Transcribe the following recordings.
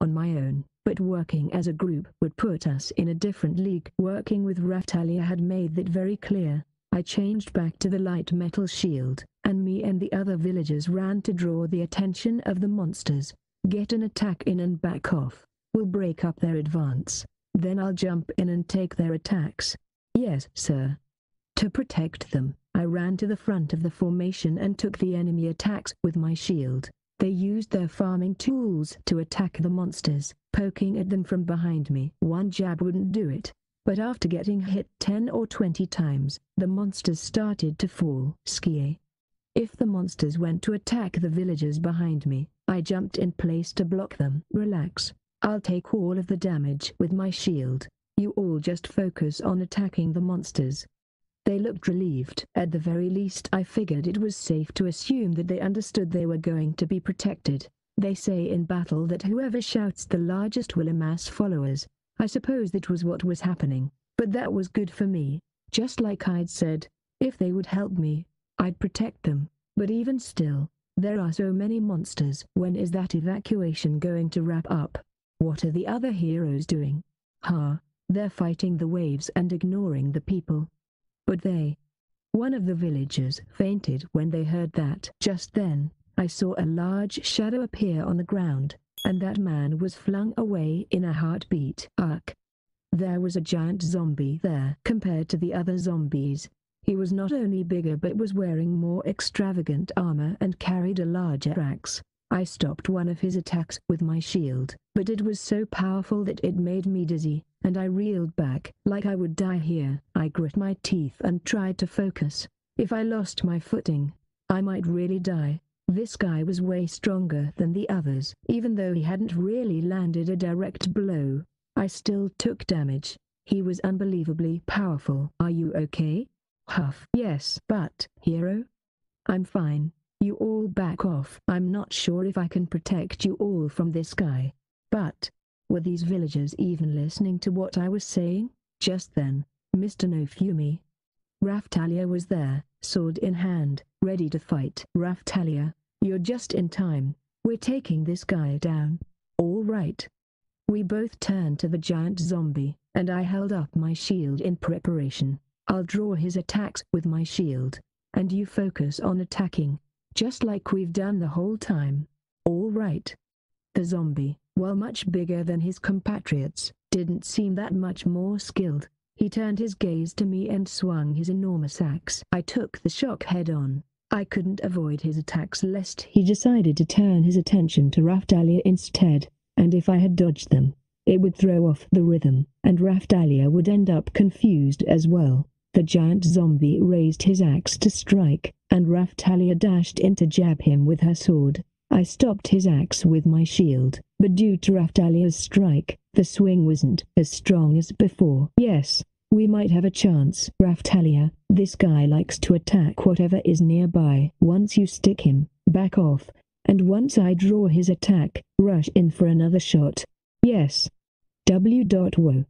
on my own, but working as a group would put us in a different league. Working with Raftalia had made that very clear. I changed back to the light metal shield, and me and the other villagers ran to draw the attention of the monsters. Get an attack in and back off. We'll break up their advance. Then I'll jump in and take their attacks. Yes, sir. To protect them, I ran to the front of the formation and took the enemy attacks with my shield. They used their farming tools to attack the monsters, poking at them from behind me. One jab wouldn't do it, but after getting hit 10 or 20 times, the monsters started to fall. Skie. If the monsters went to attack the villagers behind me, I jumped in place to block them. Relax. I'll take all of the damage with my shield. You all just focus on attacking the monsters. They looked relieved. At the very least, I figured it was safe to assume that they understood they were going to be protected. They say in battle that whoever shouts the largest will amass followers. I suppose that was what was happening, but that was good for me. Just like I'd said, if they would help me, I'd protect them. But even still, there are so many monsters. When is that evacuation going to wrap up? What are the other heroes doing? They're fighting the waves and ignoring the people. But one of the villagers fainted when they heard that. Just then, I saw a large shadow appear on the ground, and that man was flung away in a heartbeat. There was a giant zombie there. Compared to the other zombies, he was not only bigger but was wearing more extravagant armor and carried a larger axe. I stopped one of his attacks with my shield, but it was so powerful that it made me dizzy, and I reeled back like I would die here. I grit my teeth and tried to focus. If I lost my footing, I might really die. This guy was way stronger than the others. Even though he hadn't really landed a direct blow, I still took damage. He was unbelievably powerful. Are you okay? Huff. Yes. But, hero? I'm fine. You all back off. I'm not sure if I can protect you all from this guy. But, were these villagers even listening to what I was saying? Just then, Mr. No Fumi. Raftalia was there, sword in hand, ready to fight. Raftalia, you're just in time. We're taking this guy down. All right. We both turned to the giant zombie, and I held up my shield in preparation. I'll draw his attacks with my shield, and you focus on attacking, just like we've done the whole time. All right. The zombie, while much bigger than his compatriots, didn't seem that much more skilled. He turned his gaze to me and swung his enormous axe. I took the shock head-on. I couldn't avoid his attacks lest he decided to turn his attention to Raftalia instead, and if I had dodged them, it would throw off the rhythm, and Raftalia would end up confused as well. The giant zombie raised his axe to strike, and Raftalia dashed in to jab him with her sword. I stopped his axe with my shield, but due to Raftalia's strike, the swing wasn't as strong as before. Yes, we might have a chance. Raftalia, this guy likes to attack whatever is nearby. Once you stick him, back off, and once I draw his attack, rush in for another shot. Yes. Whoa.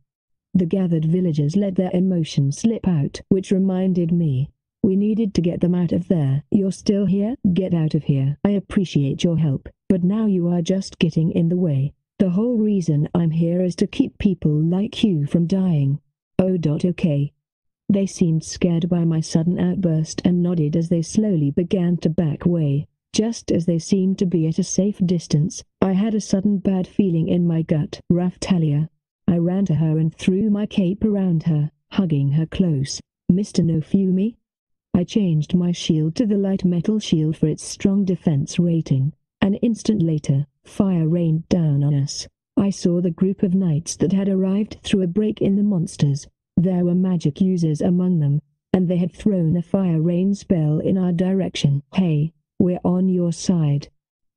The gathered villagers let their emotions slip out, which reminded me. We needed to get them out of there. You're still here? Get out of here. I appreciate your help, but now you are just getting in the way. The whole reason I'm here is to keep people like you from dying. Okay. They seemed scared by my sudden outburst and nodded as they slowly began to back away. Just as they seemed to be at a safe distance, I had a sudden bad feeling in my gut. Raftalia. I ran to her and threw my cape around her, hugging her close. Mr. No Fumi? I changed my shield to the light metal shield for its strong defense rating. An instant later, fire rained down on us. I saw the group of knights that had arrived through a break in the monsters. There were magic users among them, and they had thrown a fire rain spell in our direction. Hey, we're on your side.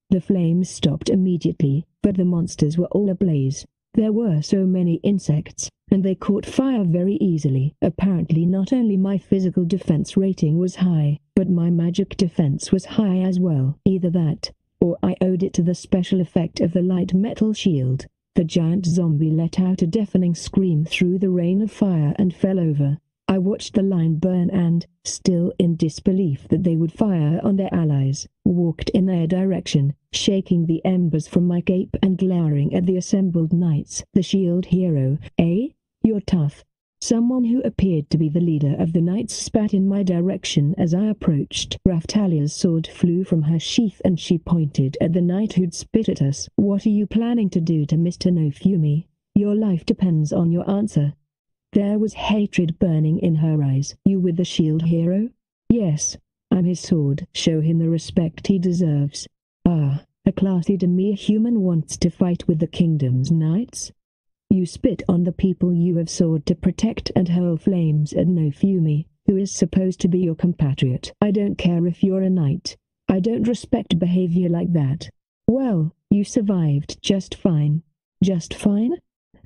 The flames stopped immediately, but the monsters were all ablaze. There were so many insects, and they caught fire very easily. Apparently not only my physical defense rating was high, but my magic defense was high as well. Either that, or I owed it to the special effect of the light metal shield. The giant zombie let out a deafening scream through the rain of fire and fell over. I watched the line burn and, still in disbelief that they would fire on their allies, walked in their direction, shaking the embers from my cape and glaring at the assembled knights. The shield hero, eh? You're tough. Someone who appeared to be the leader of the knights spat in my direction as I approached. Raftalia's sword flew from her sheath and she pointed at the knight who'd spit at us. What are you planning to do to Mr. Nofumi? Your life depends on your answer. There was hatred burning in her eyes. You with the shield hero? Yes, I'm his sword. Show him the respect he deserves. Ah, a classy demi human wants to fight with the kingdom's knights? You spit on the people you have sought to protect and hurl flames at Nofumi, who is supposed to be your compatriot. I don't care if you're a knight. I don't respect behavior like that. Well, you survived just fine. Just fine?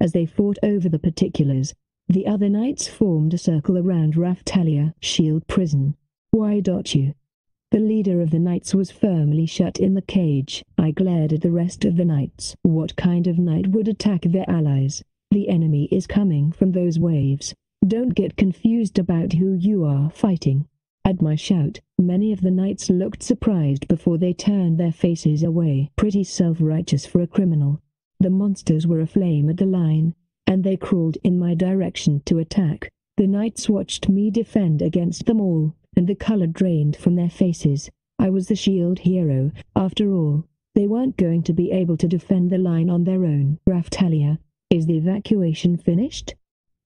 As they fought over the particulars, the other knights formed a circle around Raftalia. Shield prison. Why don't you? The leader of the knights was firmly shut in the cage. I glared at the rest of the knights. What kind of knight would attack their allies? The enemy is coming from those waves. Don't get confused about who you are fighting. At my shout, many of the knights looked surprised before they turned their faces away. Pretty self-righteous for a criminal. The monsters were aflame at the line, and they crawled in my direction to attack. The knights watched me defend against them all, and the color drained from their faces. I was the shield hero, after all. They weren't going to be able to defend the line on their own. Raftalia, is the evacuation finished?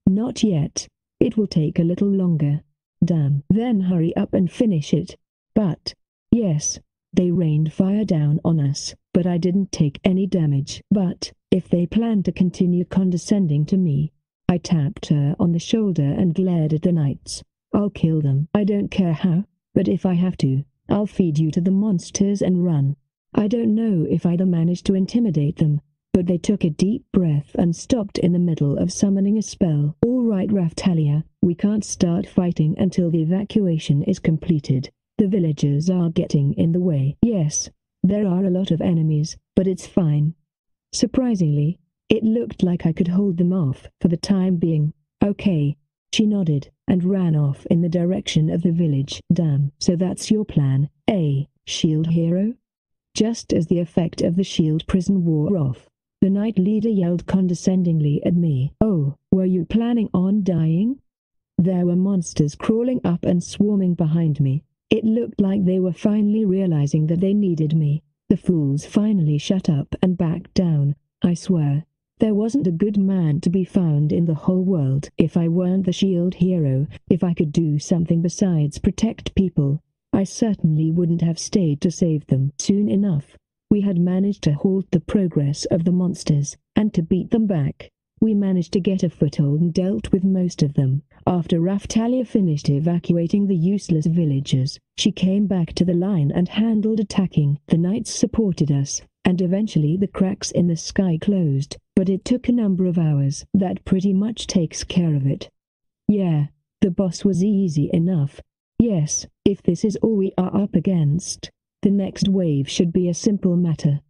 Not yet. It will take a little longer. Damn. Then hurry up and finish it. But, yes, they rained fire down on us, but I didn't take any damage. But, if they plan to continue condescending to me, I tapped her on the shoulder and glared at the knights. I'll kill them. I don't care how, but if I have to, I'll feed you to the monsters and run. I don't know if I'd managed to intimidate them, but they took a deep breath and stopped in the middle of summoning a spell. All right, Raftalia, we can't start fighting until the evacuation is completed. The villagers are getting in the way. Yes, there are a lot of enemies, but it's fine. Surprisingly, it looked like I could hold them off for the time being. Okay. She nodded, and ran off in the direction of the village. Damn. So that's your plan, eh, shield hero? Just as the effect of the shield prison wore off, the knight leader yelled condescendingly at me. Oh, were you planning on dying? There were monsters crawling up and swarming behind me. It looked like they were finally realizing that they needed me. The fools finally shut up and backed down. I swear, there wasn't a good man to be found in the whole world. If I weren't the shield hero, if I could do something besides protect people, I certainly wouldn't have stayed to save them. Soon enough, we had managed to halt the progress of the monsters, and to beat them back. We managed to get a foothold and dealt with most of them. After Raftalia finished evacuating the useless villagers, she came back to the line and handled attacking. The knights supported us, and eventually the cracks in the sky closed, but it took a number of hours. That pretty much takes care of it. Yeah, the boss was easy enough. Yes, if this is all we are up against, the next wave should be a simple matter.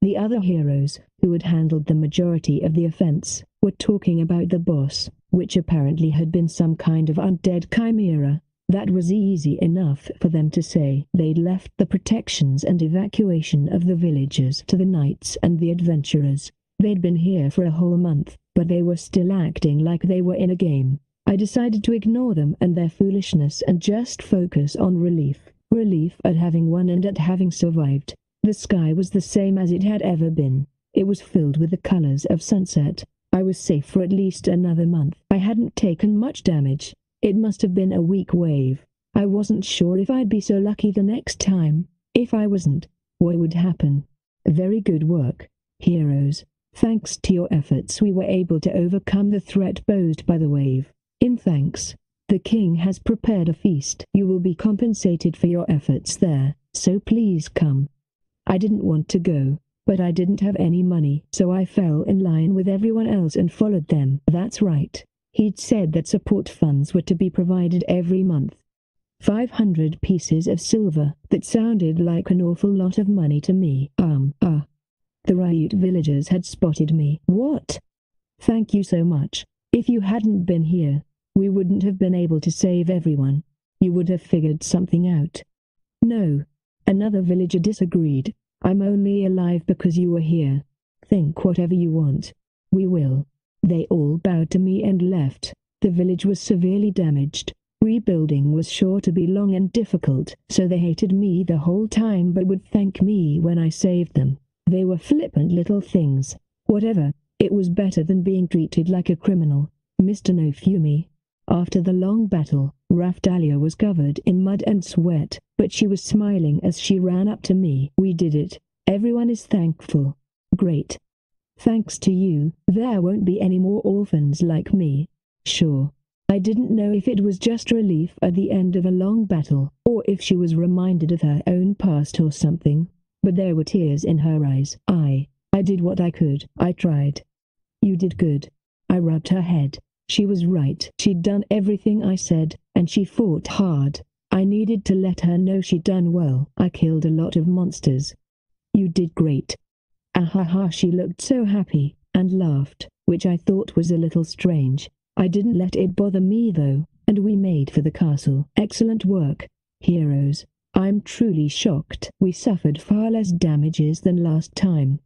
The other heroes, who had handled the majority of the offense, were talking about the boss, which apparently had been some kind of undead chimera. That was easy enough for them to say. They'd left the protections and evacuation of the villagers to the knights and the adventurers. They'd been here for a whole month, but they were still acting like they were in a game. I decided to ignore them and their foolishness and just focus on relief. Relief at having won and at having survived. The sky was the same as it had ever been. It was filled with the colors of sunset. I was safe for at least another month. I hadn't taken much damage. It must have been a weak wave. I wasn't sure if I'd be so lucky the next time. If I wasn't, what would happen? Very good work, heroes. Thanks to your efforts we were able to overcome the threat posed by the wave. In thanks, the king has prepared a feast. You will be compensated for your efforts there, so please come. I didn't want to go, but I didn't have any money, so I fell in line with everyone else and followed them. That's right. He'd said that support funds were to be provided every month. 500 pieces of silver. That sounded like an awful lot of money to me. The Ryute villagers had spotted me. What? Thank you so much. If you hadn't been here, we wouldn't have been able to save everyone. You would have figured something out. No. Another villager disagreed. I'm only alive because you were here. Think whatever you want. We will. They all bowed to me and left. The village was severely damaged. Rebuilding was sure to be long and difficult, so they hated me the whole time but would thank me when I saved them. They were flippant little things. Whatever, it was better than being treated like a criminal. Mr. No Fumi. After the long battle, Raftalia was covered in mud and sweat, but she was smiling as she ran up to me. We did it. Everyone is thankful. Great. Thanks to you, there won't be any more orphans like me. Sure. I didn't know if it was just relief at the end of a long battle, or if she was reminded of her own past or something, but there were tears in her eyes. I did what I could. I tried. You did good. I rubbed her head. She was right. She'd done everything I said, and she fought hard. I needed to let her know she'd done well. I killed a lot of monsters. You did great. Ahaha, she looked so happy, and laughed, which I thought was a little strange. I didn't let it bother me though, and we made for the castle. Excellent work, heroes. I'm truly shocked. We suffered far less damages than last time.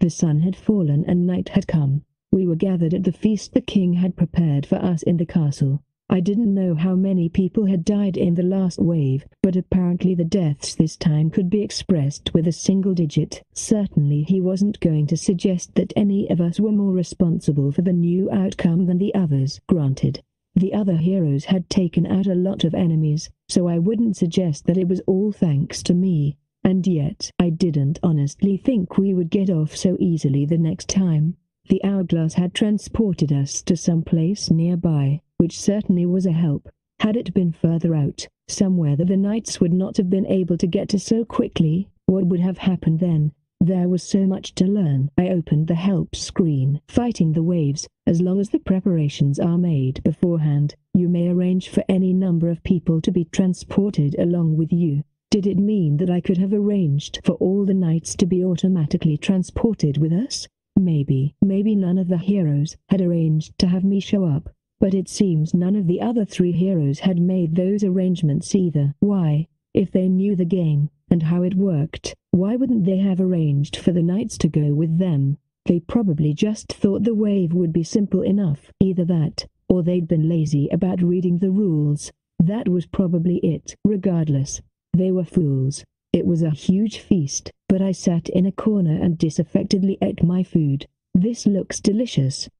The sun had fallen and night had come. We were gathered at the feast the king had prepared for us in the castle. I didn't know how many people had died in the last wave, but apparently the deaths this time could be expressed with a single digit. Certainly he wasn't going to suggest that any of us were more responsible for the new outcome than the others. Granted, the other heroes had taken out a lot of enemies, so I wouldn't suggest that it was all thanks to me. And yet, I didn't honestly think we would get off so easily the next time. The hourglass had transported us to some place nearby, which certainly was a help. Had it been further out, somewhere that the knights would not have been able to get to so quickly, what would have happened then? There was so much to learn. I opened the help screen. Fighting the waves, as long as the preparations are made beforehand, you may arrange for any number of people to be transported along with you. Did it mean that I could have arranged for all the knights to be automatically transported with us? Maybe none of the heroes had arranged to have me show up, but it seems none of the other 3 heroes had made those arrangements either. Why, if they knew the game, and how it worked, why wouldn't they have arranged for the knights to go with them? They probably just thought the wave would be simple enough. Either that, or they'd been lazy about reading the rules. That was probably it. Regardless, they were fools. It was a huge feast, but I sat in a corner and disaffectedly ate my food. This looks delicious.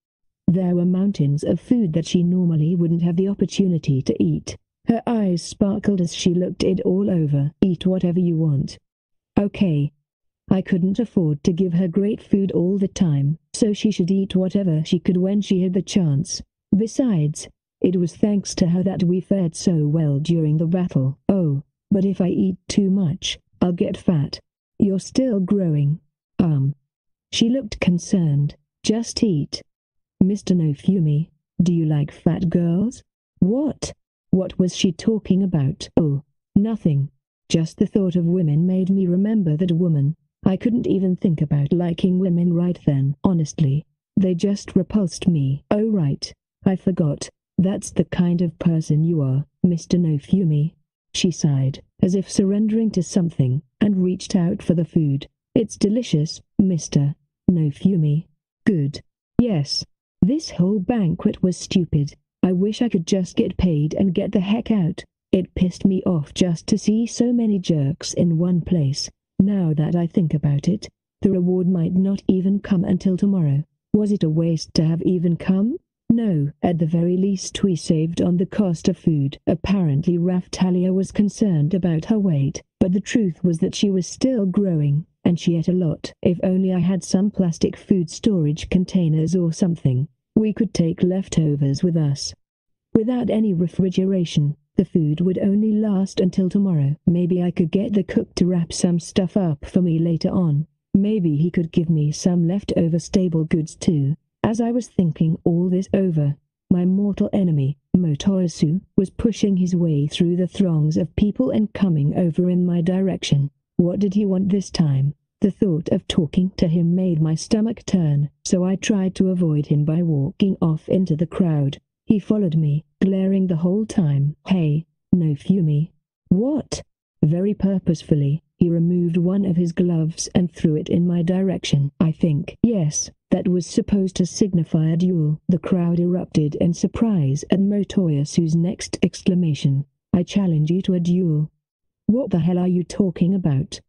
There were mountains of food that she normally wouldn't have the opportunity to eat. Her eyes sparkled as she looked it all over. Eat whatever you want. Okay. I couldn't afford to give her great food all the time, so she should eat whatever she could when she had the chance. Besides, it was thanks to her that we fared so well during the battle. Oh, but if I eat too much, I'll get fat. You're still growing. She looked concerned. Just eat. Mr. No Fumi, do you like fat girls? What? What was she talking about? Oh, nothing. Just the thought of women made me remember that woman. I couldn't even think about liking women right then. Honestly, they just repulsed me. Oh right, I forgot. That's the kind of person you are, Mr. No Fumi. She sighed, as if surrendering to something, and reached out for the food. It's delicious, Mr. No Fumi. Good. Yes. This whole banquet was stupid. I wish I could just get paid and get the heck out. It pissed me off just to see so many jerks in one place. Now that I think about it, the reward might not even come until tomorrow. Was it a waste to have even come? No, at the very least we saved on the cost of food. Apparently Raftalia was concerned about her weight, but the truth was that she was still growing, and she ate a lot. If only I had some plastic food storage containers or something, we could take leftovers with us. Without any refrigeration, the food would only last until tomorrow. Maybe I could get the cook to wrap some stuff up for me later on. Maybe he could give me some leftover stable goods too. As I was thinking all this over, my mortal enemy, Motoyasu, was pushing his way through the throngs of people and coming over in my direction. What did he want this time? The thought of talking to him made my stomach turn, so I tried to avoid him by walking off into the crowd. He followed me, glaring the whole time. Hey, no Fumi. What? Very purposefully, he removed one of his gloves and threw it in my direction. I think, yes, that was supposed to signify a duel. The crowd erupted in surprise at Motoyasu's next exclamation. I challenge you to a duel. What the hell are you talking about?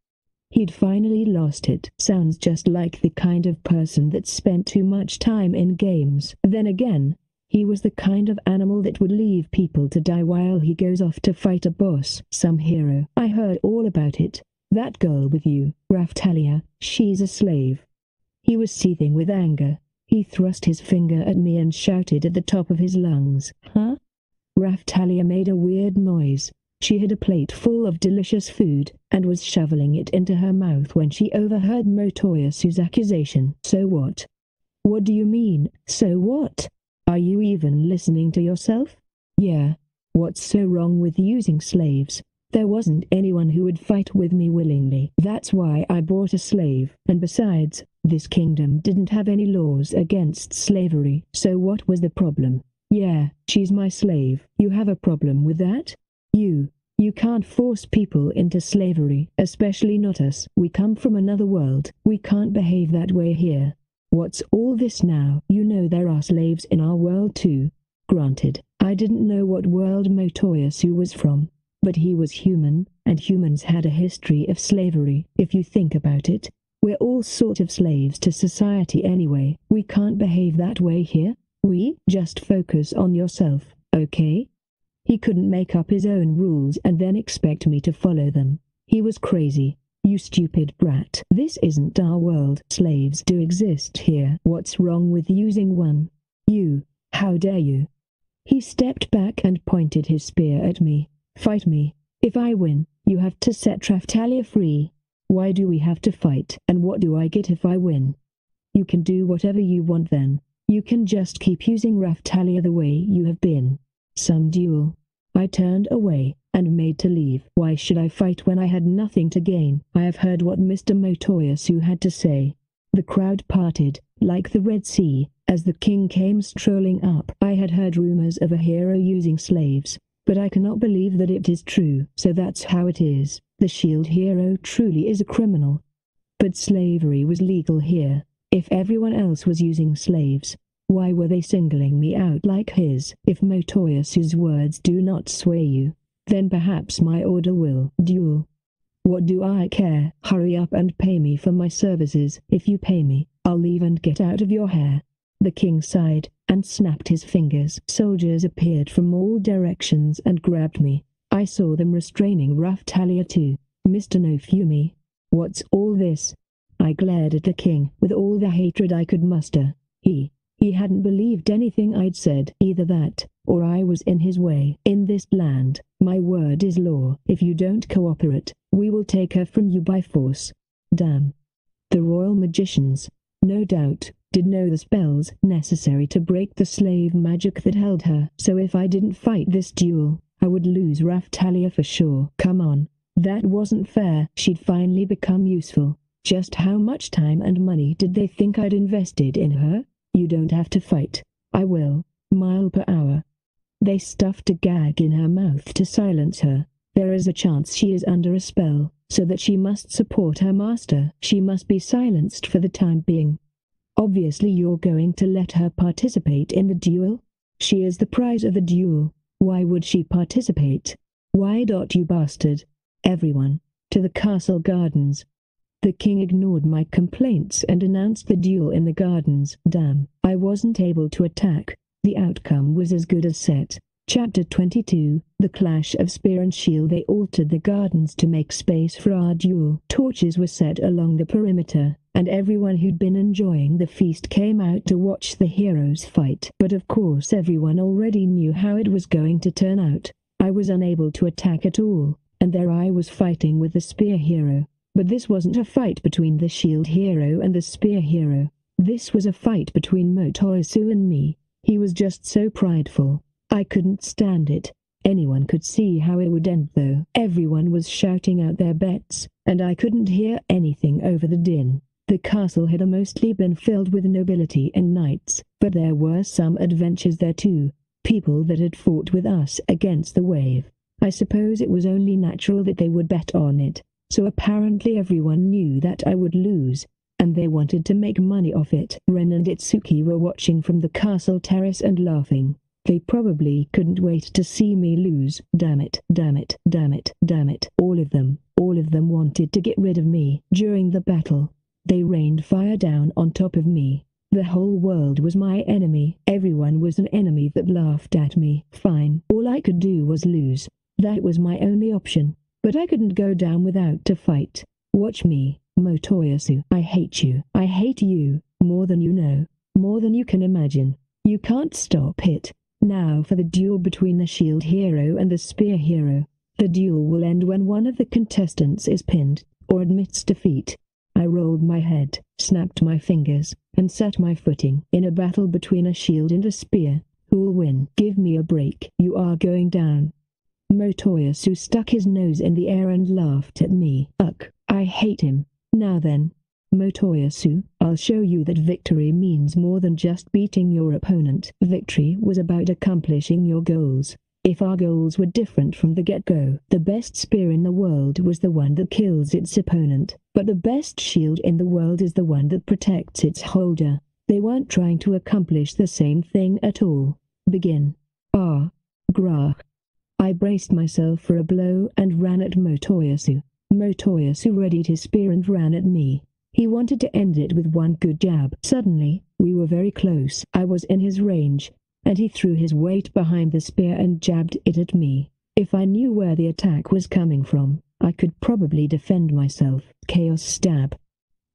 He'd finally lost it. Sounds just like the kind of person that spent too much time in games. Then again, he was the kind of animal that would leave people to die while he goes off to fight a boss. Some hero. I heard all about it. That girl with you, Raftalia, she's a slave. He was seething with anger. He thrust his finger at me and shouted at the top of his lungs. Huh? Raftalia made a weird noise. She had a plate full of delicious food, and was shoveling it into her mouth when she overheard Motoyasu's accusation. So what? What do you mean, so what? Are you even listening to yourself? Yeah. What's so wrong with using slaves? There wasn't anyone who would fight with me willingly. That's why I bought a slave. And besides, this kingdom didn't have any laws against slavery. So what was the problem? Yeah, she's my slave. You have a problem with that? You can't force people into slavery, especially not us. We come from another world. We can't behave that way here. What's all this now? You know there are slaves in our world too. Granted, I didn't know what world Motoyasu was from, but he was human, and humans had a history of slavery. If you think about it, we're all sort of slaves to society anyway. We can't behave that way here. We just focus on yourself, okay? He couldn't make up his own rules and then expect me to follow them. He was crazy. You stupid brat. This isn't our world. Slaves do exist here. What's wrong with using one? You, how dare you? He stepped back and pointed his spear at me. Fight me. If I win, you have to set Raftalia free. Why do we have to fight? And what do I get if I win? You can do whatever you want then. You can just keep using Raftalia the way you have been. Some duel. I turned away and made to leave. Why should I fight when I had nothing to gain? I have heard what Mr. Motoyasu had to say. The crowd parted, like the Red Sea, as the king came strolling up. I had heard rumors of a hero using slaves, but I cannot believe that it is true. So that's how it is. The shield hero truly is a criminal. But slavery was legal here. If everyone else was using slaves, why were they singling me out like his? If Motoyasu's words do not sway you, then perhaps my order will. Duel. What do I care? Hurry up and pay me for my services. If you pay me, I'll leave and get out of your hair. The king sighed, and snapped his fingers. Soldiers appeared from all directions and grabbed me. I saw them restraining Raftalia too. Mr. Nofumi. What's all this? I glared at the king with all the hatred I could muster. He hadn't believed anything I'd said. Either that, or I was in his way. In this land, my word is law. If you don't cooperate, we will take her from you by force. Damn. The royal magicians, no doubt, did know the spells necessary to break the slave magic that held her. So if I didn't fight this duel, I would lose Raftalia for sure. Come on. That wasn't fair. She'd finally become useful. Just how much time and money did they think I'd invested in her? You don't have to fight. I will. Mile per hour. They stuffed a gag in her mouth to silence her. There is a chance she is under a spell, so that she must support her master. She must be silenced for the time being. Obviously you're going to let her participate in the duel? She is the prize of the duel. Why would she participate? Why not, you bastard? Everyone, to the castle gardens. The king ignored my complaints and announced the duel in the gardens. Damn, I wasn't able to attack. The outcome was as good as set. Chapter 22, The Clash of Spear and Shield. They altered the gardens to make space for our duel. Torches were set along the perimeter, and everyone who'd been enjoying the feast came out to watch the heroes fight. But of course everyone already knew how it was going to turn out. I was unable to attack at all, and there I was fighting with the spear hero. But this wasn't a fight between the shield hero and the spear hero. This was a fight between Motoyasu and me. He was just so prideful. I couldn't stand it. Anyone could see how it would end though. Everyone was shouting out their bets, and I couldn't hear anything over the din. The castle had mostly been filled with nobility and knights, but there were some adventures there too. people that had fought with us against the wave. I suppose it was only natural that they would bet on it, so apparently everyone knew that I would lose, and they wanted to make money off it. Ren and Itsuki were watching from the castle terrace and laughing. They probably couldn't wait to see me lose. Damn it, damn it, damn it, damn it. All of them wanted to get rid of me. During the battle, they rained fire down on top of me. The whole world was my enemy. Everyone was an enemy that laughed at me. Fine. All I could do was lose. That was my only option. But I couldn't go down without a fight. Watch me, Motoyasu. I hate you. I hate you, more than you know. More than you can imagine. You can't stop it. Now for the duel between the shield hero and the spear hero. The duel will end when one of the contestants is pinned, or admits defeat. I rolled my head, snapped my fingers, and set my footing. In a battle between a shield and a spear, who'll win? Give me a break. You are going down. Motoyasu stuck his nose in the air and laughed at me. Ugh, I hate him. Now then, Motoyasu, I'll show you that victory means more than just beating your opponent. Victory was about accomplishing your goals. If our goals were different from the get-go, the best spear in the world was the one that kills its opponent, but the best shield in the world is the one that protects its holder. They weren't trying to accomplish the same thing at all. Begin. Grah. I braced myself for a blow and ran at Motoyasu. Motoyasu readied his spear and ran at me. He wanted to end it with one good jab. Suddenly, we were very close. I was in his range, and he threw his weight behind the spear and jabbed it at me. If I knew where the attack was coming from, I could probably defend myself. Chaos stab.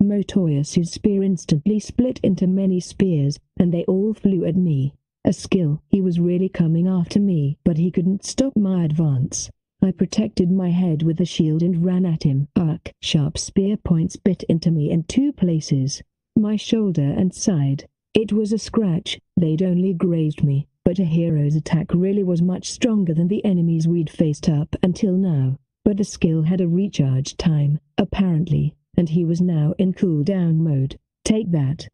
Motoyasu's spear instantly split into many spears, and they all flew at me. A skill. He was really coming after me, but he couldn't stop my advance. I protected my head with the shield and ran at him. Arc. Sharp spear points bit into me in two places, my shoulder and side. It was a scratch. They'd only grazed me, but a hero's attack really was much stronger than the enemies we'd faced up until now. But the skill had a recharge time, apparently, and he was now in cooldown mode. Take that.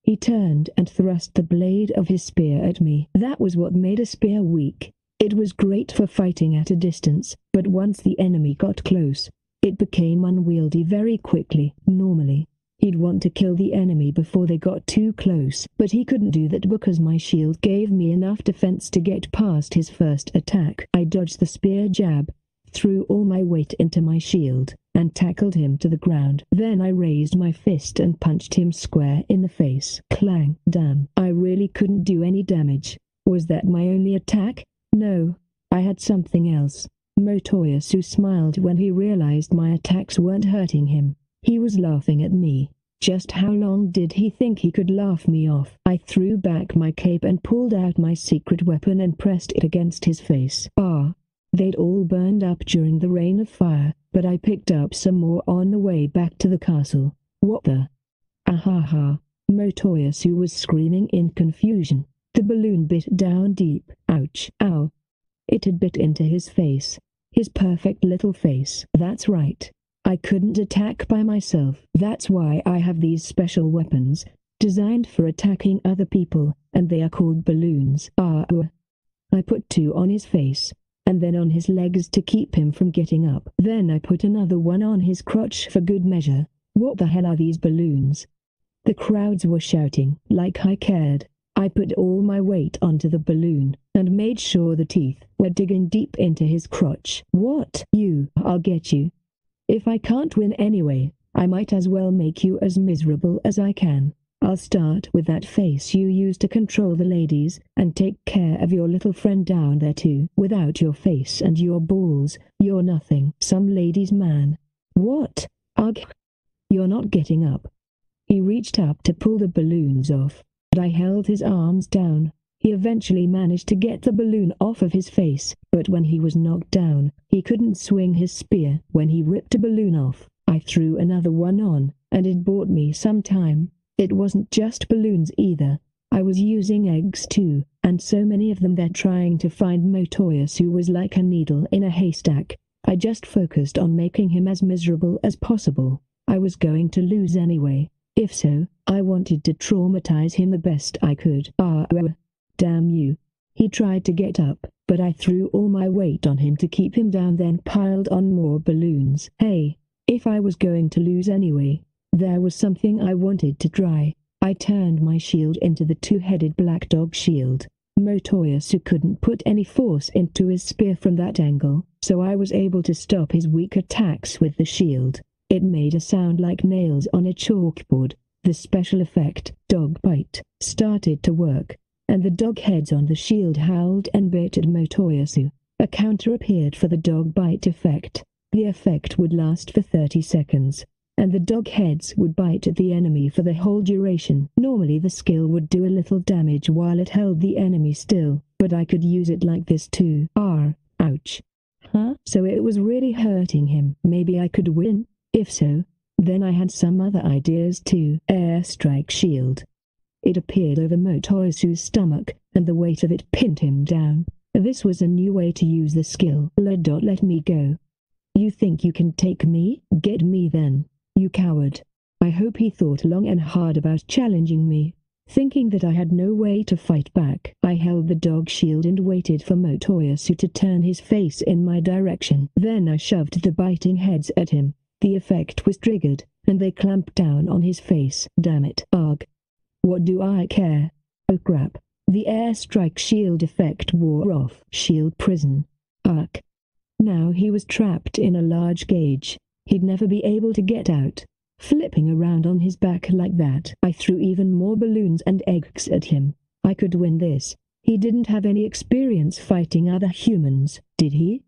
He turned and thrust the blade of his spear at me. That was what made a spear weak. It was great for fighting at a distance, but once the enemy got close, it became unwieldy very quickly. Normally, he'd want to kill the enemy before they got too close, but he couldn't do that because my shield gave me enough defense to get past his first attack. I dodged the spear jab, threw all my weight into my shield, and tackled him to the ground. Then I raised my fist and punched him square in the face. Clang. Damn, I really couldn't do any damage. Was that my only attack? No, I had something else. Motoyasu smiled when he realized my attacks weren't hurting him. He was laughing at me. Just how long did he think he could laugh me off? I threw back my cape and pulled out my secret weapon and pressed it against his face. They'd all burned up during the rain of fire, but I picked up some more on the way back to the castle. What the? Ahaha. Motoyasu was screaming in confusion. The balloon bit down deep. Ouch. Ow. It had bit into his face. His perfect little face. That's right. I couldn't attack by myself. That's why I have these special weapons, designed for attacking other people, and they are called balloons. I put two on his face, and then on his legs to keep him from getting up. Then I put another one on his crotch for good measure. What the hell are these balloons? The crowds were shouting, like I cared. I put all my weight onto the balloon, and made sure the teeth were digging deep into his crotch. What? I'll get you. If I can't win anyway, I might as well make you as miserable as I can. I'll start with that face you use to control the ladies, and take care of your little friend down there too. Without your face and your balls, you're nothing. Some ladies' man. What? Ugh. You're not getting up. He reached up to pull the balloons off, but I held his arms down. He eventually managed to get the balloon off of his face, but when he was knocked down, he couldn't swing his spear. When he ripped a balloon off, I threw another one on, and it bought me some time. It wasn't just balloons either. I was using eggs too, and so many of them they're trying to find Motoyasu was like a needle in a haystack. I just focused on making him as miserable as possible. I was going to lose anyway. If so, I wanted to traumatize him the best I could. Damn you. He tried to get up, but I threw all my weight on him to keep him down, then piled on more balloons. Hey, if I was going to lose anyway, there was something I wanted to try. I turned my shield into the two-headed black dog shield. Motoyasu couldn't put any force into his spear from that angle, so I was able to stop his weak attacks with the shield. It made a sound like nails on a chalkboard. The special effect, dog bite, started to work, and the dog heads on the shield howled and bit at Motoyasu. A counter appeared for the dog bite effect. The effect would last for 30 seconds, and the dog heads would bite at the enemy for the whole duration. Normally the skill would do a little damage while it held the enemy still, but I could use it like this too. Ouch. Huh? So it was really hurting him. Maybe I could win? If so, then I had some other ideas too. Airstrike shield. It appeared over Motoyasu's stomach, and the weight of it pinned him down. This was a new way to use the skill. Let me go. You think you can take me? Get me then, you coward. I hope he thought long and hard about challenging me. Thinking that I had no way to fight back, I held the dog shield and waited for Motoyasu to turn his face in my direction. Then I shoved the biting heads at him. The effect was triggered, and they clamped down on his face. Damn it. Ugh. What do I care? Oh crap. The airstrike shield effect wore off. Shield prison. Ugh. Now he was trapped in a large cage. He'd never be able to get out. Flipping around on his back like that, I threw even more balloons and eggs at him. I could win this. He didn't have any experience fighting other humans, did he?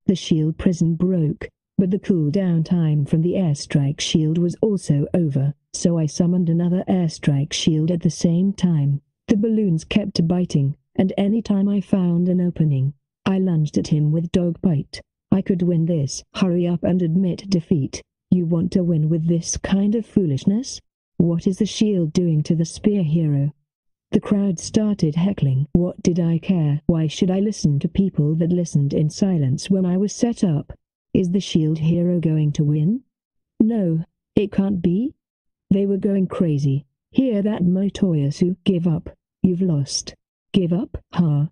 The shield prison broke, but the cooldown time from the airstrike shield was also over, so I summoned another airstrike shield at the same time. The balloons kept biting, and any time I found an opening, I lunged at him with dog bite. I could win this. Hurry up and admit defeat. You want to win with this kind of foolishness? What is the shield doing to the spear hero? The crowd started heckling. What did I care? Why should I listen to people that listened in silence when I was set up? Is the shield hero going to win? No, it can't be. They were going crazy. Hear that, Motoyasu? Give up. You've lost. Give up? Huh?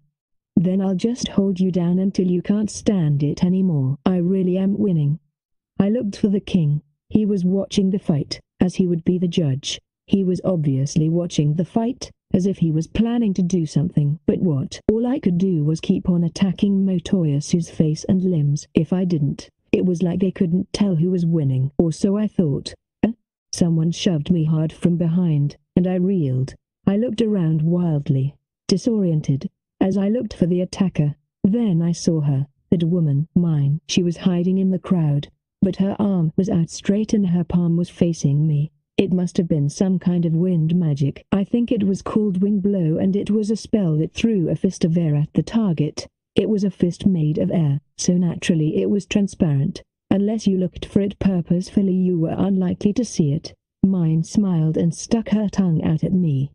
Then I'll just hold you down until you can't stand it anymore. I really am winning. I looked for the king. He was watching the fight, as he would be the judge. He was obviously watching the fight, as if he was planning to do something. But what? All I could do was keep on attacking Motoyasu's face and limbs. If I didn't, it was like they couldn't tell who was winning, or so I thought. Someone shoved me hard from behind, and I reeled. I looked around wildly, disoriented, as I looked for the attacker. Then I saw her, that woman, mine. She was hiding in the crowd, but her arm was out straight and her palm was facing me. It must have been some kind of wind magic. I think it was called Wing Blow, and it was a spell that threw a fist of air at the target. It was a fist made of air, so naturally it was transparent. Unless you looked for it purposefully, you were unlikely to see it. Mine smiled and stuck her tongue out at me.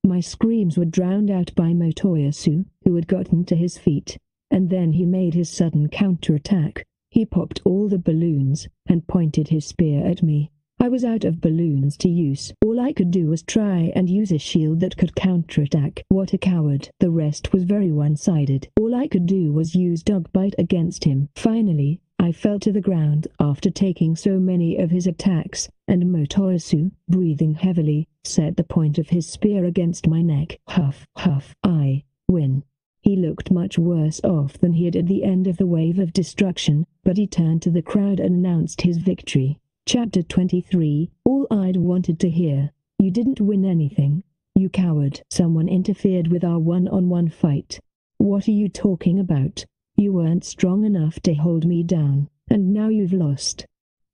My screams were drowned out by Motoyasu, who had gotten to his feet, and then he made his sudden counterattack. He popped all the balloons, and pointed his spear at me. I was out of balloons to use. All I could do was try and use a shield that could counterattack. What a coward. The rest was very one-sided. All I could do was use dog bite against him. Finally, I fell to the ground after taking so many of his attacks, and Motoyasu, breathing heavily, set the point of his spear against my neck. Huff, huff. I win. He looked much worse off than he had at the end of the wave of destruction, but he turned to the crowd and announced his victory. Chapter 23. All I'd wanted to hear. You didn't win anything, you coward. Someone interfered with our one-on-one fight. What are you talking about? You weren't strong enough to hold me down, and now you've lost.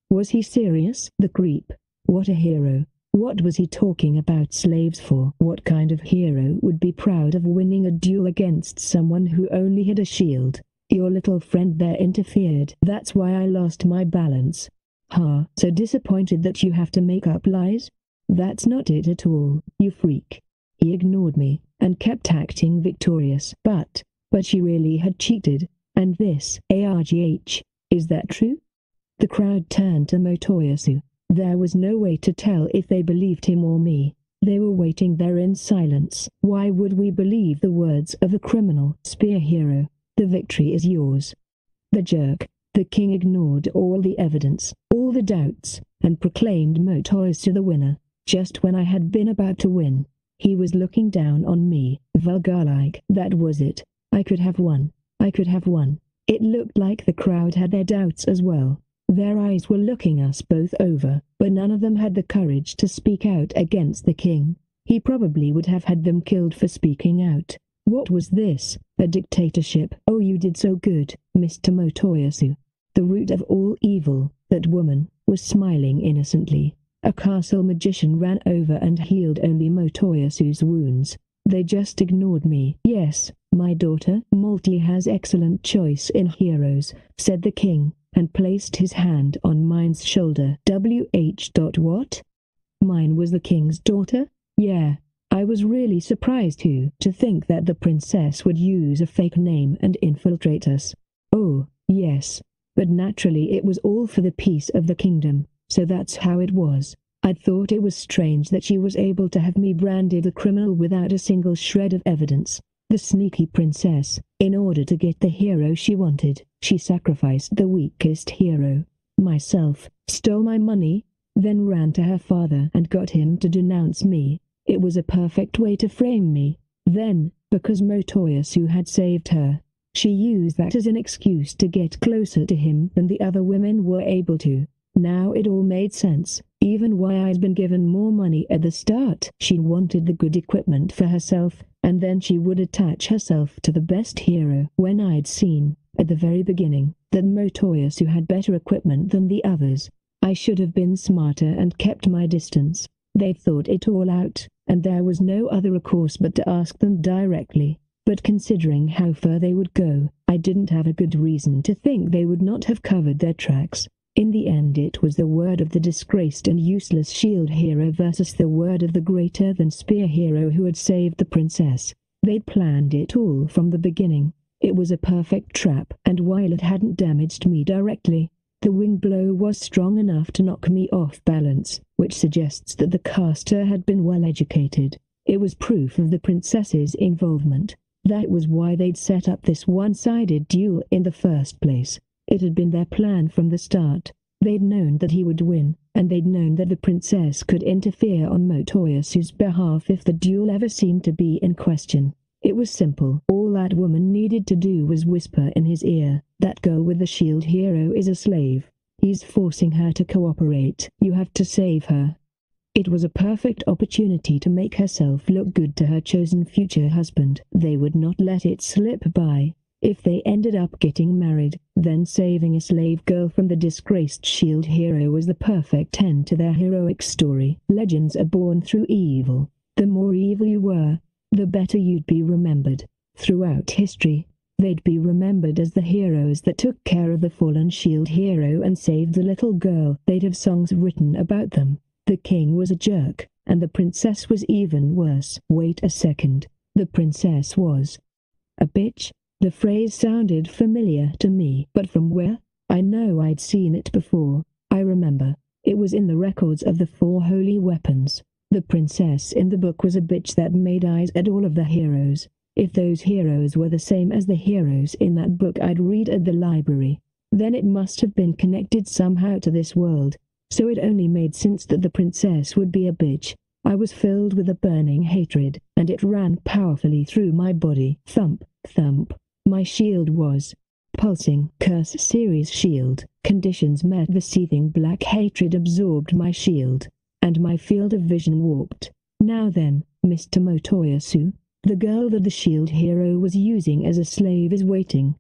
Was he serious? The creep. What a hero. What was he talking about slaves for? What kind of hero would be proud of winning a duel against someone who only had a shield? Your little friend there interfered. That's why I lost my balance. Ha, so disappointed that you have to make up lies? That's not it at all, you freak. He ignored me, and kept acting victorious. But she really had cheated, and this, ARGH, is that true? The crowd turned to Motoyasu. There was no way to tell if they believed him or me. They were waiting there in silence. Why would we believe the words of the criminal spear hero? The victory is yours. The jerk. The king ignored all the evidence, all the doubts, and proclaimed Motoyasu the winner, just when I had been about to win. He was looking down on me, vulgar-like. That was it. I could have won. I could have won. It looked like the crowd had their doubts as well. Their eyes were looking us both over, but none of them had the courage to speak out against the king. He probably would have had them killed for speaking out. What was this? A dictatorship? Oh, you did so good, Mr. Motoyasu. The root of all evil, that woman, was smiling innocently. A castle magician ran over and healed only Motoyasu's wounds. They just ignored me. Yes, my daughter Malti has excellent choice in heroes, said the king, and placed his hand on mine's shoulder. What? Mine was the king's daughter? Yeah. I was really surprised to think that the princess would use a fake name and infiltrate us. Oh, yes. But naturally it was all for the peace of the kingdom, so that's how it was. I thought it was strange that she was able to have me branded a criminal without a single shred of evidence. The sneaky princess, in order to get the hero she wanted, she sacrificed the weakest hero, myself, stole my money, then ran to her father and got him to denounce me. It was a perfect way to frame me. Then, because Motoyasu had saved her, she used that as an excuse to get closer to him than the other women were able to. Now it all made sense, even why I'd been given more money at the start. She wanted the good equipment for herself, and then she would attach herself to the best hero. When I'd seen, at the very beginning, that Motoyasu had better equipment than the others, I should have been smarter and kept my distance. They'd thought it all out, and there was no other recourse but to ask them directly. But considering how far they would go, I didn't have a good reason to think they would not have covered their tracks. In the end it was the word of the disgraced and useless shield hero versus the word of the greater-than-spear hero who had saved the princess. They'd planned it all from the beginning. It was a perfect trap, and while it hadn't damaged me directly, the wing blow was strong enough to knock me off balance, which suggests that the caster had been well educated. It was proof of the princess's involvement. That was why they'd set up this one-sided duel in the first place. It had been their plan from the start. They'd known that he would win, and they'd known that the princess could interfere on Motoyasu's behalf if the duel ever seemed to be in question. It was simple. All that woman needed to do was whisper in his ear, "That girl with the shield hero is a slave. He's forcing her to cooperate. You have to save her." It was a perfect opportunity to make herself look good to her chosen future husband. They would not let it slip by. If they ended up getting married, then saving a slave girl from the disgraced shield hero was the perfect end to their heroic story. Legends are born through evil. The more evil you were, the better you'd be remembered. Throughout history, they'd be remembered as the heroes that took care of the fallen shield hero and saved the little girl. They'd have songs written about them. The king was a jerk, and the princess was even worse. Wait a second. The princess was a bitch? The phrase sounded familiar to me, but from where? I know I'd seen it before. I remember. It was in the records of the 4 holy weapons. The princess in the book was a bitch that made eyes at all of the heroes. If those heroes were the same as the heroes in that book I'd read at the library, then it must have been connected somehow to this world. So it only made sense that the princess would be a bitch. I was filled with a burning hatred, and it ran powerfully through my body. Thump, thump. My shield was pulsing. Curse series shield. Conditions met. The seething black hatred absorbed my shield, and my field of vision warped. Now then, Mr. Motoyasu, the girl that the shield hero was using as a slave is waiting.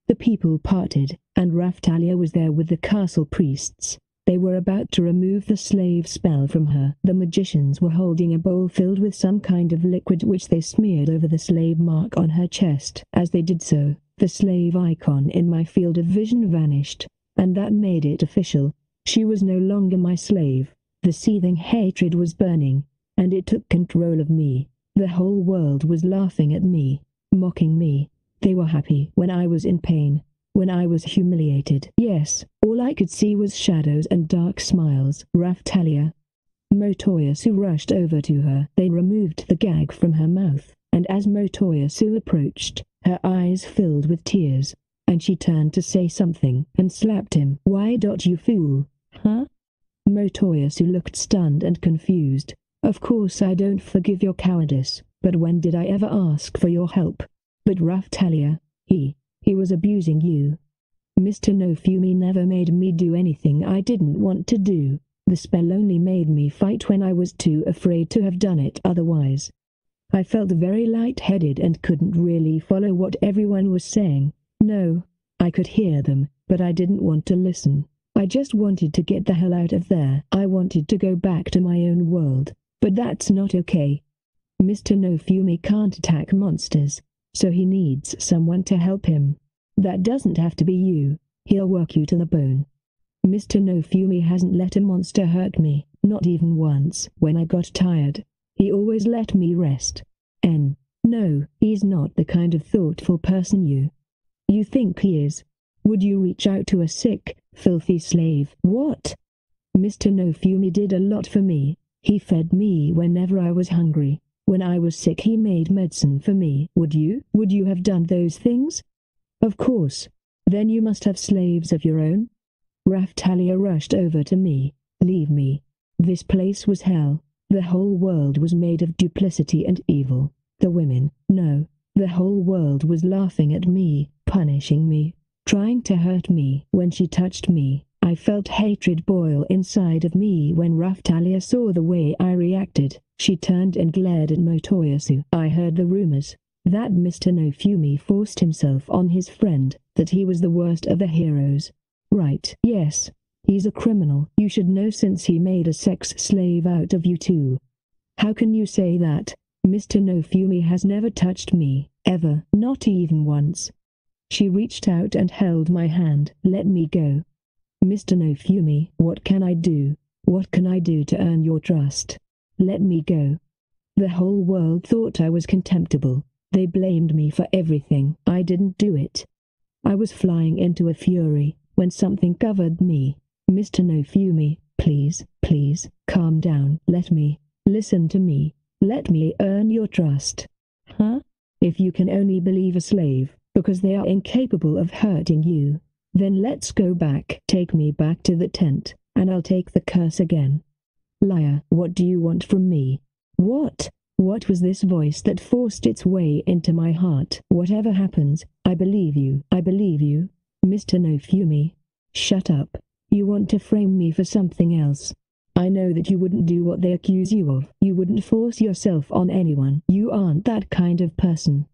The people parted, and Raftalia was there with the castle priests. They were about to remove the slave spell from her. The magicians were holding a bowl filled with some kind of liquid which they smeared over the slave mark on her chest. As they did so, the slave icon in my field of vision vanished, and that made it official. She was no longer my slave. The seething hatred was burning, and it took control of me. The whole world was laughing at me, mocking me. They were happy when I was in pain, when I was humiliated. Yes, all I could see was shadows and dark smiles. Raftalia. Motoyasu rushed over to her. They removed the gag from her mouth, and as Motoyasu approached, her eyes filled with tears, and she turned to say something and slapped him. "Why don't you fool? Huh?" Motoyasu looked stunned and confused. "Of course I don't forgive your cowardice, but when did I ever ask for your help? But Raphtalia, he was abusing you. Mr. Nofumi never made me do anything I didn't want to do. The spell only made me fight when I was too afraid to have done it otherwise." I felt very light-headed and couldn't really follow what everyone was saying. No, I could hear them, but I didn't want to listen. I just wanted to get the hell out of there. I wanted to go back to my own world, but that's not okay. Mr. Nofumi can't attack monsters, so he needs someone to help him. That doesn't have to be you. He'll work you to the bone. Mr. Nofumi hasn't let a monster hurt me, not even once. When I got tired, he always let me rest. No, he's not the kind of thoughtful person you think he is. Would you reach out to a sick, filthy slave? What? Mr. Nofumi did a lot for me. He fed me whenever I was hungry. When I was sick he made medicine for me. Would you have done those things? Of course. Then you must have slaves of your own. Raphtalia rushed over to me. Leave me. This place was hell. The whole world was made of duplicity and evil. The women, no. The whole world was laughing at me, punishing me, trying to hurt me. When she touched me, I felt hatred boil inside of me. When Raphtalia saw the way I reacted, she turned and glared at Motoyasu. I heard the rumors that Mr. Nofumi forced himself on his friend, that he was the worst of the heroes. Right, yes. He's a criminal. You should know since he made a sex slave out of you too. How can you say that? Mr. Nofumi has never touched me, ever, not even once. She reached out and held my hand. Let me go. Mr. Nofumi, what can I do? What can I do to earn your trust? Let me go. The whole world thought I was contemptible. They blamed me for everything. I didn't do it. I was flying into a fury when something covered me. Mr. Nofumi, please, calm down. Listen to me. Let me earn your trust. Huh? If you can only believe a slave, because they are incapable of hurting you, then let's go back. Take me back to the tent, and I'll take the curse again. Liar, what do you want from me? What? What was this voice that forced its way into my heart? Whatever happens, I believe you. I believe you. Mr. Nofumi. Shut up. You want to frame me for something else. I know that you wouldn't do what they accuse you of. You wouldn't force yourself on anyone. You aren't that kind of person.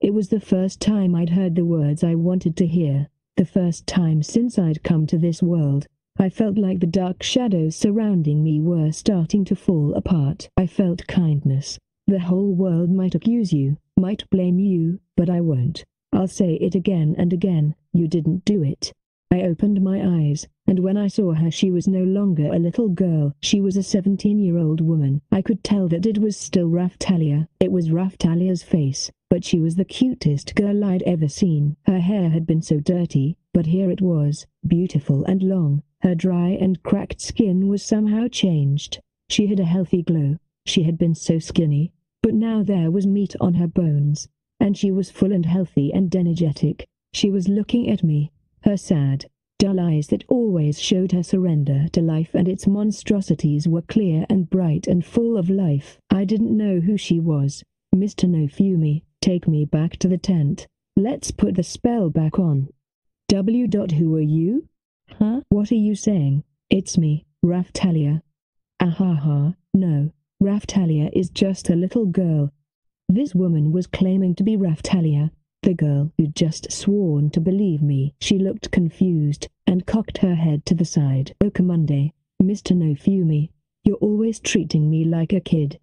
It was the first time I'd heard the words I wanted to hear. The first time since I'd come to this world. I felt like the dark shadows surrounding me were starting to fall apart. I felt kindness. The whole world might accuse you, might blame you, but I won't. I'll say it again and again. You didn't do it. I opened my eyes, and when I saw her she was no longer a little girl. She was a 17-year-old woman. I could tell that it was still Raphtalia. It was Raphtalia's face, but she was the cutest girl I'd ever seen. Her hair had been so dirty, but here it was, beautiful and long. Her dry and cracked skin was somehow changed. She had a healthy glow. She had been so skinny, but now there was meat on her bones, and she was full and healthy and energetic. She was looking at me. Her sad, dull eyes that always showed her surrender to life and its monstrosities were clear and bright and full of life. I didn't know who she was. Mr. Nofumi, take me back to the tent. Let's put the spell back on. Who are you? Huh? What are you saying? It's me, Raphtalia. Ahaha, no, Raphtalia is just a little girl. This woman was claiming to be Raphtalia. The girl who'd just sworn to believe me. She looked confused, and cocked her head to the side. Okamunde, Mr. Nofumi, you're always treating me like a kid.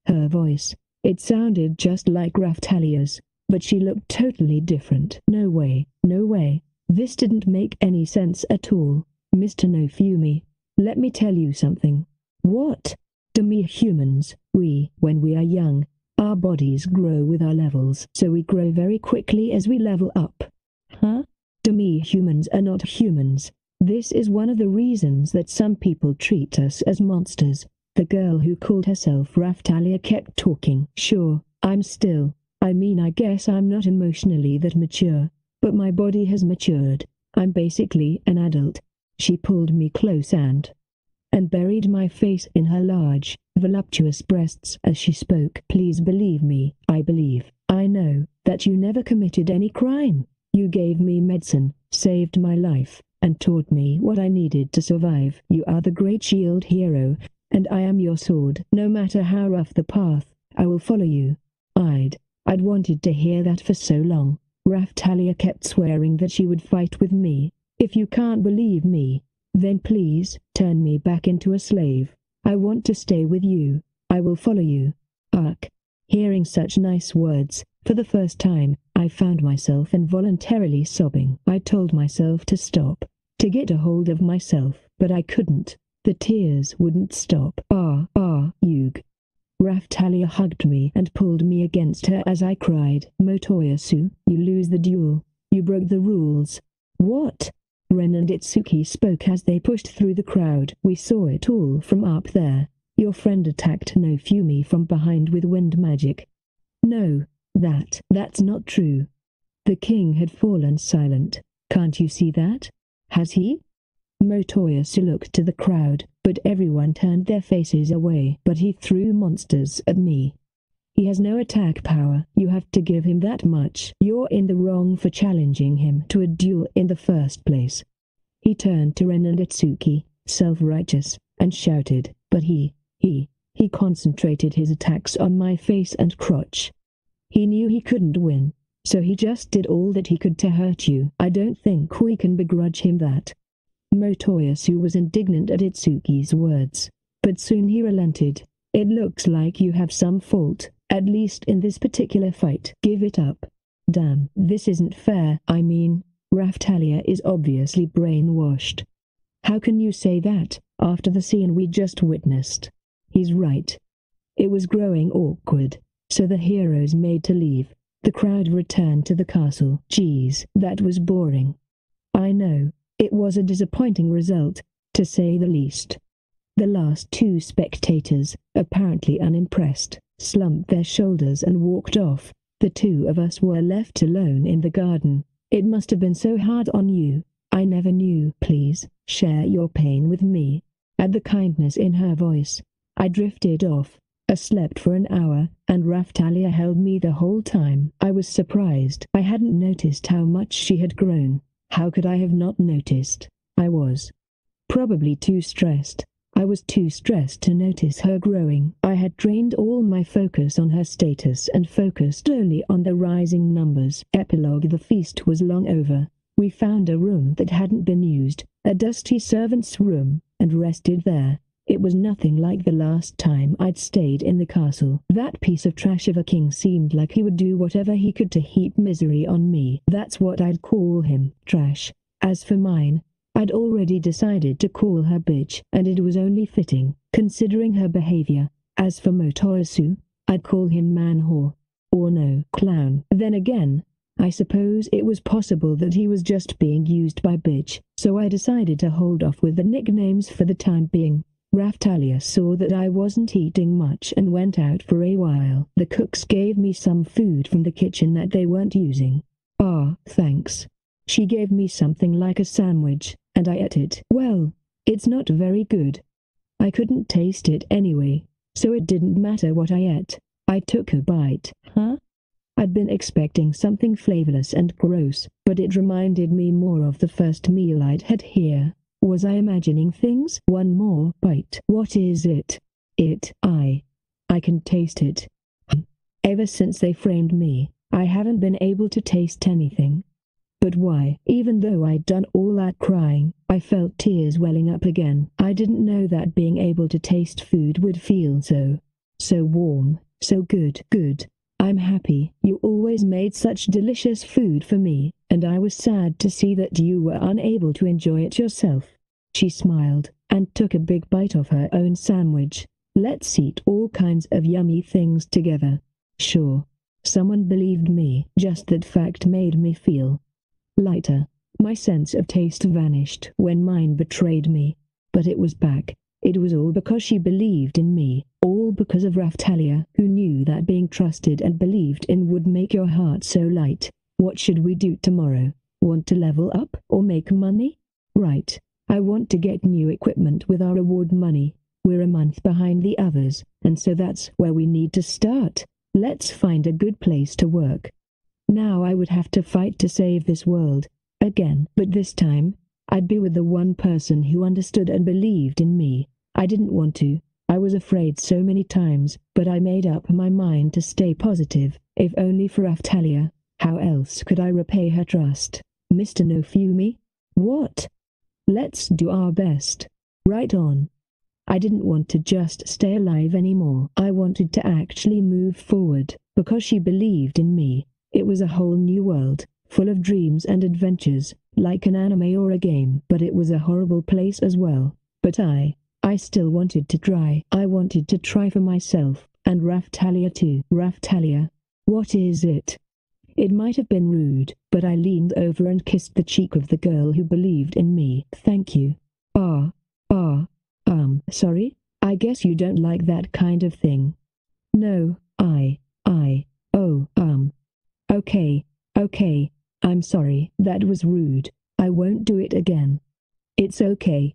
Her voice, it sounded just like Raphtalia's, but she looked totally different. No way, no way. This didn't make any sense at all. Mr. Nofumi, let me tell you something. What? To me humans, when we are young, our bodies grow with our levels, so we grow very quickly as we level up. Huh? To me humans are not humans. This is one of the reasons that some people treat us as monsters. The girl who called herself Raftalia kept talking. Sure, I guess I'm not emotionally that mature, but my body has matured. I'm basically an adult. She pulled me close and buried my face in her large, voluptuous breasts as she spoke. Please believe me, I know, that you never committed any crime. You gave me medicine, saved my life, and taught me what I needed to survive. You are the great shield hero, and I am your sword. No matter how rough the path, I will follow you. I'd wanted to hear that for so long. Raftalia kept swearing that she would fight with me. If you can't believe me, then please turn me back into a slave. I want to stay with you. I will follow you. Ugh. Hearing such nice words, for the first time, I found myself involuntarily sobbing. I told myself to stop, to get a hold of myself, but I couldn't. The tears wouldn't stop. Yug. Raftalia hugged me and pulled me against her as I cried. Motoyasu, you lose the duel. You broke the rules. What? Ren and Itsuki spoke as they pushed through the crowd. We saw it all from up there. Your friend attacked Nofumi from behind with wind magic. No, that's not true. The king had fallen silent. Can't you see that? Has he? Motoyasu looked to the crowd, but everyone turned their faces away. But he threw monsters at me. He has no attack power. You have to give him that much. You're in the wrong for challenging him to a duel in the first place. He turned to Ren and Itsuki, self-righteous, and shouted, but he concentrated his attacks on my face and crotch. He knew he couldn't win, so he just did all that he could to hurt you. I don't think we can begrudge him that. Motoyasu was indignant at Itsuki's words, but soon he relented. It looks like you have some fault, at least in this particular fight. Give it up. Damn, this isn't fair. I mean, Raftalia is obviously brainwashed. How can you say that, after the scene we just witnessed? He's right. It was growing awkward, so the heroes made to leave. The crowd returned to the castle. Geez, that was boring. I know, it was a disappointing result, to say the least. The last two spectators, apparently unimpressed, slumped their shoulders and walked off. The two of us were left alone in the garden. It must have been so hard on you. I never knew. Please, share your pain with me. At the kindness in her voice, I drifted off. I slept for an hour, and Raftalia held me the whole time. I was surprised. I hadn't noticed how much she had grown. How could I have not noticed? I was probably too stressed. I was too stressed to notice her growing. I had drained all my focus on her status and focused only on the rising numbers. Epilogue. The feast was long over. We found a room that hadn't been used, a dusty servant's room, and rested there. It was nothing like the last time I'd stayed in the castle. That piece of trash of a king seemed like he would do whatever he could to heap misery on me. That's what I'd call him, trash. As for mine, I'd already decided to call her bitch, and it was only fitting, considering her behavior. As for Motoyasu, I'd call him man-whore. Or no, clown. Then again, I suppose it was possible that he was just being used by bitch, so I decided to hold off with the nicknames for the time being. Raftalia saw that I wasn't eating much and went out for a while. The cooks gave me some food from the kitchen that they weren't using. Thanks. She gave me something like a sandwich, and I ate it. Well, it's not very good. I couldn't taste it anyway, so it didn't matter what I ate. I took a bite. I'd been expecting something flavorless and gross, but it reminded me more of the first meal I'd had here. Was I imagining things? One more bite. What is it? I can taste it. Ever since they framed me, I haven't been able to taste anything. But why? Even though I'd done all that crying, I felt tears welling up again. I didn't know that being able to taste food would feel so warm, so good. I'm happy. You always made such delicious food for me, and I was sad to see that you were unable to enjoy it yourself. She smiled, and took a big bite of her own sandwich. Let's eat all kinds of yummy things together. Sure. Someone believed me. Just that fact made me feel lighter. My sense of taste vanished when mine betrayed me, but it was back, It was all because she believed in me, all because of Raftalia, who knew that being trusted and believed in would make your heart so light. What should we do tomorrow? Want to level up or make money? Right. I want to get new equipment with our reward money. We're a month behind the others, and so that's where we need to start. Let's find a good place to work. Now I would have to fight to save this world. Again. But this time, I'd be with the one person who understood and believed in me. I didn't want to. I was afraid so many times, but I made up my mind to stay positive, if only for Raftalia. How else could I repay her trust? Mr. Nofumi? What? Let's do our best. Right on. I didn't want to just stay alive anymore. I wanted to actually move forward, because she believed in me. It was a whole new world, full of dreams and adventures, like an anime or a game. But it was a horrible place as well. But I still wanted to try. I wanted to try for myself, and Raftalia too. Raftalia. What is it? It might have been rude, but I leaned over and kissed the cheek of the girl who believed in me. Thank you. Sorry? I guess you don't like that kind of thing. No, Okay, I'm sorry. That was rude. I won't do it again. It's okay.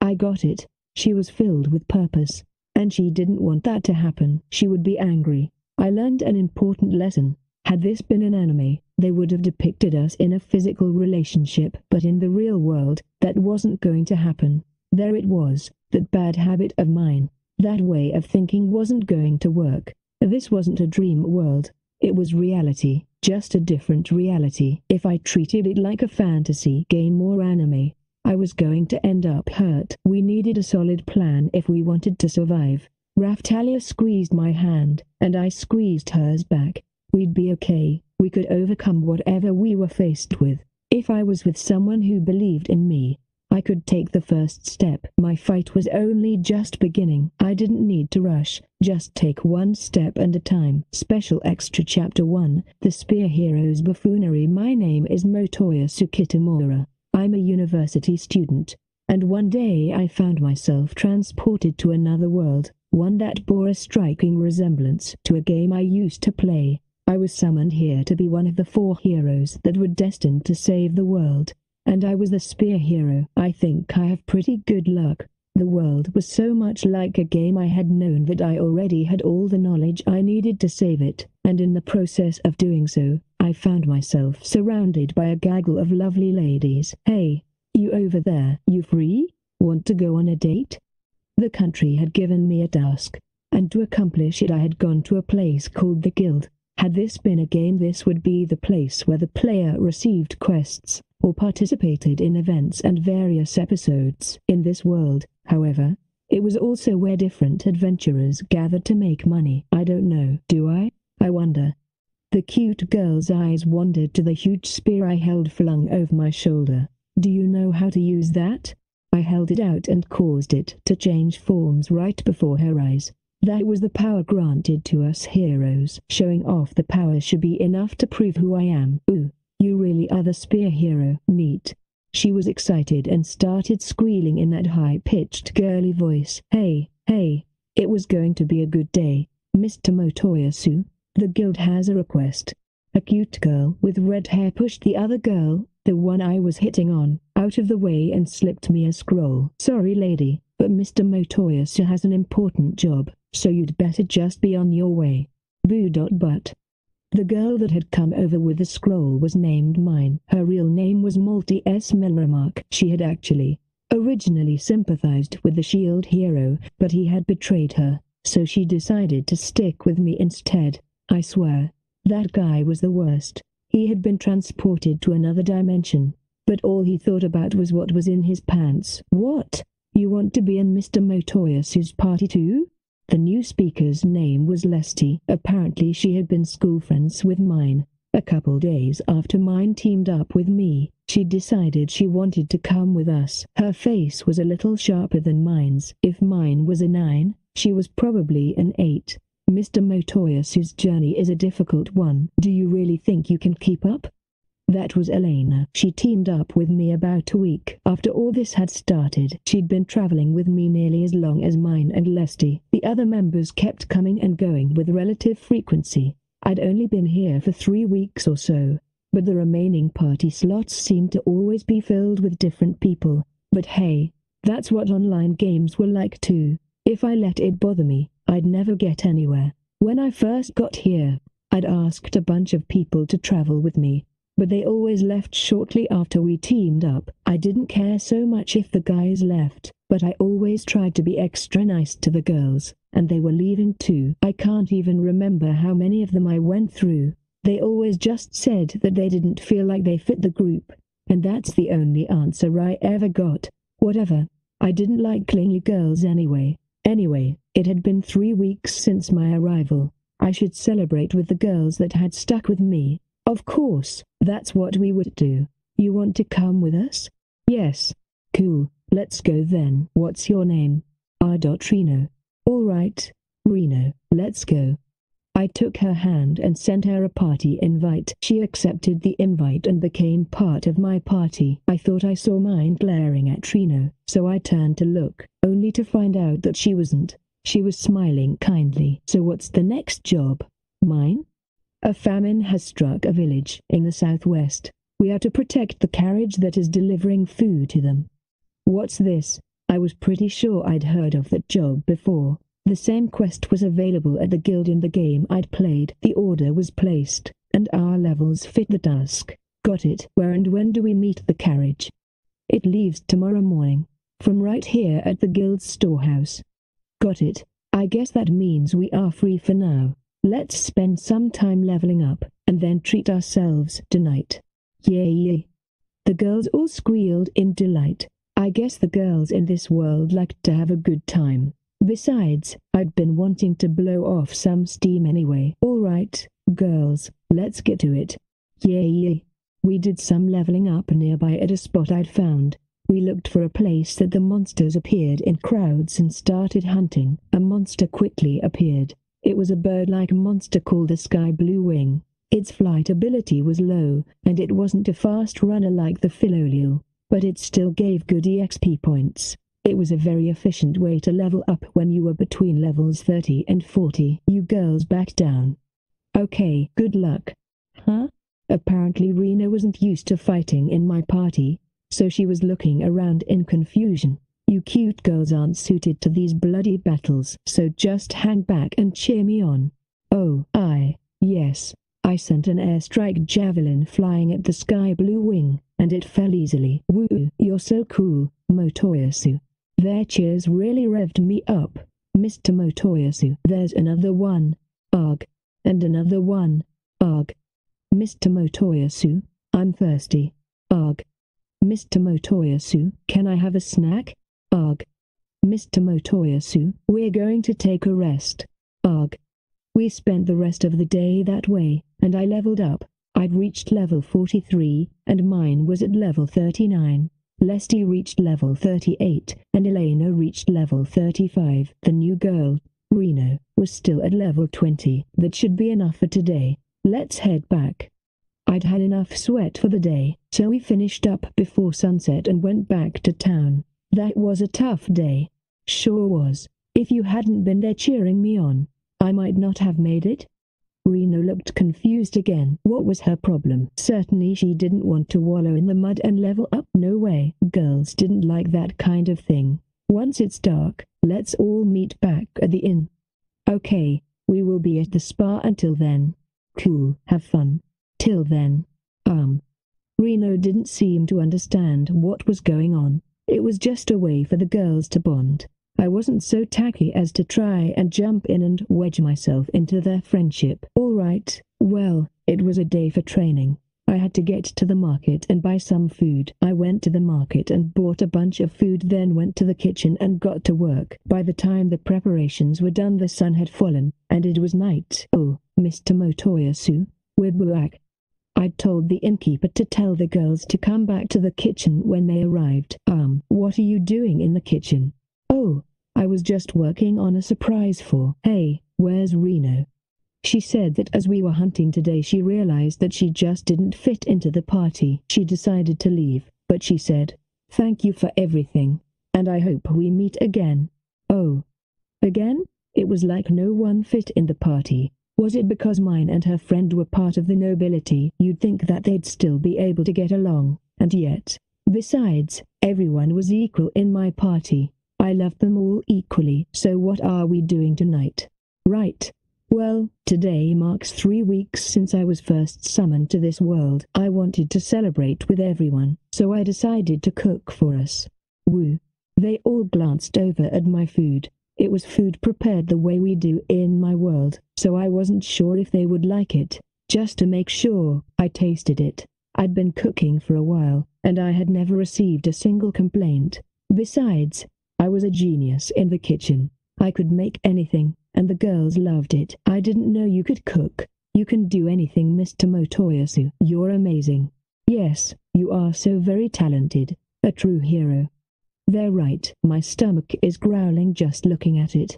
I got it. She was filled with purpose, and she didn't want that to happen. She would be angry. I learned an important lesson. Had this been an anime, they would have depicted us in a physical relationship, but in the real world, that wasn't going to happen. There it was, that bad habit of mine. That way of thinking wasn't going to work. This wasn't a dream world. It was reality, just a different reality. If I treated it like a fantasy game or anime, I was going to end up hurt. We needed a solid plan if we wanted to survive. Raftalia squeezed my hand, and I squeezed hers back. We'd be okay. We could overcome whatever we were faced with. If I was with someone who believed in me, I could take the first step. My fight was only just beginning. I didn't need to rush, just take one step at a time. Special Extra Chapter 1, The Spear Hero's Buffoonery. My name is Motoya Sukitamura. I'm a university student, and one day I found myself transported to another world, one that bore a striking resemblance to a game I used to play. I was summoned here to be one of the 4 heroes that were destined to save the world. And I was the spear hero. I think I have pretty good luck. The world was so much like a game I had known that I already had all the knowledge I needed to save it, and in the process of doing so, I found myself surrounded by a gaggle of lovely ladies. Hey, you over there, you free? Want to go on a date? The country had given me a task, and to accomplish it I had gone to a place called the Guild. Had this been a game, this would be the place where the player received quests, or participated in events and various episodes. In this world, however, it was also where different adventurers gathered to make money. I don't know. Do I? I wonder. The cute girl's eyes wandered to the huge spear I held flung over my shoulder. Do you know how to use that? I held it out and caused it to change forms right before her eyes. That was the power granted to us heroes. Showing off the power should be enough to prove who I am. Ooh, you really are the spear hero. Neat. She was excited and started squealing in that high-pitched girly voice. Hey, it was going to be a good day. Mr. Motoyasu, the guild has a request. A cute girl with red hair pushed the other girl, the one I was hitting on, out of the way and slipped me a scroll. Sorry lady, but Mr. Motoyasu has an important job, so you'd better just be on your way. Boo.but. The girl that had come over with the scroll was named Mine. Her real name was Malty S. Melremark. She had actually originally sympathized with the shield hero, but he had betrayed her, so she decided to stick with me instead. I swear, that guy was the worst. He had been transported to another dimension, but all he thought about was what was in his pants. What? You want to be in Mr. Motoyasu's party too? The new speaker's name was Lesty. Apparently she had been school friends with Mine. A couple days after Mine teamed up with me, she decided she wanted to come with us. Her face was a little sharper than Mine's. If Mine was a 9, she was probably an 8. Mr. Motoyasu's journey is a difficult one. Do you really think you can keep up? That was Elena. She teamed up with me about a week after all this had started. She'd been traveling with me nearly as long as mine and Lesty. The other members kept coming and going with relative frequency. I'd only been here for 3 weeks or so, but the remaining party slots seemed to always be filled with different people. But hey, that's what online games were like too. If I let it bother me, I'd never get anywhere. When I first got here, I'd asked a bunch of people to travel with me, but they always left shortly after we teamed up. I didn't care so much if the guys left, but I always tried to be extra nice to the girls, and they were leaving too. I can't even remember how many of them I went through. They always just said that they didn't feel like they fit the group, and that's the only answer I ever got. Whatever. I didn't like clingy girls anyway. Anyway, it had been 3 weeks since my arrival. I should celebrate with the girls that had stuck with me. Of course, that's what we would do. You want to come with us? Yes. Cool, let's go then. What's your name? R.Reno. All right, Reno, let's go. I took her hand and sent her a party invite. She accepted the invite and became part of my party. I thought I saw mine glaring at Reno, so I turned to look, only to find out that she wasn't. She was smiling kindly. So what's the next job? Mine? A famine has struck a village in the southwest. We are to protect the carriage that is delivering food to them. What's this? I was pretty sure I'd heard of that job before. The same quest was available at the guild in the game I'd played. The order was placed, and our levels fit the task. Got it. Where and when do we meet the carriage? It leaves tomorrow morning, from right here at the guild's storehouse. Got it. I guess that means we are free for now. Let's spend some time leveling up, and then treat ourselves tonight. Yay! The girls all squealed in delight. I guess the girls in this world like to have a good time. Besides, I'd been wanting to blow off some steam anyway. All right, girls, let's get to it. Yay! We did some leveling up nearby at a spot I'd found. We looked for a place that the monsters appeared in crowds and started hunting. A monster quickly appeared. It was a bird-like monster called a sky blue wing. Its flight ability was low, and it wasn't a fast runner like the Philolial, but it still gave good EXP points. It was a very efficient way to level up when you were between levels 30 and 40. You girls back down. Okay, good luck. Huh? Apparently Rena wasn't used to fighting in my party, so she was looking around in confusion. You cute girls aren't suited to these bloody battles, so just hang back and cheer me on. Oh, yes. I sent an airstrike javelin flying at the sky blue wing, and it fell easily. Woo, you're so cool, Motoyasu. Their cheers really revved me up. Mr. Motoyasu. There's another one. Arg. And another one. Arg. Mr. Motoyasu, I'm thirsty. Arg. Mr. Motoyasu, can I have a snack? Arg. Mr. Motoyasu, we're going to take a rest. Arg. We spent the rest of the day that way, and I leveled up. I'd reached level 43, and mine was at level 39. Lesty reached level 38, and Elena reached level 35. The new girl, Reno, was still at level 20. That should be enough for today. Let's head back. I'd had enough sweat for the day, so we finished up before sunset and went back to town. That was a tough day. Sure was. If you hadn't been there cheering me on, I might not have made it. Reno looked confused again. What was her problem? Certainly she didn't want to wallow in the mud and level up. No way. Girls didn't like that kind of thing. Once it's dark, let's all meet back at the inn. Okay, we will be at the spa until then. Cool, have fun. Till then. Reno didn't seem to understand what was going on. It was just a way for the girls to bond. I wasn't so tacky as to try and jump in and wedge myself into their friendship. All right, well, it was a day for training. I had to get to the market and buy some food. I went to the market and bought a bunch of food, then went to the kitchen and got to work. By the time the preparations were done, the sun had fallen, and it was night. Oh, Mr. Motoyasu, we're back. I'd told the innkeeper to tell the girls to come back to the kitchen when they arrived. What are you doing in the kitchen? Oh, I was just working on a surprise for. Hey, where's Reno? She said that as we were hunting today she realized that she just didn't fit into the party. She decided to leave, but she said, "Thank you for everything, and I hope we meet again." Oh. Again? It was like no one fit in the party. Was it because mine and her friend were part of the nobility? You'd think that they'd still be able to get along, and yet. Besides, everyone was equal in my party. I loved them all equally. So what are we doing tonight? Right. Well, today marks 3 weeks since I was first summoned to this world. I wanted to celebrate with everyone, so I decided to cook for us. Woo. They all glanced over at my food. It was food prepared the way we do in my world, so I wasn't sure if they would like it. Just to make sure, I tasted it. I'd been cooking for a while, and I had never received a single complaint. Besides, I was a genius in the kitchen. I could make anything, and the girls loved it. I didn't know you could cook. You can do anything, Mr. Motoyasu. You're amazing. Yes, you are so very talented. A true hero. They're right. My stomach is growling just looking at it.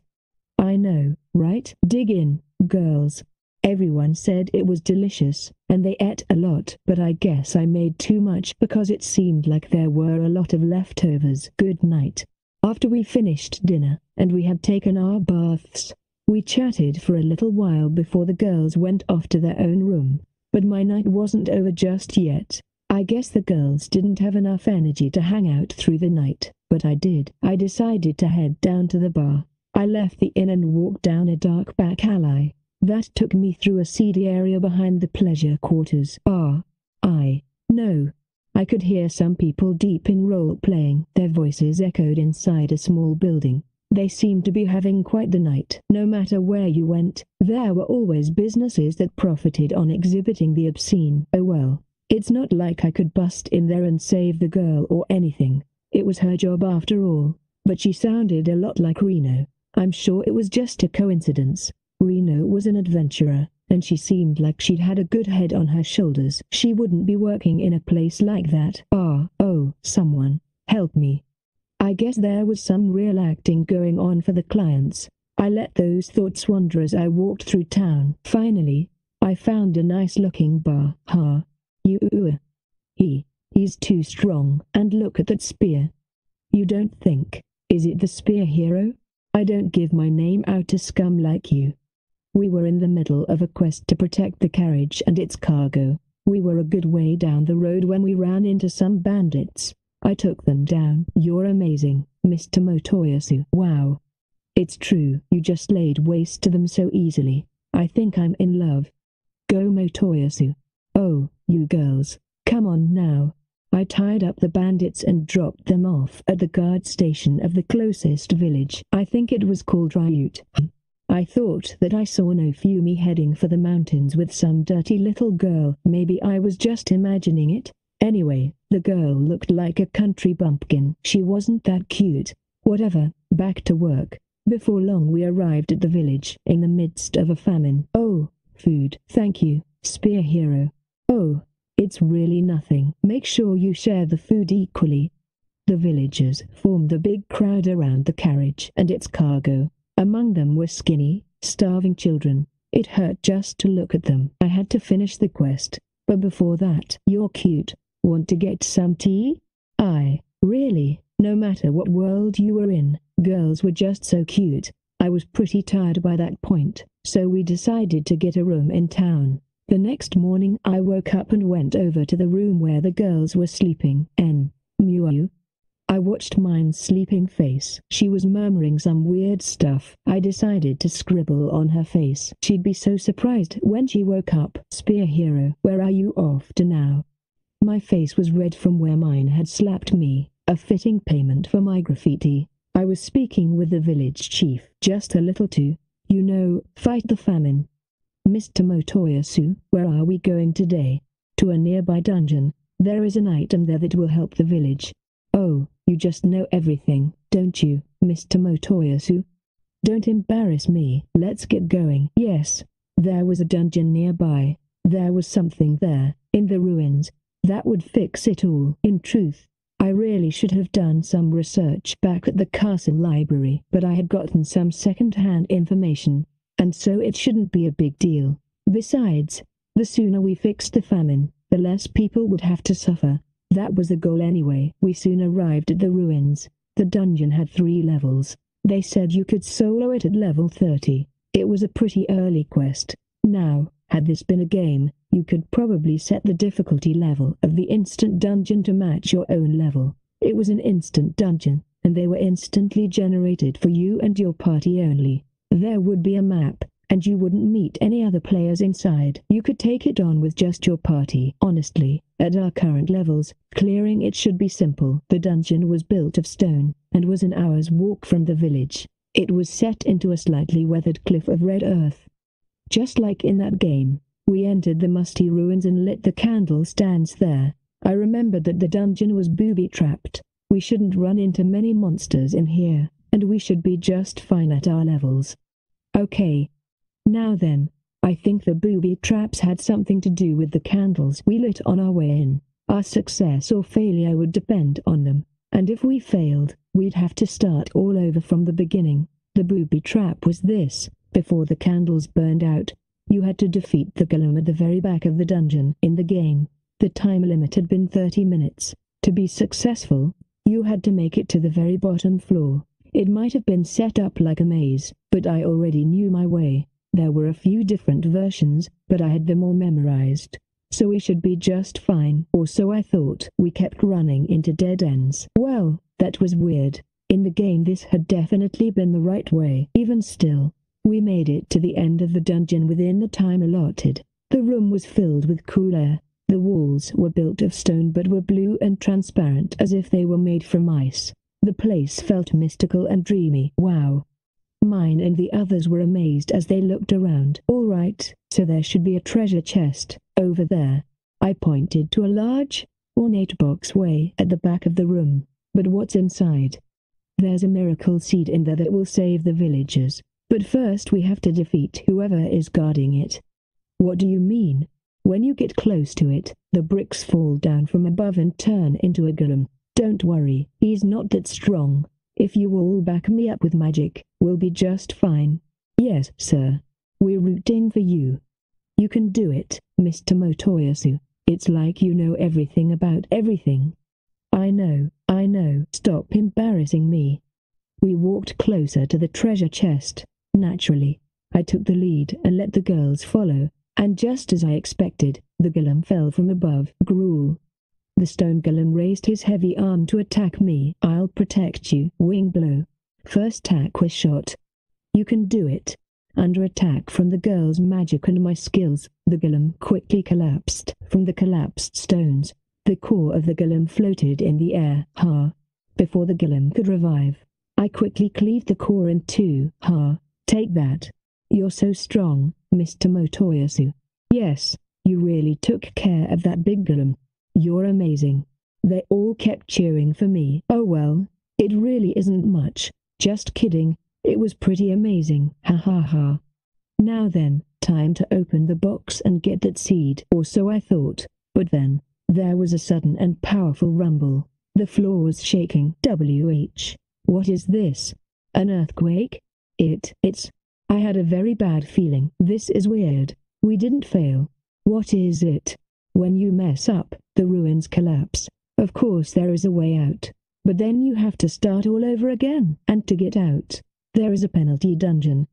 I know, right? Dig in, girls. Everyone said it was delicious, and they ate a lot, but I guess I made too much because it seemed like there were a lot of leftovers. Good night. After we finished dinner, and we had taken our baths, we chatted for a little while before the girls went off to their own room. But my night wasn't over just yet. I guess the girls didn't have enough energy to hang out through the night, but I did. I decided to head down to the bar. I left the inn and walked down a dark back alley. That took me through a seedy area behind the pleasure quarters. No. I could hear some people deep in role-playing. Their voices echoed inside a small building. They seemed to be having quite the night. No matter where you went, there were always businesses that profited on exhibiting the obscene. Oh well. It's not like I could bust in there and save the girl or anything. It was her job after all. But she sounded a lot like Reno. I'm sure it was just a coincidence. Reno was an adventurer, and she seemed like she'd had a good head on her shoulders. She wouldn't be working in a place like that. Oh, someone, help me. I guess there was some real acting going on for the clients. I let those thoughts wander as I walked through town. Finally, I found a nice-looking bar. He's too strong. And look at that spear. You don't think, is it the spear hero? I don't give my name out to scum like you. We were in the middle of a quest to protect the carriage and its cargo. We were a good way down the road when we ran into some bandits. I took them down. You're amazing, Mr. Motoyasu. Wow. It's true, you just laid waste to them so easily. I think I'm in love. Go Motoyasu. Oh, you girls, come on now. I tied up the bandits and dropped them off at the guard station of the closest village. I think it was called Ryute. I thought that I saw Nofumi heading for the mountains with some dirty little girl. Maybe I was just imagining it. Anyway, the girl looked like a country bumpkin. She wasn't that cute. Whatever, back to work. Before long we arrived at the village, in the midst of a famine. Oh, food. Thank you, spear hero. Oh, it's really nothing. Make sure you share the food equally. The villagers formed a big crowd around the carriage and its cargo. Among them were skinny, starving children. It hurt just to look at them. I had to finish the quest, but before that, you're cute. Want to get some tea? Really, no matter what world you were in, girls were just so cute. I was pretty tired by that point, so we decided to get a room in town. The next morning I woke up and went over to the room where the girls were sleeping. I watched mine's sleeping face. She was murmuring some weird stuff. I decided to scribble on her face. She'd be so surprised when she woke up. Spear hero, where are you off to now? My face was red from where mine had slapped me, a fitting payment for my graffiti. I was speaking with the village chief, just a little to, fight the famine. Mr. Motoyasu, where are we going today? To a nearby dungeon. There is an item there that will help the village. Oh, you just know everything, don't you, Mr. Motoyasu? Don't embarrass me. Let's get going. Yes, there was a dungeon nearby. There was something there, in the ruins, that would fix it all. In truth, I really should have done some research back at the castle library, but I had gotten some second-hand information. and so it shouldn't be a big deal. Besides, the sooner we fixed the famine, the less people would have to suffer. That was the goal anyway. We soon arrived at the ruins. The dungeon had 3 levels. They said you could solo it at level 30. It was a pretty early quest. Now, had this been a game, you could probably set the difficulty level of the instant dungeon to match your own level. It was an instant dungeon, and they were instantly generated for you and your party only. There would be a map, and you wouldn't meet any other players inside. You could take it on with just your party. Honestly, at our current levels, clearing it should be simple. The dungeon was built of stone, and was an hour's walk from the village. It was set into a slightly weathered cliff of red earth. Just like in that game, we entered the musty ruins and lit the candle stands there. I remembered that the dungeon was booby-trapped. We shouldn't run into many monsters in here, and we should be just fine at our levels. Okay. Now then, I think the booby traps had something to do with the candles we lit on our way in. Our success or failure would depend on them, and if we failed, we'd have to start all over from the beginning. The booby trap was this: before the candles burned out, you had to defeat the golem at the very back of the dungeon. In the game, the time limit had been 30 minutes. To be successful, you had to make it to the very bottom floor. It might have been set up like a maze, but I already knew my way. There were a few different versions, but I had them all memorized. So we should be just fine, or so I thought. We kept running into dead ends. Well, that was weird. In the game this had definitely been the right way. Even still, we made it to the end of the dungeon within the time allotted. The room was filled with cool air. The walls were built of stone but were blue and transparent as if they were made from ice. The place felt mystical and dreamy. Wow. Mine and the others were amazed as they looked around. All right, so there should be a treasure chest over there. I pointed to a large, ornate box way at the back of the room. But what's inside? There's a miracle seed in there that will save the villagers. But first we have to defeat whoever is guarding it. What do you mean? When you get close to it, the bricks fall down from above and turn into a golem. Don't worry, he's not that strong. If you all back me up with magic, we'll be just fine. Yes, sir. We're rooting for you. You can do it, Mr. Motoyasu. It's like you know everything about everything. I know. Stop embarrassing me. We walked closer to the treasure chest. Naturally, I took the lead and let the girls follow, and just as I expected, the golem fell from above. Gruel. The stone golem raised his heavy arm to attack me. I'll protect you. Wing blow. First attack was shot. You can do it. Under attack from the girl's magic and my skills, the golem quickly collapsed. From the collapsed stones, the core of the golem floated in the air. Before the golem could revive, I quickly cleaved the core in two. Take that. You're so strong, Mr. Motoyasu. Yes, you really took care of that big golem. You're amazing. They all kept cheering for me. Oh well, it really isn't much. Just kidding. It was pretty amazing. Ha ha ha. Now then, time to open the box and get that seed, or so I thought. But then, there was a sudden and powerful rumble. The floor was shaking. What is this? An earthquake? It's... I had a very bad feeling. This is weird. We didn't fail. What is it? When you mess up, the ruins collapse. Of course there is a way out. But then you have to start all over again. And to get out, there is a penalty dungeon.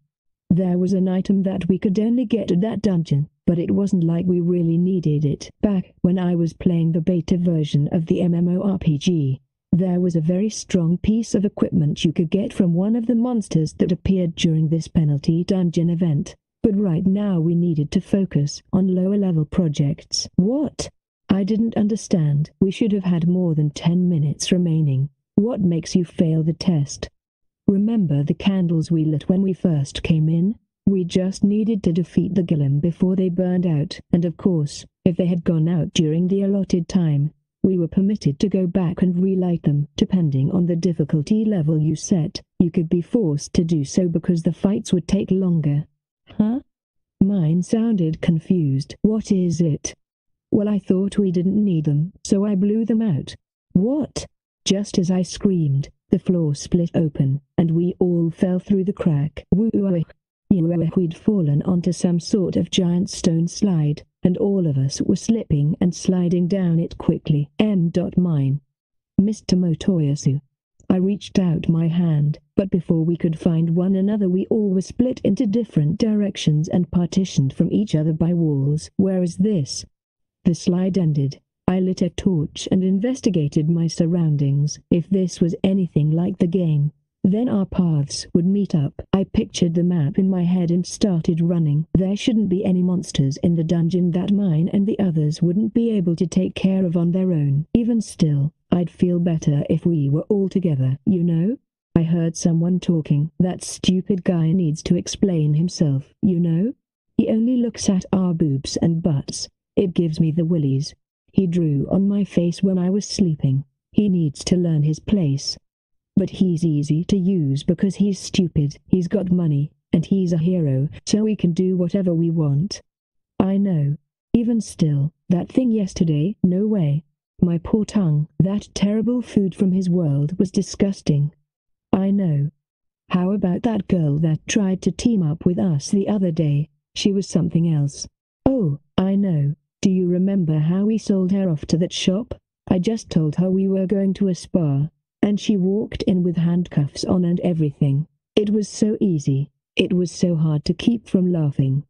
There was an item that we could only get at that dungeon, but it wasn't like we really needed it. Back when I was playing the beta version of the MMORPG, there was a very strong piece of equipment you could get from one of the monsters that appeared during this penalty dungeon event. But right now we needed to focus on lower-level projects. What? I didn't understand. We should have had more than 10 minutes remaining. What makes you fail the test? Remember the candles we lit when we first came in? We just needed to defeat the golem before they burned out, and of course, if they had gone out during the allotted time, we were permitted to go back and relight them. Depending on the difficulty level you set, you could be forced to do so because the fights would take longer. Huh? Mine sounded confused. What is it? Well, I thought we didn't need them, so I blew them out. What? Just as I screamed, the floor split open, and we all fell through the crack. Woo! We'd fallen onto some sort of giant stone slide, and all of us were slipping and sliding down it quickly. Mine. Mr. Motoyasu. I reached out my hand, but before we could find one another we all were split into different directions and partitioned from each other by walls. Where is this? The slide ended. I lit a torch and investigated my surroundings. If this was anything like the game, then our paths would meet up. I pictured the map in my head and started running. There shouldn't be any monsters in the dungeon that mine and the others wouldn't be able to take care of on their own. Even still, I'd feel better if we were all together, you know? I heard someone talking. That stupid guy needs to explain himself, you know? He only looks at our boobs and butts. It gives me the willies. He drew on my face when I was sleeping. He needs to learn his place. But he's easy to use because he's stupid. He's got money, and he's a hero, so we can do whatever we want. I know. Even still, that thing yesterday, no way. My poor tongue. That terrible food from his world was disgusting. I know. How about that girl that tried to team up with us the other day? She was something else. Oh, I know. Do you remember how we sold her off to that shop? I just told her we were going to a spa, and she walked in with handcuffs on and everything. It was so easy. It was so hard to keep from laughing.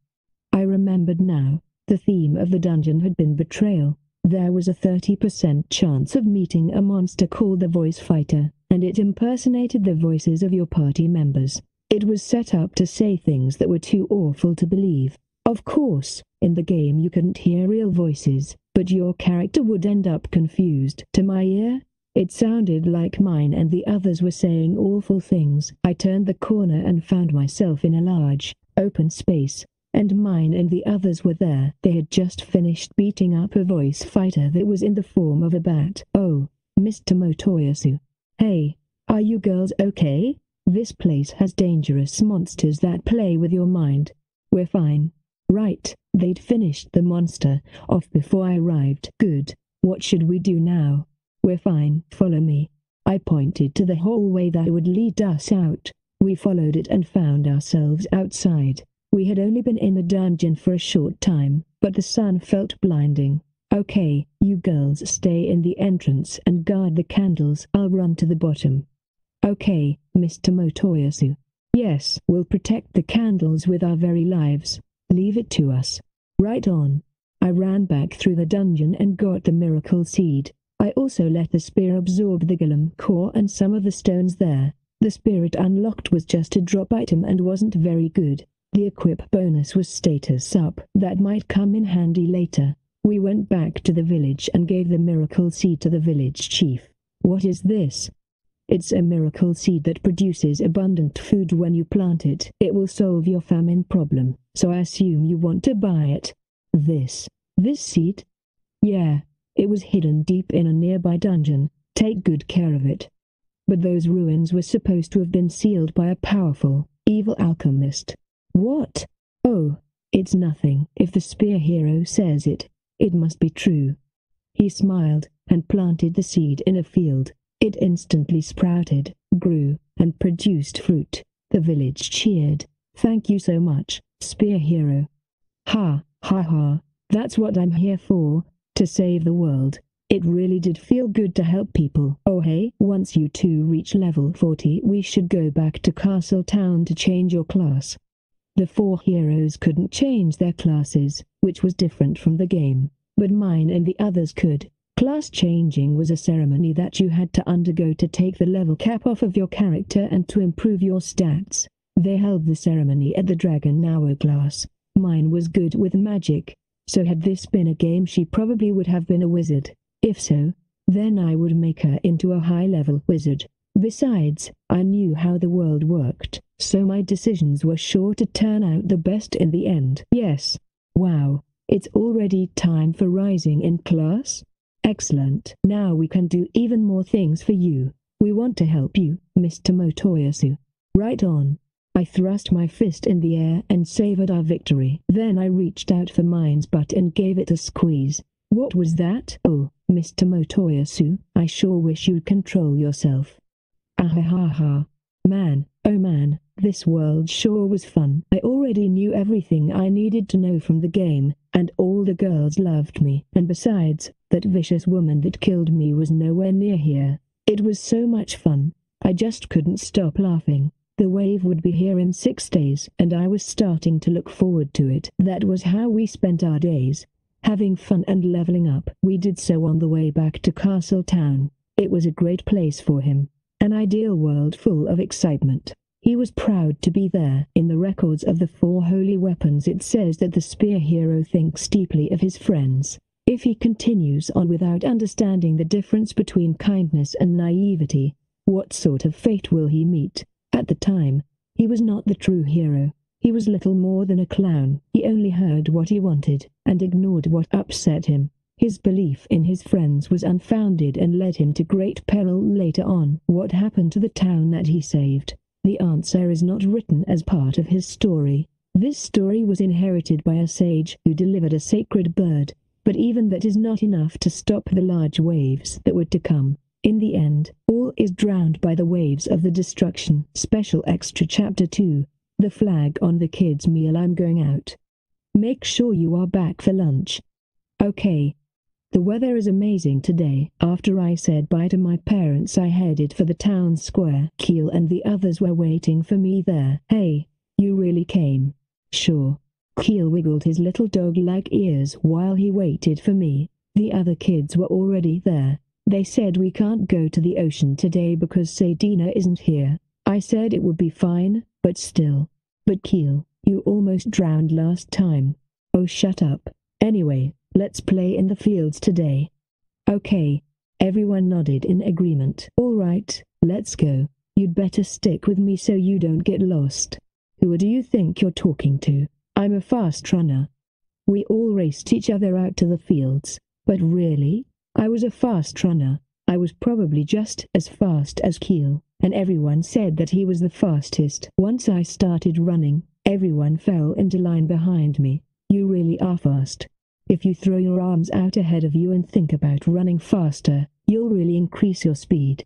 I remembered now. The theme of the dungeon had been betrayal. There was a 30% chance of meeting a monster called the Voice Fighter, and it impersonated the voices of your party members. It was set up to say things that were too awful to believe. Of course, in the game you couldn't hear real voices, but your character would end up confused. To my ear, it sounded like mine and the others were saying awful things. I turned the corner and found myself in a large, open space, and mine and the others were there. They had just finished beating up a voice fighter that was in the form of a bat. Oh, Mr. Motoyasu. Hey, are you girls okay? This place has dangerous monsters that play with your mind. We're fine. Right, they'd finished the monster off before I arrived. Good. What should we do now? We're fine. Follow me. I pointed to the hallway that would lead us out. We followed it and found ourselves outside. We had only been in the dungeon for a short time, but the sun felt blinding. Okay, you girls stay in the entrance and guard the candles. I'll run to the bottom. Okay, Mr. Motoyasu. Yes, we'll protect the candles with our very lives. Leave it to us. Right on. I ran back through the dungeon and got the miracle seed. I also let the spear absorb the golem core and some of the stones there. The spirit unlocked was just a drop item and wasn't very good. The equip bonus was status up. That might come in handy later. We went back to the village and gave the miracle seed to the village chief. What is this? It's a miracle seed that produces abundant food when you plant it. It will solve your famine problem, so I assume you want to buy it. This seed? Yeah, it was hidden deep in a nearby dungeon. Take good care of it. But those ruins were supposed to have been sealed by a powerful, evil alchemist. What? Oh, it's nothing. If the spear hero says it, it must be true. He smiled and planted the seed in a field. It instantly sprouted, grew, and produced fruit. The village cheered. Thank you so much, spear hero. Ha, ha ha, that's what I'm here for, to save the world. It really did feel good to help people. Oh hey, once you two reach level 40 we should go back to Castle Town to change your class. The 4 heroes couldn't change their classes, which was different from the game, but mine and the others could. Class changing was a ceremony that you had to undergo to take the level cap off of your character and to improve your stats. They held the ceremony at the Dragon Hourglass. Mine was good with magic, so had this been a game she probably would have been a wizard. If so, then I would make her into a high-level wizard. Besides, I knew how the world worked, so my decisions were sure to turn out the best in the end. Yes. Wow, it's already time for rising in class? Excellent. Now we can do even more things for you. We want to help you, Mr. Motoyasu. Right on. I thrust my fist in the air and savored our victory. Then I reached out for mine's butt and gave it a squeeze. What was that? Oh, Mr. Motoyasu, I sure wish you'd control yourself. Ahahaha. Man, Oh man, this world sure was fun. I already knew everything I needed to know from the game, and all the girls loved me. And besides, that vicious woman that killed me was nowhere near here. It was so much fun. I just couldn't stop laughing. The wave would be here in 6 days, and I was starting to look forward to it. That was how we spent our days, having fun and leveling up. We did so on the way back to Castle Town. It was a great place for him, an ideal world full of excitement. He was proud to be there. In the records of the 4 holy weapons it says that the spear hero thinks deeply of his friends. If he continues on without understanding the difference between kindness and naivety, what sort of fate will he meet? At the time, he was not the true hero. He was little more than a clown. He only heard what he wanted, and ignored what upset him. His belief in his friends was unfounded and led him to great peril later on. What happened to the town that he saved? The answer is not written as part of his story. This story was inherited by a sage who delivered a sacred bird, but even that is not enough to stop the large waves that were to come. In the end, all is drowned by the waves of the destruction. Special Extra Chapter 2. The flag on the kids' meal. I'm going out. Make sure you are back for lunch. Okay. The weather is amazing today. After I said bye to my parents, I headed for the town square. Keel and the others were waiting for me there. Hey, you really came? Sure. Keel wiggled his little dog-like ears while he waited for me. The other kids were already there. They said we can't go to the ocean today because Sadina isn't here. I said it would be fine, but still. But Keel, you almost drowned last time. Oh, shut up. Anyway, let's play in the fields today. Okay. Everyone nodded in agreement. All right, let's go. You'd better stick with me so you don't get lost. Who do you think you're talking to? I'm a fast runner. We all raced each other out to the fields. But really? I was a fast runner. I was probably just as fast as Keel, and everyone said that he was the fastest. Once I started running, everyone fell into line behind me. You really are fast. If you throw your arms out ahead of you and think about running faster, you'll really increase your speed.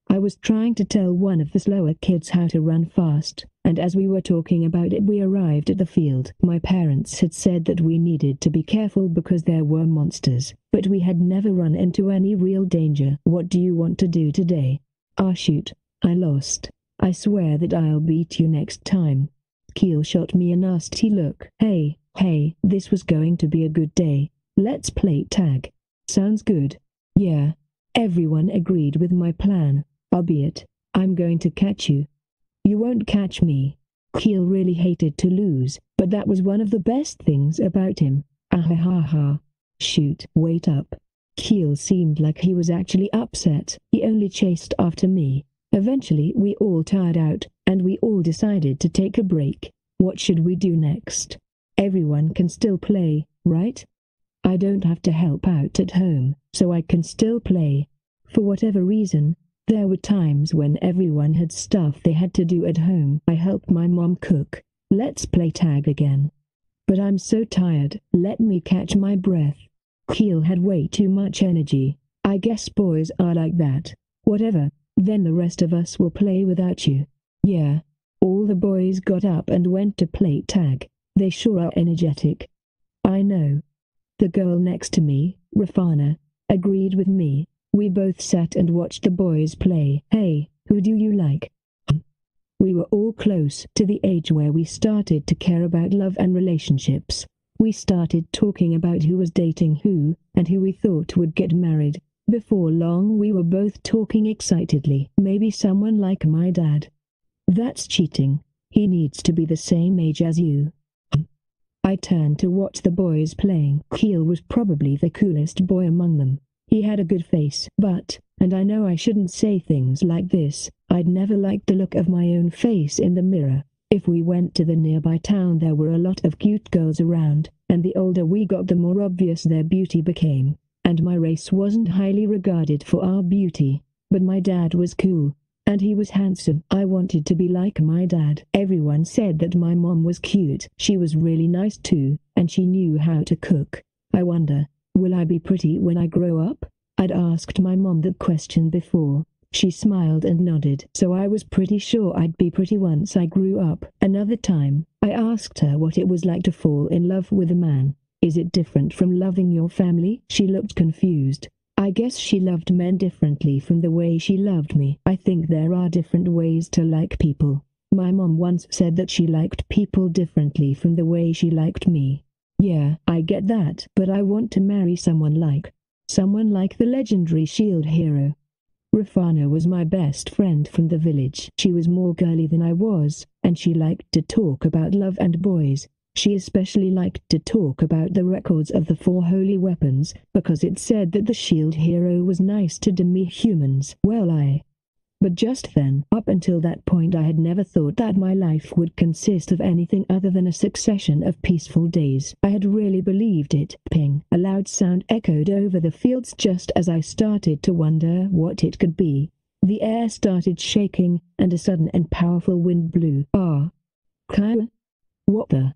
I was trying to tell one of the slower kids how to run fast, and as we were talking about it we arrived at the field. My parents had said that we needed to be careful because there were monsters, but we had never run into any real danger. What do you want to do today? Ah shoot, I lost. I swear that I'll beat you next time. Keel shot me a nasty look. Hey, this was going to be a good day. Let's play tag. Sounds good. Yeah. Everyone agreed with my plan. Albeit, I'm going to catch you. You won't catch me. Keel really hated to lose, but that was one of the best things about him. Ahahaha. Shoot, wait up. Keel seemed like he was actually upset. He only chased after me. Eventually we all tired out, and we all decided to take a break. What should we do next? Everyone can still play, right? I don't have to help out at home, so I can still play. For whatever reason, there were times when everyone had stuff they had to do at home. I helped my mom cook. Let's play tag again. But I'm so tired. Let me catch my breath. Keel had way too much energy. I guess boys are like that. Whatever, then the rest of us will play without you. Yeah. All the boys got up and went to play tag. They sure are energetic. I know. The girl next to me, Rafana, agreed with me. We both sat and watched the boys play. Hey, who do you like? We were all close to the age where we started to care about love and relationships. We started talking about who was dating who, and who we thought would get married. Before long we were both talking excitedly. Maybe someone like my dad. That's cheating. He needs to be the same age as you. I turned to watch the boys playing. Keel was probably the coolest boy among them. He had a good face, but, and I know I shouldn't say things like this, I'd never liked the look of my own face in the mirror. If we went to the nearby town there were a lot of cute girls around, and the older we got the more obvious their beauty became, and my race wasn't highly regarded for our beauty, but my dad was cool, and he was handsome. I wanted to be like my dad. Everyone said that my mom was cute. She was really nice too, and she knew how to cook. I wonder, will I be pretty when I grow up? I'd asked my mom that question before, She smiled and nodded. So I was pretty sure I'd be pretty once I grew up. Another time, I asked her what it was like to fall in love with a man. Is it different from loving your family? She looked confused. I guess she loved men differently from the way she loved me. I think there are different ways to like people. My mom once said that she liked people differently from the way she liked me. Yeah, I get that. But I want to marry someone like the legendary shield hero. Rafana was my best friend from the village. She was more girly than I was, and she liked to talk about love and boys. She especially liked to talk about the records of the 4 holy weapons, because it said that the shield hero was nice to demi-humans. But just then, up until that point, I had never thought that my life would consist of anything other than a succession of peaceful days. I had really believed it. Ping! A loud sound echoed over the fields just as I started to wonder what it could be. The air started shaking, and a sudden and powerful wind blew. Kyle? What the?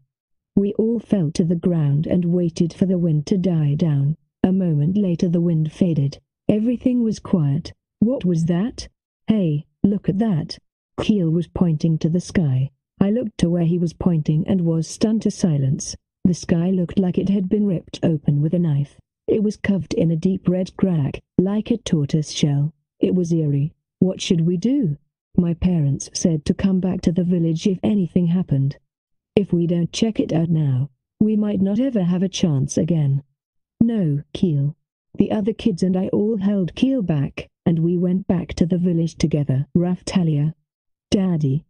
We all fell to the ground and waited for the wind to die down. A moment later the wind faded. Everything was quiet. What was that? Hey, look at that. Keel was pointing to the sky. I looked to where he was pointing and was stunned to silence. The sky looked like it had been ripped open with a knife. It was covered in a deep red crack, like a tortoise shell. It was eerie. What should we do? My parents said to come back to the village if anything happened. If we don't check it out now, we might not ever have a chance again. No, Keel. The other kids and I all held Keel back, and we went back to the village together. Raftalia. Daddy.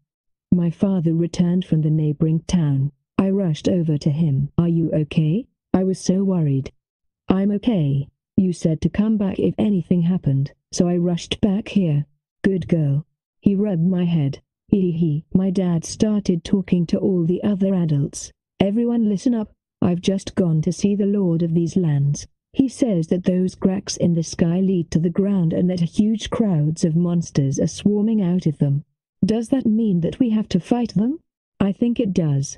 My father returned from the neighboring town. I rushed over to him. Are you okay? I was so worried. I'm okay. You said to come back if anything happened, so I rushed back here. Good girl. He rubbed my head. My dad started talking to all the other adults. Everyone listen up. I've just gone to see the Lord of these lands. He says that those cracks in the sky lead to the ground and that huge crowds of monsters are swarming out of them. Does that mean that we have to fight them? I think it does.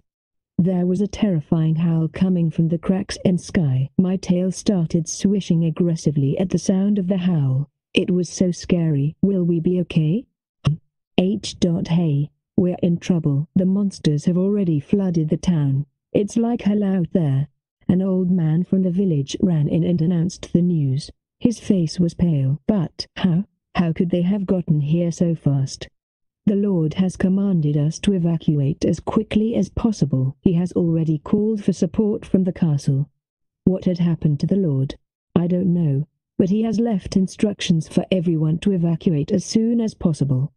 There was a terrifying howl coming from the cracks in sky. My tail started swishing aggressively at the sound of the howl. It was so scary. Will we be okay? Hey, we're in trouble. The monsters have already flooded the town. It's like hell out there. An old man from the village ran in and announced the news. His face was pale. But how could they have gotten here so fast? The Lord has commanded us to evacuate as quickly as possible. He has already called for support from the castle. What had happened to the Lord? I don't know, but he has left instructions for everyone to evacuate as soon as possible.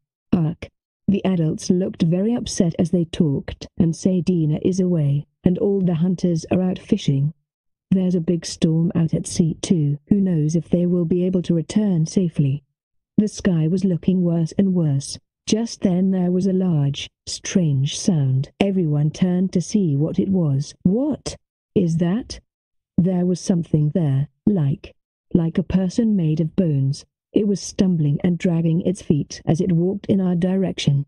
The adults looked very upset as they talked, and say Dina is away, and all the hunters are out fishing. There's a big storm out at sea too. Who knows if they will be able to return safely. The sky was looking worse and worse. Just then there was a large, strange sound. Everyone turned to see what it was. What is that? There was something there, like a person made of bones. It was stumbling and dragging its feet as it walked in our direction.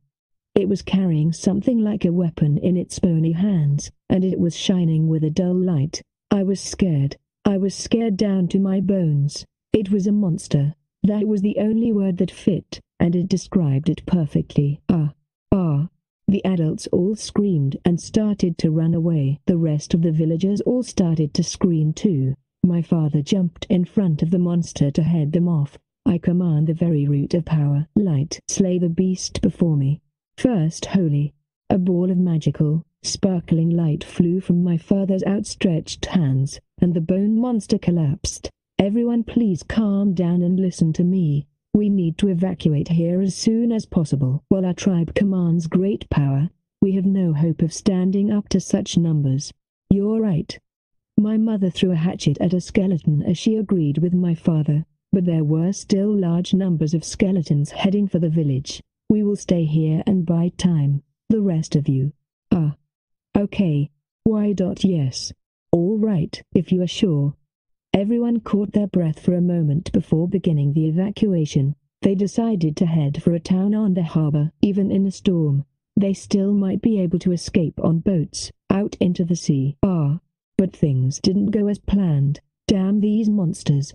It was carrying something like a weapon in its bony hands, and it was shining with a dull light. I was scared. I was scared down to my bones. It was a monster. That was the only word that fit, and it described it perfectly. The adults all screamed and started to run away. The rest of the villagers all started to scream too. My father jumped in front of the monster to head them off. I command the very root of power, light, slay the beast before me. First holy. A ball of magical, sparkling light flew from my father's outstretched hands, and the bone monster collapsed. Everyone please calm down and listen to me. We need to evacuate here as soon as possible. While our tribe commands great power, we have no hope of standing up to such numbers. You're right. My mother threw a hatchet at a skeleton as she agreed with my father. But there were still large numbers of skeletons heading for the village. We will stay here and bide time. The rest of you. Okay. Yes. All right, if you are sure. Everyone caught their breath for a moment before beginning the evacuation. They decided to head for a town on the harbor. Even in a storm, they still might be able to escape on boats, out into the sea. But things didn't go as planned. Damn these monsters.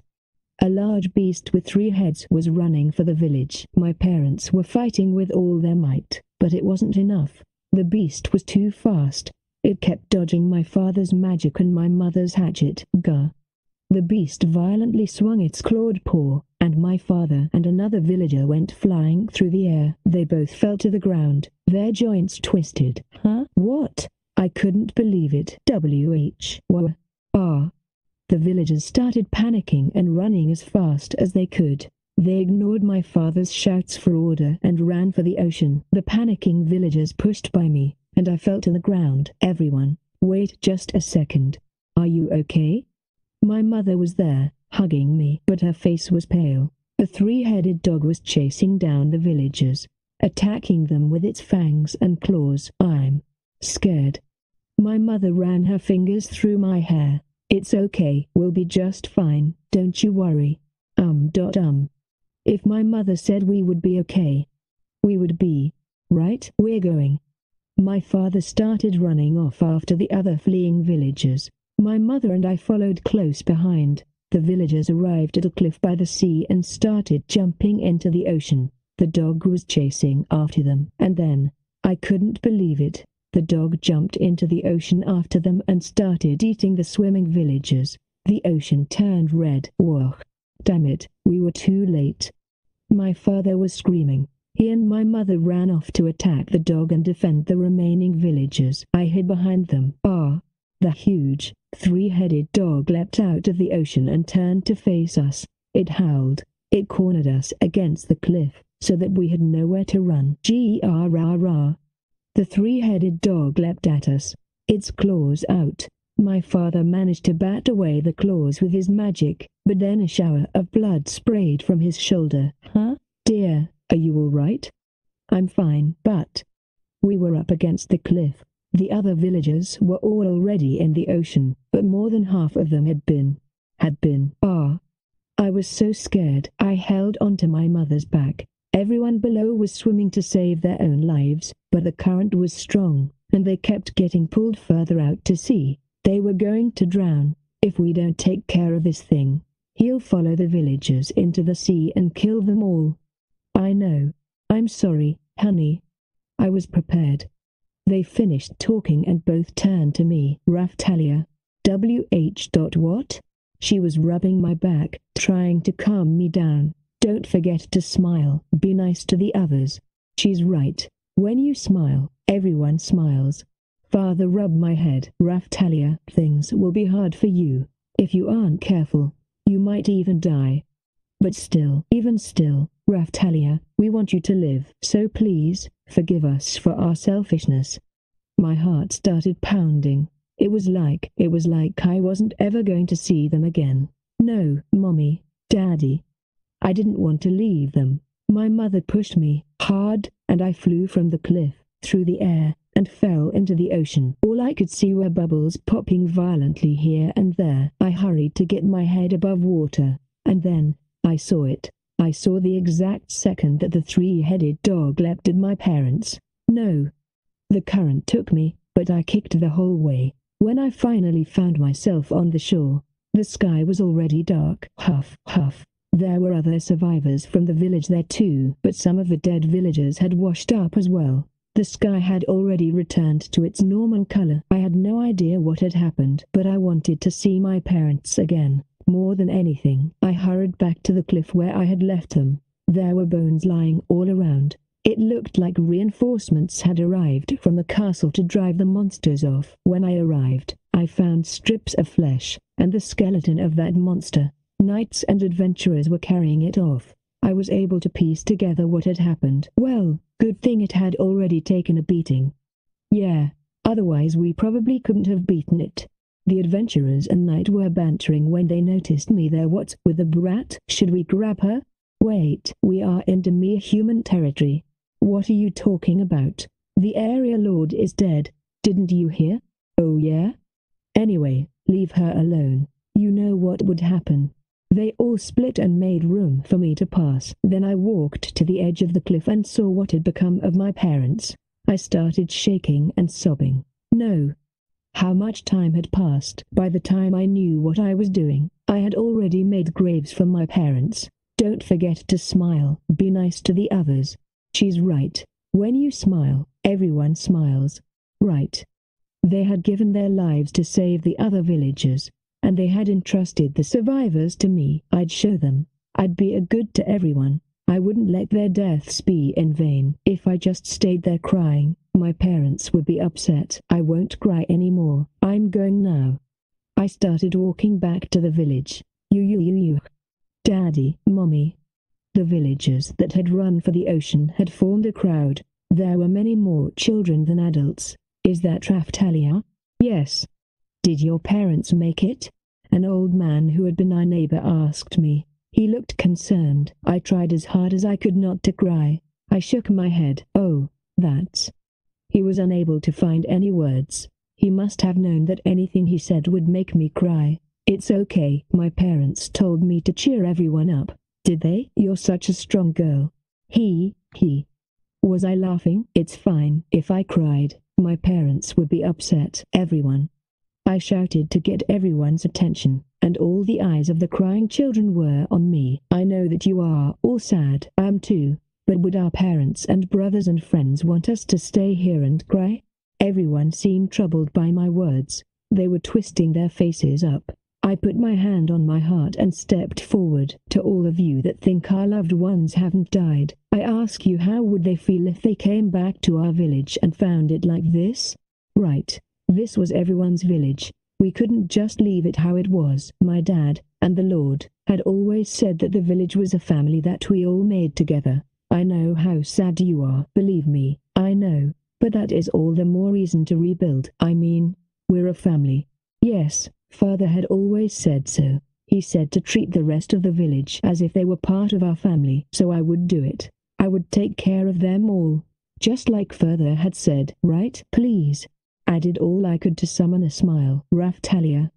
A large beast with 3 heads was running for the village. My parents were fighting with all their might, but it wasn't enough. The beast was too fast. It kept dodging my father's magic and my mother's hatchet. Gah! The beast violently swung its clawed paw, and my father and another villager went flying through the air. They both fell to the ground, their joints twisted. Huh? What? I couldn't believe it. WH. The villagers started panicking and running as fast as they could. They ignored my father's shouts for order and ran for the ocean. The panicking villagers pushed by me, and I fell to the ground. Everyone, wait just a second. Are you okay? My mother was there, hugging me, but her face was pale. The 3-headed dog was chasing down the villagers, attacking them with its fangs and claws. I'm scared. My mother ran her fingers through my hair. It's okay, we'll be just fine, don't you worry. If my mother said we would be okay, we would be, right? We're going. My father started running off after the other fleeing villagers. My mother and I followed close behind. The villagers arrived at a cliff by the sea and started jumping into the ocean. The dog was chasing after them, and then, I couldn't believe it, the dog jumped into the ocean after them and started eating the swimming villagers. The ocean turned red. Whoa! Damn it, we were too late. My father was screaming. He and my mother ran off to attack the dog and defend the remaining villagers. I hid behind them. The huge, 3-headed dog leapt out of the ocean and turned to face us. It howled. It cornered us against the cliff, so that we had nowhere to run. The 3-headed dog leapt at us, its claws out. My father managed to bat away the claws with his magic, but then a shower of blood sprayed from his shoulder. Huh? Dear, are you all right? I'm fine, but... We were up against the cliff. The other villagers were all already in the ocean, but more than half of them had been. I was so scared. I held onto my mother's back. Everyone below was swimming to save their own lives, but the current was strong, and they kept getting pulled further out to sea. They were going to drown. If we don't take care of this thing, he'll follow the villagers into the sea and kill them all. I know. I'm sorry, honey. I was prepared. They finished talking and both turned to me. Raftalia. What? She was rubbing my back, trying to calm me down. Don't forget to smile. Be nice to the others. She's right. When you smile, everyone smiles. Father rubbed my head. Raftalia, things will be hard for you. If you aren't careful, you might even die. But still, even still, Raftalia, we want you to live. So please, forgive us for our selfishness. My heart started pounding. It was like I wasn't ever going to see them again. No, Mommy, Daddy. I didn't want to leave them. My mother pushed me hard, and I flew from the cliff, through the air, and fell into the ocean. All I could see were bubbles popping violently here and there. I hurried to get my head above water, and then, I saw it. I saw the exact second that the 3-headed dog leapt at my parents. No. The current took me, but I kicked the whole way. When I finally found myself on the shore, the sky was already dark. Huff, huff. There were other survivors from the village there too, but some of the dead villagers had washed up as well. The sky had already returned to its normal color. I had no idea what had happened, but I wanted to see my parents again. More than anything, I hurried back to the cliff where I had left them. There were bones lying all around. It looked like reinforcements had arrived from the castle to drive the monsters off. When I arrived, I found strips of flesh, and the skeleton of that monster. Knights and adventurers were carrying it off. I was able to piece together what had happened. Well, good thing it had already taken a beating. Yeah, otherwise we probably couldn't have beaten it. The adventurers and knight were bantering when they noticed me there. What's with the brat? Should we grab her? Wait, we are in mere human territory. What are you talking about? The area lord is dead. Didn't you hear? Oh yeah? Anyway, leave her alone. You know what would happen. They all split and made room for me to pass. Then I walked to the edge of the cliff and saw what had become of my parents. I started shaking and sobbing. No. How much time had passed by the time I knew what I was doing? I had already made graves for my parents. Don't forget to smile. Be nice to the others. She's right. When you smile, everyone smiles. Right. They had given their lives to save the other villagers, and they had entrusted the survivors to me. I'd show them. I'd be a good to everyone. I wouldn't let their deaths be in vain. If I just stayed there crying, my parents would be upset. I won't cry anymore. I'm going now. I started walking back to the village. You. Daddy, Mommy. The villagers that had run for the ocean had formed a crowd. There were many more children than adults. Is that Raftalia? Yes. Did your parents make it? An old man who had been our neighbor asked me. He looked concerned. I tried as hard as I could not to cry. I shook my head. Oh, that's... He was unable to find any words. He must have known that anything he said would make me cry. It's okay. My parents told me to cheer everyone up. Did they? You're such a strong girl. He. Was I laughing? It's fine. If I cried, my parents would be upset. Everyone. I shouted to get everyone's attention, and all the eyes of the crying children were on me. I know that you are all sad. I am too. But would our parents and brothers and friends want us to stay here and cry? Everyone seemed troubled by my words. They were twisting their faces up. I put my hand on my heart and stepped forward. To all of you that think our loved ones haven't died, I ask you, how would they feel if they came back to our village and found it like this? Right. This was everyone's village. We couldn't just leave it how it was. My dad, and the Lord, had always said that the village was a family that we all made together. I know how sad you are. Believe me, I know. But that is all the more reason to rebuild. I mean, we're a family. Yes, Father had always said so. He said to treat the rest of the village as if they were part of our family. So I would do it. I would take care of them all. Just like Father had said, right? Please. I did all I could to summon a smile. Raftalia,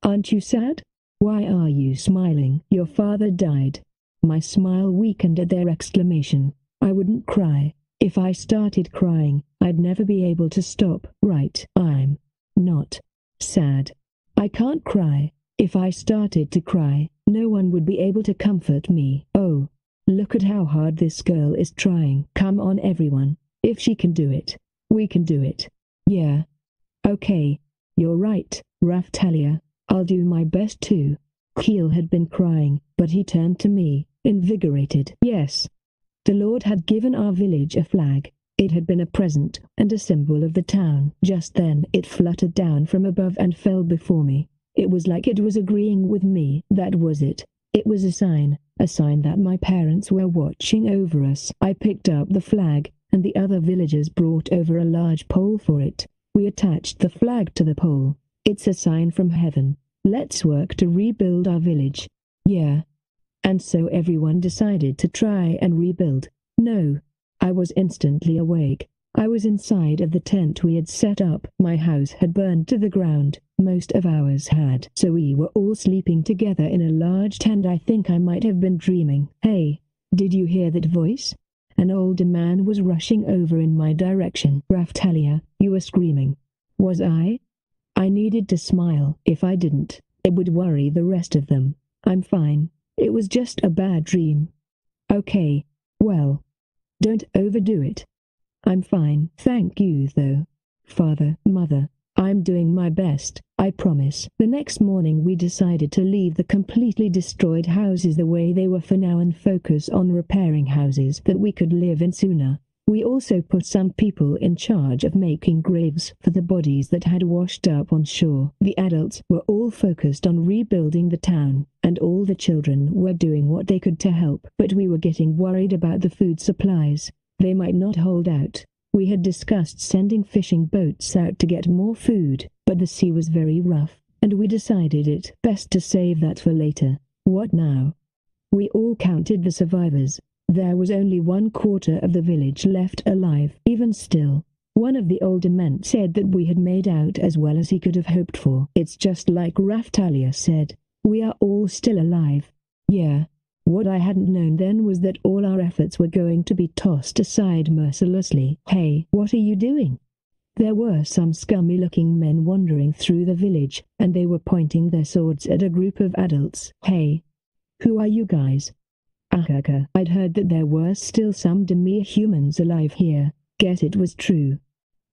aren't you sad? Why are you smiling? Your father died. My smile weakened at their exclamation. I wouldn't cry. If I started crying, I'd never be able to stop. Right, I'm not sad. I can't cry. If I started to cry, no one would be able to comfort me. Oh, look at how hard this girl is trying. Come on everyone. If she can do it, we can do it. Yeah. Okay. You're right, Raftalia. I'll do my best too. Keel had been crying, but he turned to me, invigorated. Yes. The Lord had given our village a flag. It had been a present and a symbol of the town. Just then it fluttered down from above and fell before me. It was like it was agreeing with me. That was it. It was a sign that my parents were watching over us. I picked up the flag, and the other villagers brought over a large pole for it. We attached the flag to the pole. It's a sign from heaven. Let's work to rebuild our village. Yeah. And so everyone decided to try and rebuild. No. I was instantly awake. I was inside of the tent we had set up. My house had burned to the ground. Most of ours had. So we were all sleeping together in a large tent. I think I might have been dreaming. Hey, did you hear that voice? An older man was rushing over in my direction. Raftalia, you were screaming. Was I? I needed to smile. If I didn't, it would worry the rest of them. I'm fine. It was just a bad dream. Okay, well, don't overdo it. I'm fine. Thank you though. Father, Mother, I'm doing my best, I promise. The next morning we decided to leave the completely destroyed houses the way they were for now and focus on repairing houses that we could live in sooner. We also put some people in charge of making graves for the bodies that had washed up on shore. The adults were all focused on rebuilding the town, and all the children were doing what they could to help. But we were getting worried about the food supplies. They might not hold out. We had discussed sending fishing boats out to get more food, but the sea was very rough, and we decided it best to save that for later. What now? We all counted the survivors. There was only 1/4 of the village left alive. Even still, one of the older men said that we had made out as well as he could have hoped for. It's just like Raftalia said. We are all still alive. Yeah. What I hadn't known then was that all our efforts were going to be tossed aside mercilessly. Hey, what are you doing? There were some scummy-looking men wandering through the village, and they were pointing their swords at a group of adults. "Hey! Who are you guys?" "Ahaka." I'd heard that there were still some demi-humans alive here. Guess it was true.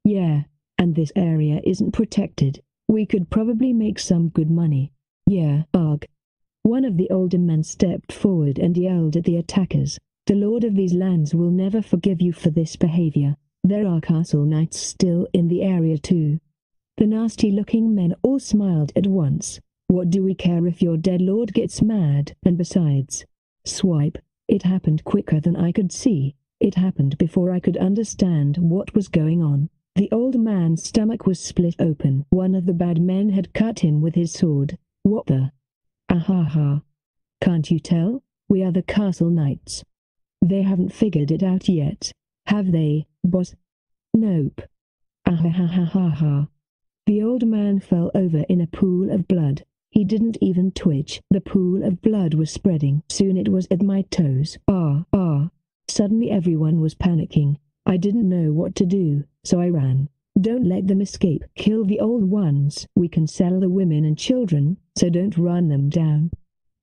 "Yeah, and this area isn't protected. We could probably make some good money." "Yeah, ugh." One of the older men stepped forward and yelled at the attackers, "The lord of these lands will never forgive you for this behavior. There are castle knights still in the area too." The nasty-looking men all smiled at once. "What do we care if your dead lord gets mad? And besides..." Swipe. It happened quicker than I could see. It happened before I could understand what was going on. The old man's stomach was split open. One of the bad men had cut him with his sword. "What the? Ahaha. Can't you tell? We are the castle knights." "They haven't figured it out yet, have they, boss?" "Nope." Ahahahaha. The old man fell over in a pool of blood. He didn't even twitch. The pool of blood was spreading. Soon it was at my toes. Ah. Suddenly everyone was panicking. I didn't know what to do, so I ran. "Don't let them escape. Kill the old ones. We can sell the women and children, so don't run them down."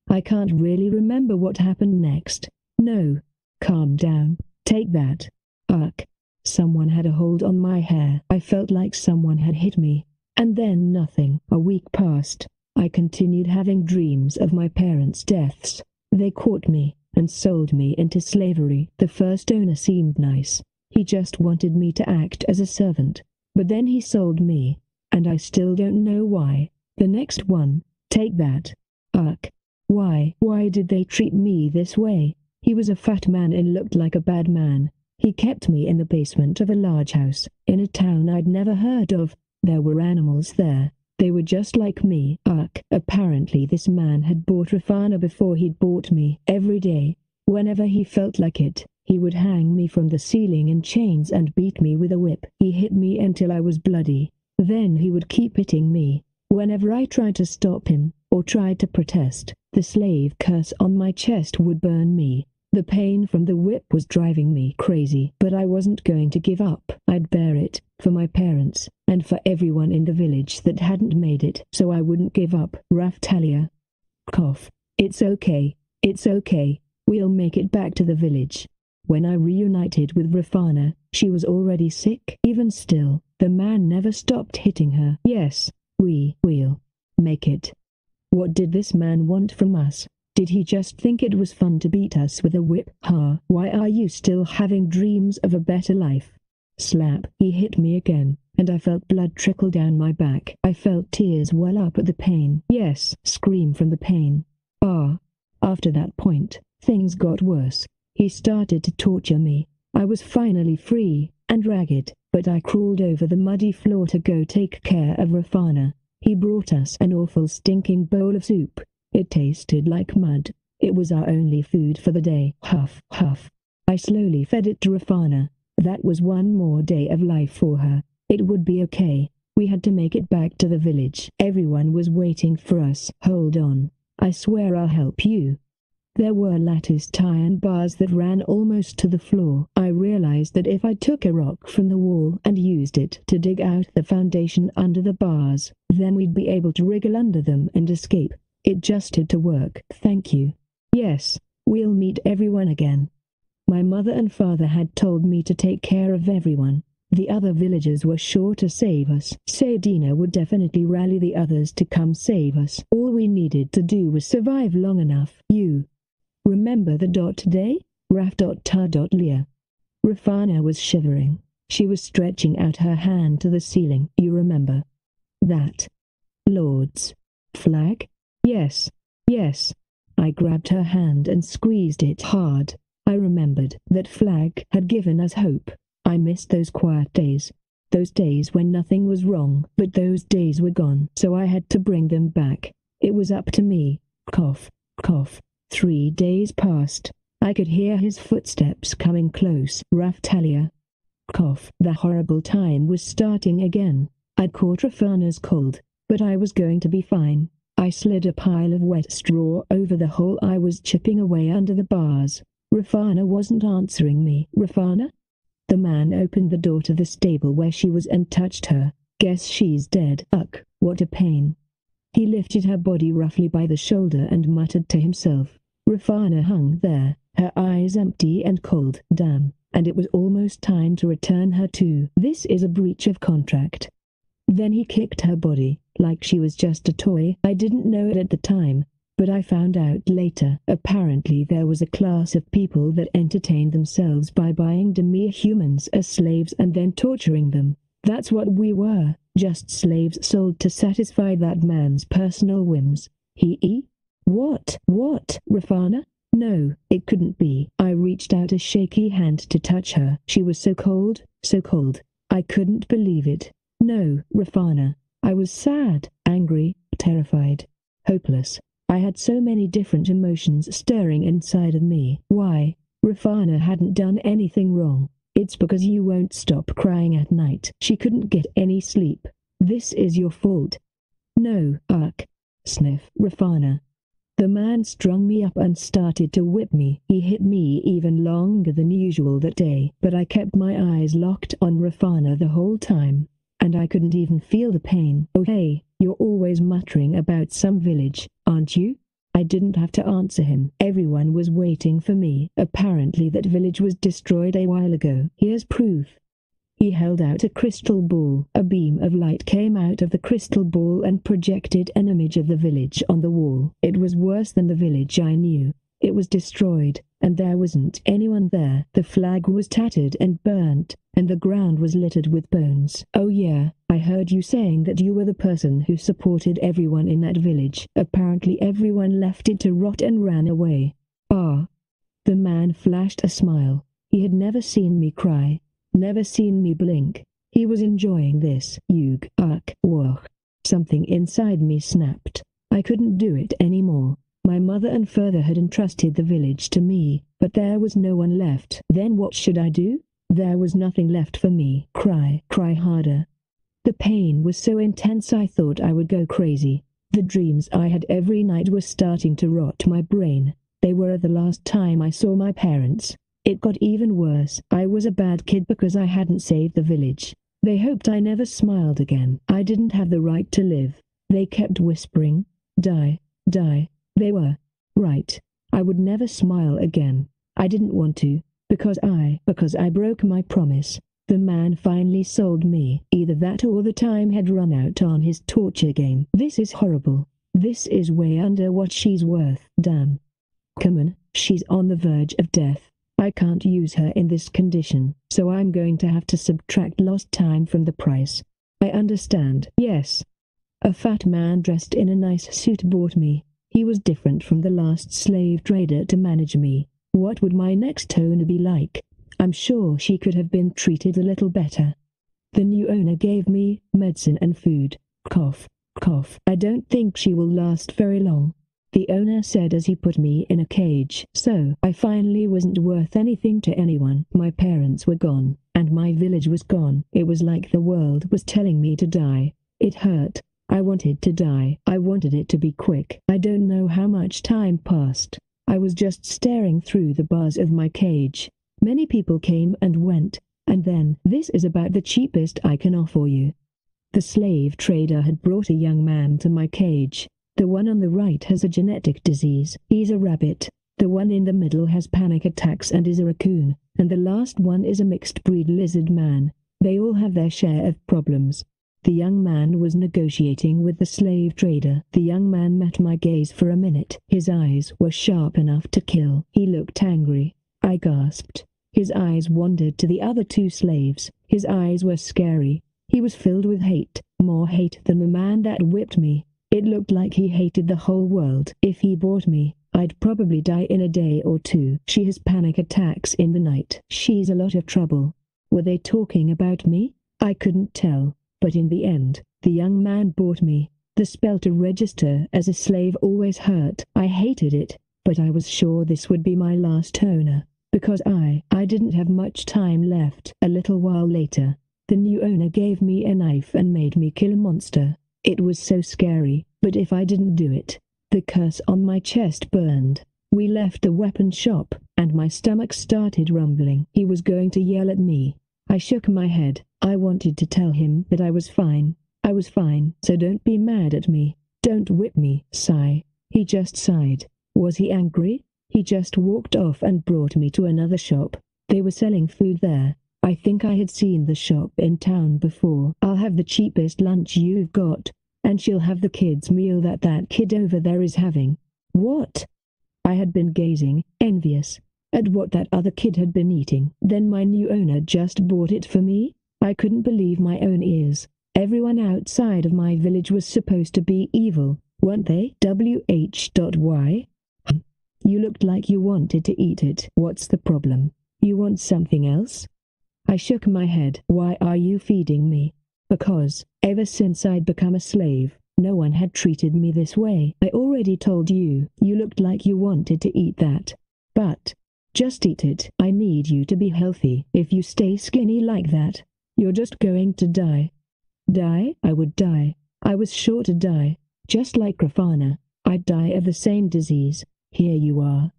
I can't really remember what happened next. "No. Calm down. Take that." Ugh. Someone had a hold on my hair. I felt like someone had hit me. And then nothing. A week passed. I continued having dreams of my parents' deaths. They caught me and sold me into slavery. The first owner seemed nice. He just wanted me to act as a servant. But then he sold me, and I still don't know why. The next one. Take that. Ugh. Why did they treat me this way? He was a fat man and looked like a bad man. He kept me in the basement of a large house, in a town I'd never heard of. There were animals there. They were just like me. Ugh. Apparently this man had bought Rafana before he'd bought me. Every day, whenever he felt like it, he would hang me from the ceiling in chains and beat me with a whip. He hit me until I was bloody. Then he would keep hitting me. Whenever I tried to stop him, or tried to protest, the slave curse on my chest would burn me. The pain from the whip was driving me crazy, but I wasn't going to give up. I'd bear it, for my parents, and for everyone in the village that hadn't made it, so I wouldn't give up. Raftalia. Cough. It's okay. We'll make it back to the village. When I reunited with Rafana, she was already sick. Even still, the man never stopped hitting her. Yes, we'll make it. What did this man want from us? Did he just think it was fun to beat us with a whip? Why are you still having dreams of a better life? Slap. He hit me again, and I felt blood trickle down my back. I felt tears well up at the pain. Yes, scream from the pain. After that point, things got worse. He started to torture me. I was finally free, and ragged, but I crawled over the muddy floor to go take care of Rafana. He brought us an awful stinking bowl of soup. It tasted like mud. It was our only food for the day. Huff. I slowly fed it to Rafana. That was one more day of life for her. It would be okay. We had to make it back to the village. Everyone was waiting for us. Hold on. I swear I'll help you. There were latticed iron bars that ran almost to the floor. I realized that if I took a rock from the wall and used it to dig out the foundation under the bars, then we'd be able to wriggle under them and escape. It just had to work. Thank you. Yes, we'll meet everyone again. My mother and father had told me to take care of everyone. The other villagers were sure to save us. Sadina would definitely rally the others to come save us. All we needed to do was survive long enough. You remember the day? Raf.ta.lia. Rafana was shivering. She was stretching out her hand to the ceiling. You remember that Lord's flag? Yes. I grabbed her hand and squeezed it hard. I remembered that flag had given us hope. I missed those quiet days. Those days when nothing was wrong, but those days were gone, so I had to bring them back. It was up to me. Cough. 3 days passed. I could hear his footsteps coming close. Raftalia. Cough. The horrible time was starting again. I'd caught Rafana's cold, but I was going to be fine. I slid a pile of wet straw over the hole I was chipping away under the bars. Rafana wasn't answering me. Rafana? The man opened the door to the stable where she was and touched her. Guess she's dead. Ugh, what a pain. He lifted her body roughly by the shoulder and muttered to himself. Rafana hung there, her eyes empty and cold. Damn, and it was almost time to return her too. This is a breach of contract. Then he kicked her body, like she was just a toy. I didn't know it at the time, but I found out later. Apparently there was a class of people that entertained themselves by buying demi humans as slaves and then torturing them. That's what we were, just slaves sold to satisfy that man's personal whims. What, Rafana? No, it couldn't be. I reached out a shaky hand to touch her. She was so cold, so cold. I couldn't believe it. No, Rafana. I was sad, angry, terrified, hopeless. I had so many different emotions stirring inside of me. Why? Rafana hadn't done anything wrong. It's because you won't stop crying at night. She couldn't get any sleep. This is your fault. No, sniff, Rafana. The man strung me up and started to whip me. He hit me even longer than usual that day, but I kept my eyes locked on Rafana the whole time, and I couldn't even feel the pain. Oh hey, you're always muttering about some village, aren't you? I didn't have to answer him. Everyone was waiting for me. Apparently that village was destroyed a while ago. Here's proof. He held out a crystal ball. A beam of light came out of the crystal ball and projected an image of the village on the wall. It was worse than the village I knew. It was destroyed, and there wasn't anyone there. The flag was tattered and burnt, and the ground was littered with bones. Oh yeah, I heard you saying that you were the person who supported everyone in that village. Apparently everyone left it to rot and ran away. Ah. The man flashed a smile. He had never seen me cry, never seen me blink. He was enjoying this. Something inside me snapped. I couldn't do it anymore. My mother and father had entrusted the village to me, but there was no one left. Then what should I do? There was nothing left for me. Cry harder. The pain was so intense I thought I would go crazy. The dreams I had every night were starting to rot my brain. They were the last time I saw my parents. It got even worse. I was a bad kid because I hadn't saved the village. They hoped I never smiled again. I didn't have the right to live. They kept whispering, die, die. They were right. I would never smile again. I didn't want to, because I broke my promise. The man finally sold me. Either that or the time had run out on his torture game. This is horrible. This is way under what she's worth. Damn. Come on, she's on the verge of death. I can't use her in this condition, so I'm going to have to subtract lost time from the price. I understand. Yes. A fat man dressed in a nice suit bought me. He was different from the last slave trader to manage me. What would my next owner be like? I'm sure she could have been treated a little better. The new owner gave me medicine and food. Cough, cough. I don't think she will last very long, the owner said as he put me in a cage. So I finally wasn't worth anything to anyone. My parents were gone, and my village was gone. It was like the world was telling me to die. It hurt. I wanted to die. I wanted it to be quick. I don't know how much time passed. I was just staring through the bars of my cage. Many people came and went, and then, this is about the cheapest I can offer you. The slave trader had brought a young man to my cage. The one on the right has a genetic disease. He's a rabbit. The one in the middle has panic attacks and is a raccoon, and the last one is a mixed breed lizard man. They all have their share of problems. The young man was negotiating with the slave trader. The young man met my gaze for a minute. His eyes were sharp enough to kill. He looked angry. I gasped. His eyes wandered to the other two slaves. His eyes were scary. He was filled with hate, more hate than the man that whipped me. It looked like he hated the whole world. If he bought me, I'd probably die in a day or two. She has panic attacks in the night. She's a lot of trouble. Were they talking about me? I couldn't tell. But in the end, the young man bought me. The spell to register as a slave always hurt. I hated it, but I was sure this would be my last owner, because I didn't have much time left. A little while later, the new owner gave me a knife and made me kill a monster. It was so scary, but if I didn't do it, the curse on my chest burned. We left the weapon shop, and my stomach started rumbling. He was going to yell at me. I shook my head. I wanted to tell him that I was fine. I was fine, so don't be mad at me. Don't whip me. Sigh. He just sighed. Was he angry? He just walked off and brought me to another shop. They were selling food there. I think I had seen the shop in town before. I'll have the cheapest lunch you've got, and she'll have the kids' meal that kid over there is having. What? I had been gazing, envious, at what that other kid had been eating. Then my new owner just bought it for me? I couldn't believe my own ears. Everyone outside of my village was supposed to be evil, weren't they? WH.Y? You looked like you wanted to eat it. What's the problem? You want something else? I shook my head. Why are you feeding me? Because, ever since I'd become a slave, no one had treated me this way. I already told you. You looked like you wanted to eat that. But, just eat it. I need you to be healthy. If you stay skinny like that, you're just going to die. Die? I would die. I was sure to die. Just like Grafana. I'd die of the same disease. Here you are.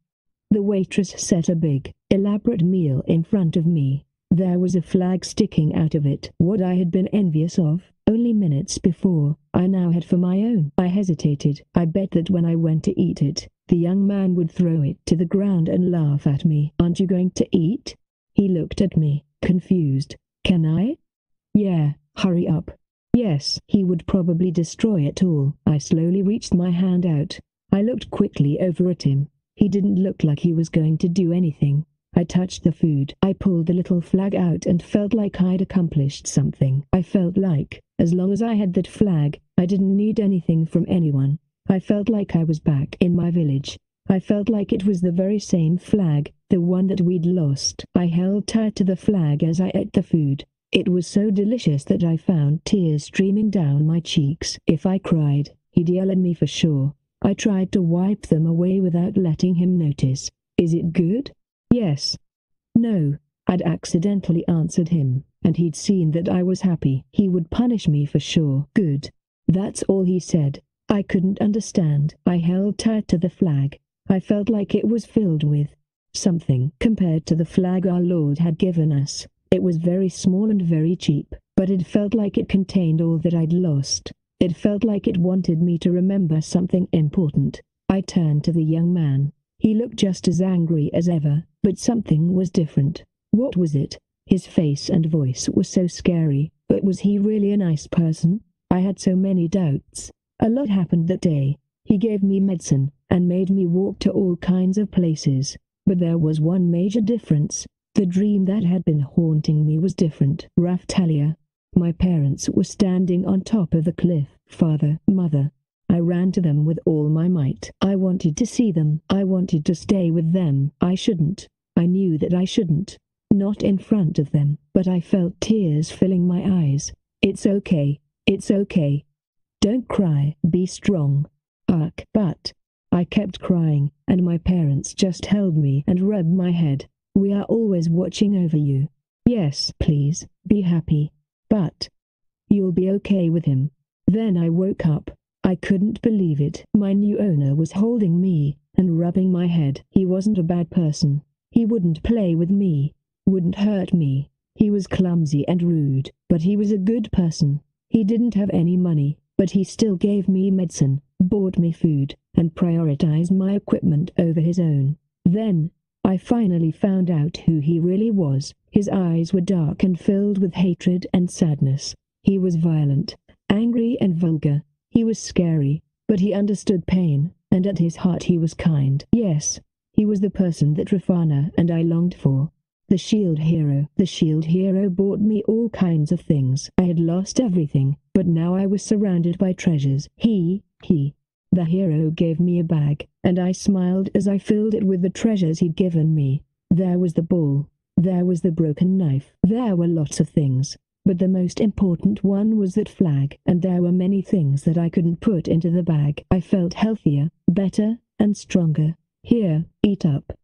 The waitress set a big, elaborate meal in front of me. There was a flag sticking out of it. What I had been envious of, only minutes before, I now had for my own. I hesitated. I bet that when I went to eat it, the young man would throw it to the ground and laugh at me. Aren't you going to eat? He looked at me, confused. Can I? Yeah, hurry up. Yes, he would probably destroy it all. I slowly reached my hand out. I looked quickly over at him. He didn't look like he was going to do anything. I touched the food. I pulled the little flag out and felt like I'd accomplished something. I felt like, as long as I had that flag, I didn't need anything from anyone. I felt like I was back in my village. I felt like it was the very same flag, the one that we'd lost. I held tight to the flag as I ate the food. It was so delicious that I found tears streaming down my cheeks. If I cried, he'd yell at me for sure. I tried to wipe them away without letting him notice. Is it good? Yes. No. I'd accidentally answered him, and he'd seen that I was happy. He would punish me for sure. Good. That's all he said. I couldn't understand. I held tight to the flag. I felt like it was filled with something compared to the flag our Lord had given us. It was very small and very cheap, but it felt like it contained all that I'd lost. It felt like it wanted me to remember something important. I turned to the young man. He looked just as angry as ever, but something was different. What was it? His face and voice were so scary, but was he really a nice person? I had so many doubts. A lot happened that day. He gave me medicine, and made me walk to all kinds of places. But there was one major difference. The dream that had been haunting me was different. Raftalia. My parents were standing on top of the cliff. Father, mother. I ran to them with all my might. I wanted to see them. I wanted to stay with them. I shouldn't. I knew that I shouldn't. Not in front of them, but I felt tears filling my eyes. It's okay. It's okay. Don't cry. Be strong. Ugh. But I kept crying, and my parents just held me and rubbed my head. We are always watching over you. Yes, please, be happy. But you'll be okay with him. Then I woke up. I couldn't believe it. My new owner was holding me and rubbing my head. He wasn't a bad person. He wouldn't play with me, wouldn't hurt me. He was clumsy and rude, but he was a good person. He didn't have any money, but he still gave me medicine, bought me food, and prioritized my equipment over his own. Then I finally found out who he really was. His eyes were dark and filled with hatred and sadness. He was violent, angry and vulgar. He was scary, but he understood pain, and at his heart he was kind. Yes, he was the person that Rafana and I longed for. The shield hero. The shield hero bought me all kinds of things. I had lost everything, but now I was surrounded by treasures. The hero gave me a bag, and I smiled as I filled it with the treasures he'd given me. There was the ball. There was the broken knife. There were lots of things, but the most important one was that flag, and there were many things that I couldn't put into the bag. I felt healthier, better, and stronger. Here, eat up.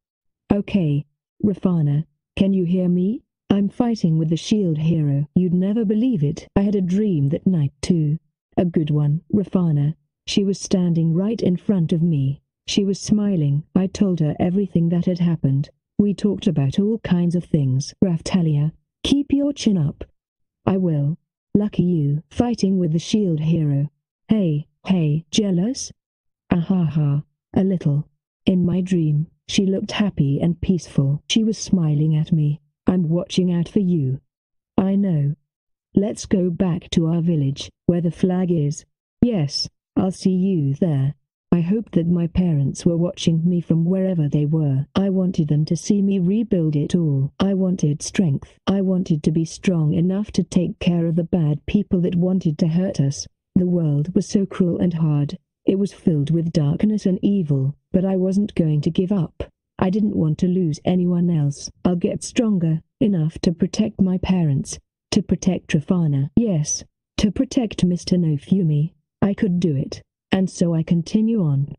Okay, Rafana, can you hear me? I'm fighting with the shield hero. You'd never believe it. I had a dream that night too. A good one, Rafana. She was standing right in front of me. She was smiling. I told her everything that had happened. We talked about all kinds of things. Raftalia, keep your chin up. I will. Lucky you. Fighting with the shield hero. Hey, jealous? Ahaha, a little. In my dream, she looked happy and peaceful. She was smiling at me. I'm watching out for you. I know. Let's go back to our village, where the flag is. Yes, I'll see you there. I hoped that my parents were watching me from wherever they were. I wanted them to see me rebuild it all. I wanted strength. I wanted to be strong enough to take care of the bad people that wanted to hurt us. The world was so cruel and hard. It was filled with darkness and evil, but I wasn't going to give up. I didn't want to lose anyone else. I'll get stronger, enough to protect my parents, to protect Trafana. Yes, to protect Mr. Nofumi. I could do it. And so I continue on.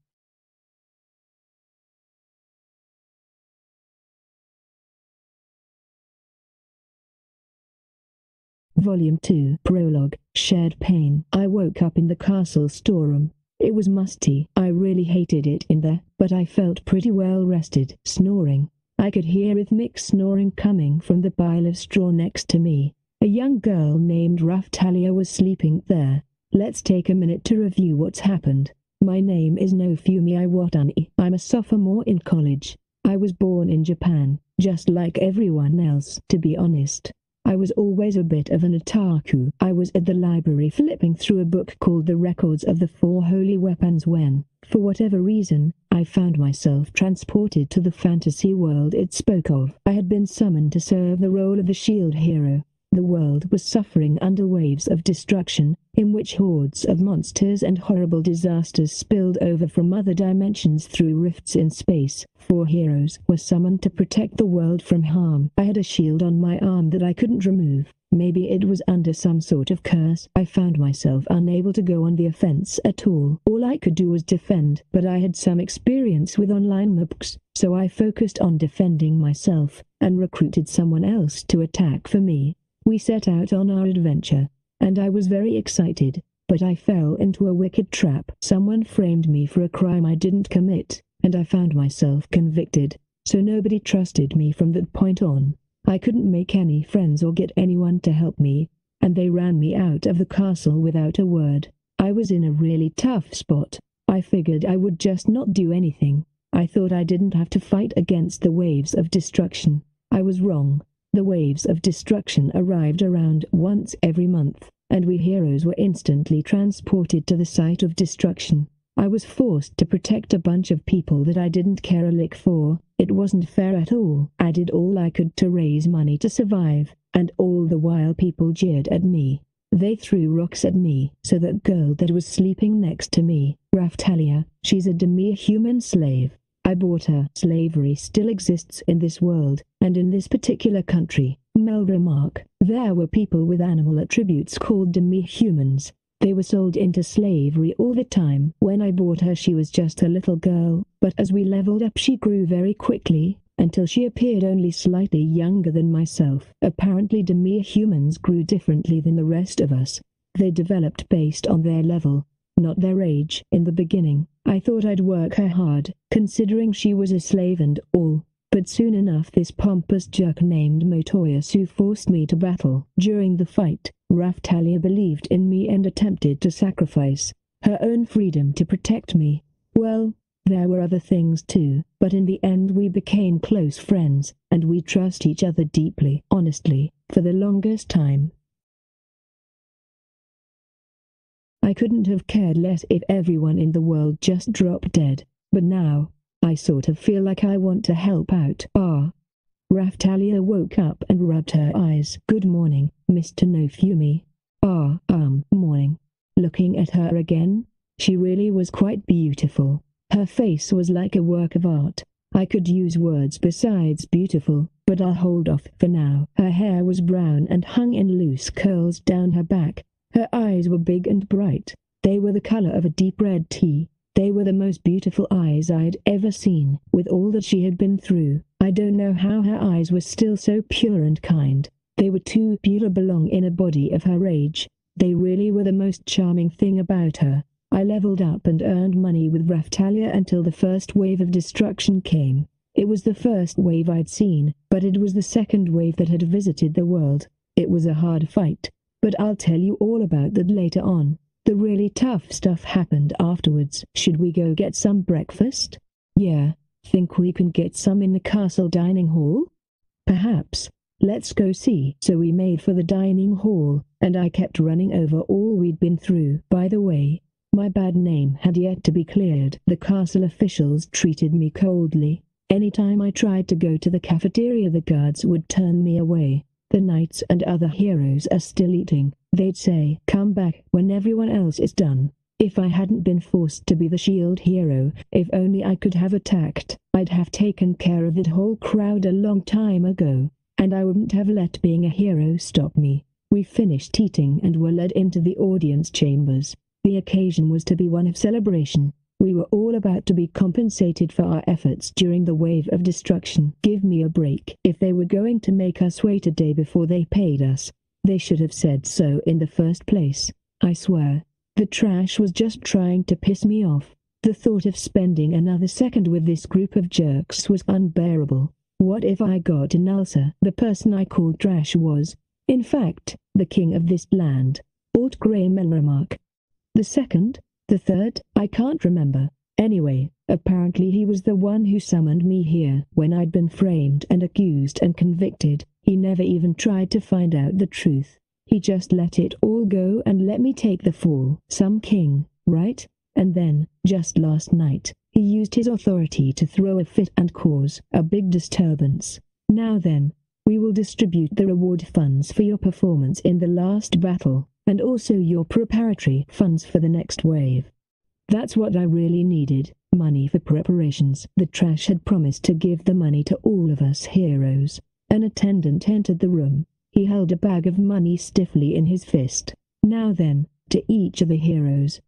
Volume 2, Prologue, Shared Pain. I woke up in the castle storeroom. It was musty. I really hated it in there, but I felt pretty well rested. Snoring. I could hear rhythmic snoring coming from the pile of straw next to me. A young girl named Raftalia was sleeping there. Let's take a minute to review what's happened. My name is Nofumi Iwatani. I'm a sophomore in college. I was born in Japan, just like everyone else. To be honest, I was always a bit of an otaku. I was at the library flipping through a book called The Records of the Four Holy Weapons when, for whatever reason, I found myself transported to the fantasy world it spoke of. I had been summoned to serve the role of the shield hero. The world was suffering under waves of destruction, in which hordes of monsters and horrible disasters spilled over from other dimensions through rifts in space. 4 heroes were summoned to protect the world from harm. I had a shield on my arm that I couldn't remove. Maybe it was under some sort of curse. I found myself unable to go on the offense at all. All I could do was defend, but I had some experience with online MOOCs, so I focused on defending myself, and recruited someone else to attack for me. We set out on our adventure, and I was very excited, but I fell into a wicked trap. Someone framed me for a crime I didn't commit, and I found myself convicted, so nobody trusted me from that point on. I couldn't make any friends or get anyone to help me, and they ran me out of the castle without a word. I was in a really tough spot. I figured I would just not do anything. I thought I didn't have to fight against the waves of destruction. I was wrong. The waves of destruction arrived around once every month, and we heroes were instantly transported to the site of destruction. I was forced to protect a bunch of people that I didn't care a lick for. It wasn't fair at all. I did all I could to raise money to survive, and all the while people jeered at me. They threw rocks at me. So that girl that was sleeping next to me, Raftalia, she's a demi-human slave. I bought her. Slavery still exists in this world, and in this particular country. Mel remark. There were people with animal attributes called demi-humans. They were sold into slavery all the time. When I bought her she was just a little girl, but as we leveled up she grew very quickly, until she appeared only slightly younger than myself. Apparently demi-humans grew differently than the rest of us. They developed based on their level, not their age. In the beginning, I thought I'd work her hard, considering she was a slave and all, but soon enough this pompous jerk named Motoyasu forced me to battle. During the fight, Raftalia believed in me and attempted to sacrifice her own freedom to protect me. Well, there were other things too, but in the end we became close friends, and we trust each other deeply. Honestly, for the longest time, I couldn't have cared less if everyone in the world just dropped dead, but now, I sort of feel like I want to help out. Raftalia woke up and rubbed her eyes. Good morning, Mr. Nofumi. Morning. Looking at her again, she really was quite beautiful. Her face was like a work of art. I could use words besides beautiful, but I'll hold off for now. Her hair was brown and hung in loose curls down her back. Her eyes were big and bright. They were the color of a deep red tea. They were the most beautiful eyes I'd ever seen. With all that she had been through, I don't know how her eyes were still so pure and kind. They were too pure to belong in a body of her age. They really were the most charming thing about her. I leveled up and earned money with Raftalia until the first wave of destruction came. It was the first wave I'd seen, but it was the second wave that had visited the world. It was a hard fight, but I'll tell you all about that later on. The really tough stuff happened afterwards. Should we go get some breakfast? Yeah, think we can get some in the castle dining hall? Perhaps. Let's go see. So we made for the dining hall, and I kept running over all we'd been through. By the way, my bad name had yet to be cleared. The castle officials treated me coldly. Anytime I tried to go to the cafeteria, the guards would turn me away. The knights and other heroes are still eating. They'd say, "Come back when everyone else is done." If I hadn't been forced to be the shield hero, if only I could have attacked, I'd have taken care of that whole crowd a long time ago, and I wouldn't have let being a hero stop me. We finished eating and were led into the audience chambers. The occasion was to be one of celebration. We were all about to be compensated for our efforts during the wave of destruction. Give me a break. If they were going to make us wait a day before they paid us, they should have said so in the first place. I swear. The trash was just trying to piss me off. The thought of spending another second with this group of jerks was unbearable. What if I got an ulcer? The person I called trash was, in fact, the king of this land. Alt Graham remark. The second? The third? I can't remember. Anyway, apparently he was the one who summoned me here. When I'd been framed and accused and convicted, he never even tried to find out the truth. He just let it all go and let me take the fall. Some king, right? And then, just last night, he used his authority to throw a fit and cause a big disturbance. Now then, we will distribute the reward funds for your performance in the last battle, and also your preparatory funds for the next wave. That's what I really needed, money for preparations. The trash had promised to give the money to all of us heroes. An attendant entered the room. He held a bag of money stiffly in his fist. Now then, to each of the heroes.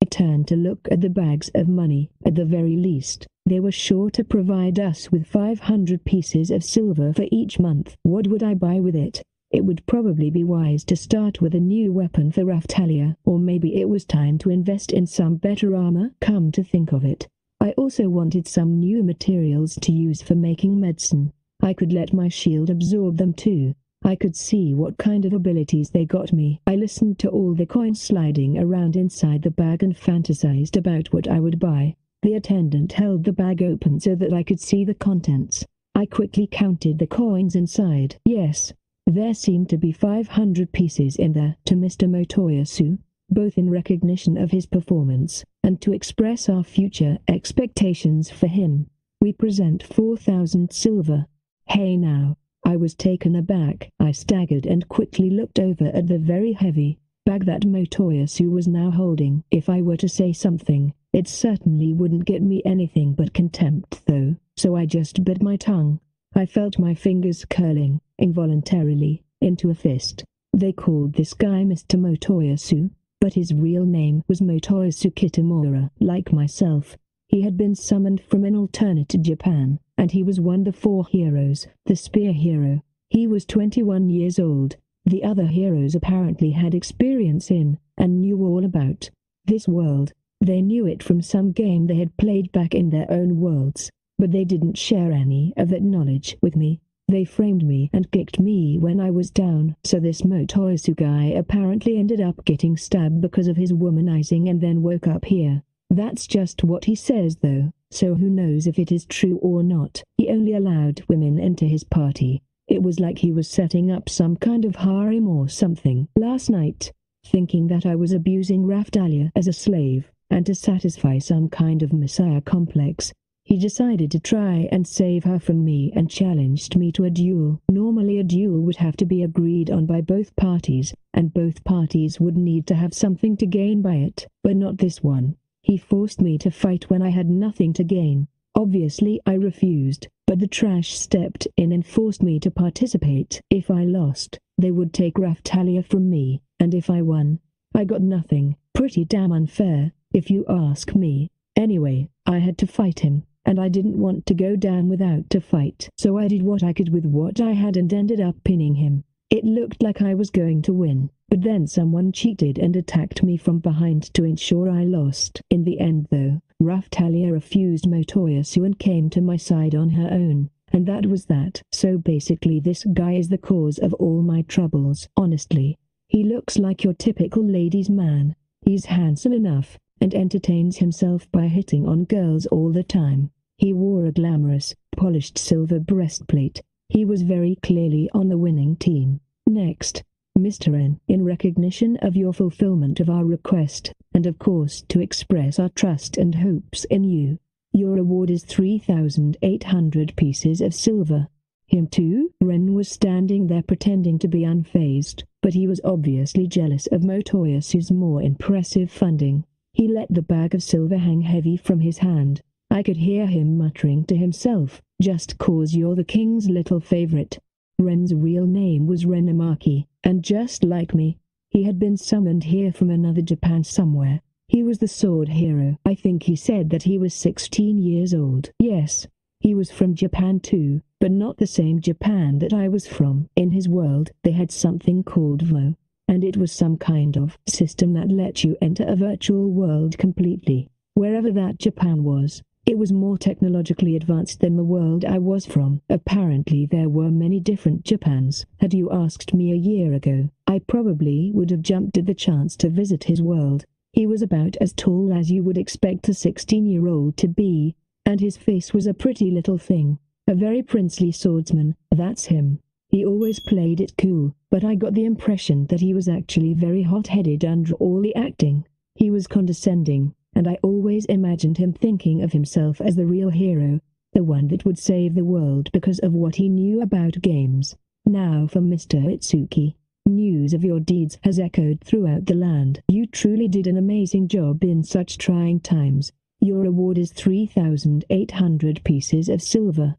I turned to look at the bags of money. At the very least, they were sure to provide us with 500 pieces of silver for each month. What would I buy with it? It would probably be wise to start with a new weapon for Raftalia, or maybe it was time to invest in some better armor. Come to think of it, I also wanted some new materials to use for making medicine. I could let my shield absorb them too. I could see what kind of abilities they got me. I listened to all the coins sliding around inside the bag and fantasized about what I would buy. The attendant held the bag open so that I could see the contents. I quickly counted the coins inside. Yes, there seemed to be 500 pieces in there. To Mr. Motoyasu, both in recognition of his performance, and to express our future expectations for him, we present 4,000 silver. Hey now. I was taken aback. I staggered and quickly looked over at the very heavy bag that Motoyasu was now holding. If I were to say something, it certainly wouldn't get me anything but contempt though, so I just bit my tongue. I felt my fingers curling, involuntarily, into a fist. They called this guy Mr. Motoyasu, but his real name was Motoyasu Kitamura. Like myself, he had been summoned from an alternate Japan, and he was one of the 4 heroes, the spear hero. He was 21 years old. The other heroes apparently had experience in, and knew all about, this world. They knew it from some game they had played back in their own worlds, but they didn't share any of that knowledge with me. They framed me and kicked me when I was down. So this Motoyasu guy apparently ended up getting stabbed because of his womanizing and then woke up here. That's just what he says though, so who knows if it is true or not. He only allowed women into his party. It was like he was setting up some kind of harem or something. Last night, thinking that I was abusing Raftalia as a slave, and to satisfy some kind of messiah complex, he decided to try and save her from me and challenged me to a duel. Normally a duel would have to be agreed on by both parties, and both parties would need to have something to gain by it, but not this one. He forced me to fight when I had nothing to gain. Obviously I refused, but the trash stepped in and forced me to participate. If I lost, they would take Raftalia from me, and if I won, I got nothing. Pretty damn unfair, if you ask me. Anyway, I had to fight him, and I didn't want to go down without a fight. So I did what I could with what I had and ended up pinning him. It looked like I was going to win. But then someone cheated and attacked me from behind to ensure I lost. In the end though, Raftalia refused Motoyasu and came to my side on her own. And that was that. So basically this guy is the cause of all my troubles. Honestly, he looks like your typical ladies' man. He's handsome enough, and entertains himself by hitting on girls all the time. He wore a glamorous, polished silver breastplate. He was very clearly on the winning team. Next, Mr. N. In recognition of your fulfillment of our request, and of course to express our trust and hopes in you, your reward is 3,800 pieces of silver. Him too? Ren was standing there pretending to be unfazed, but he was obviously jealous of Motoyasu's more impressive funding. He let the bag of silver hang heavy from his hand. I could hear him muttering to himself, "Just 'cause you're the king's little favorite." Ren's real name was Ren Amaki, and just like me, he had been summoned here from another Japan somewhere. He was the sword hero. I think he said that he was 16 years old. Yes, he was from Japan too, but not the same Japan that I was from. In his world, they had something called VO, and it was some kind of system that let you enter a virtual world completely. Wherever that Japan was, it was more technologically advanced than the world I was from. Apparently there were many different Japans. Had you asked me a year ago, I probably would have jumped at the chance to visit his world. He was about as tall as you would expect a 16-year-old to be, and his face was a pretty little thing. A very princely swordsman, that's him. He always played it cool, but I got the impression that he was actually very hot-headed under all the acting. He was condescending, and I always imagined him thinking of himself as the real hero, the one that would save the world because of what he knew about games. Now for Mr. Itsuki. News of your deeds has echoed throughout the land. You truly did an amazing job in such trying times. Your reward is 3,800 pieces of silver.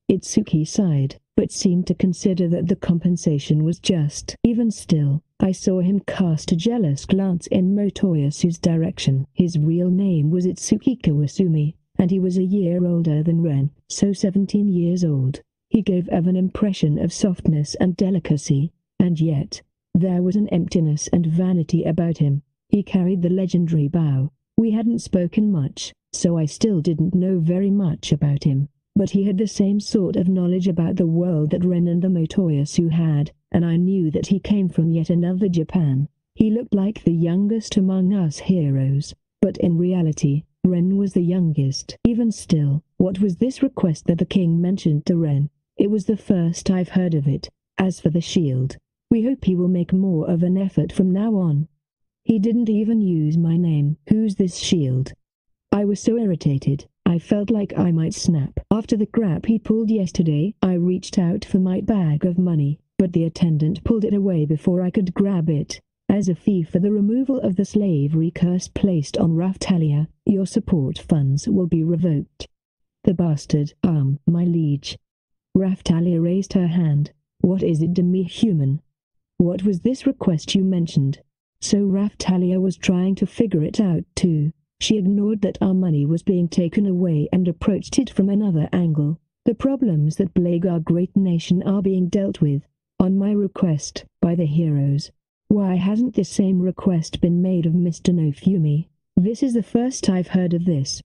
Itsuki sighed, but seemed to consider that the compensation was just. Even still, I saw him cast a jealous glance in Motoyasu's direction. His real name was Itsuki Kawasumi, and he was a year older than Ren, so 17 years old. He gave an impression of softness and delicacy, and yet, there was an emptiness and vanity about him. He carried the legendary bow. We hadn't spoken much, so I still didn't know very much about him, but he had the same sort of knowledge about the world that Ren and the Motoyasu had, and I knew that he came from yet another Japan. He looked like the youngest among us heroes, but in reality, Ren was the youngest. Even still, what was this request that the king mentioned to Ren? It was the first I've heard of it. As for the shield, we hope he will make more of an effort from now on. He didn't even use my name. Who's this shield? I was so irritated, I felt like I might snap. After the crap he pulled yesterday, I reached out for my bag of money, but the attendant pulled it away before I could grab it. As a fee for the removal of the slavery curse placed on Raftalia, your support funds will be revoked. The bastard. My liege. Raftalia raised her hand. What is it, demi-human? What was this request you mentioned? So Raftalia was trying to figure it out too. She ignored that our money was being taken away and approached it from another angle. The problems that plague our great nation are being dealt with, on my request, by the heroes. Why hasn't the same request been made of Mr. Nofumi? This is the first I've heard of this.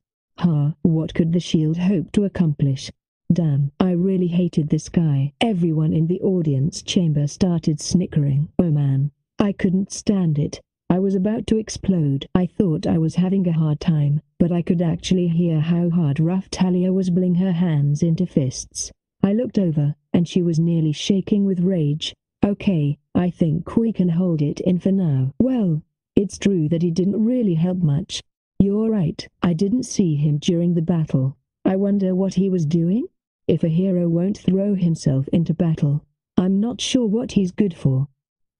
What could the shield hope to accomplish? Damn, I really hated this guy. Everyone in the audience chamber started snickering. Oh man, I couldn't stand it. I was about to explode. I thought I was having a hard time, but I could actually hear how hard Raftalia was pulling her hands into fists. I looked over, and she was nearly shaking with rage. Okay, I think we can hold it in for now. Well, it's true that he didn't really help much. You're right, I didn't see him during the battle. I wonder what he was doing? If a hero won't throw himself into battle, I'm not sure what he's good for.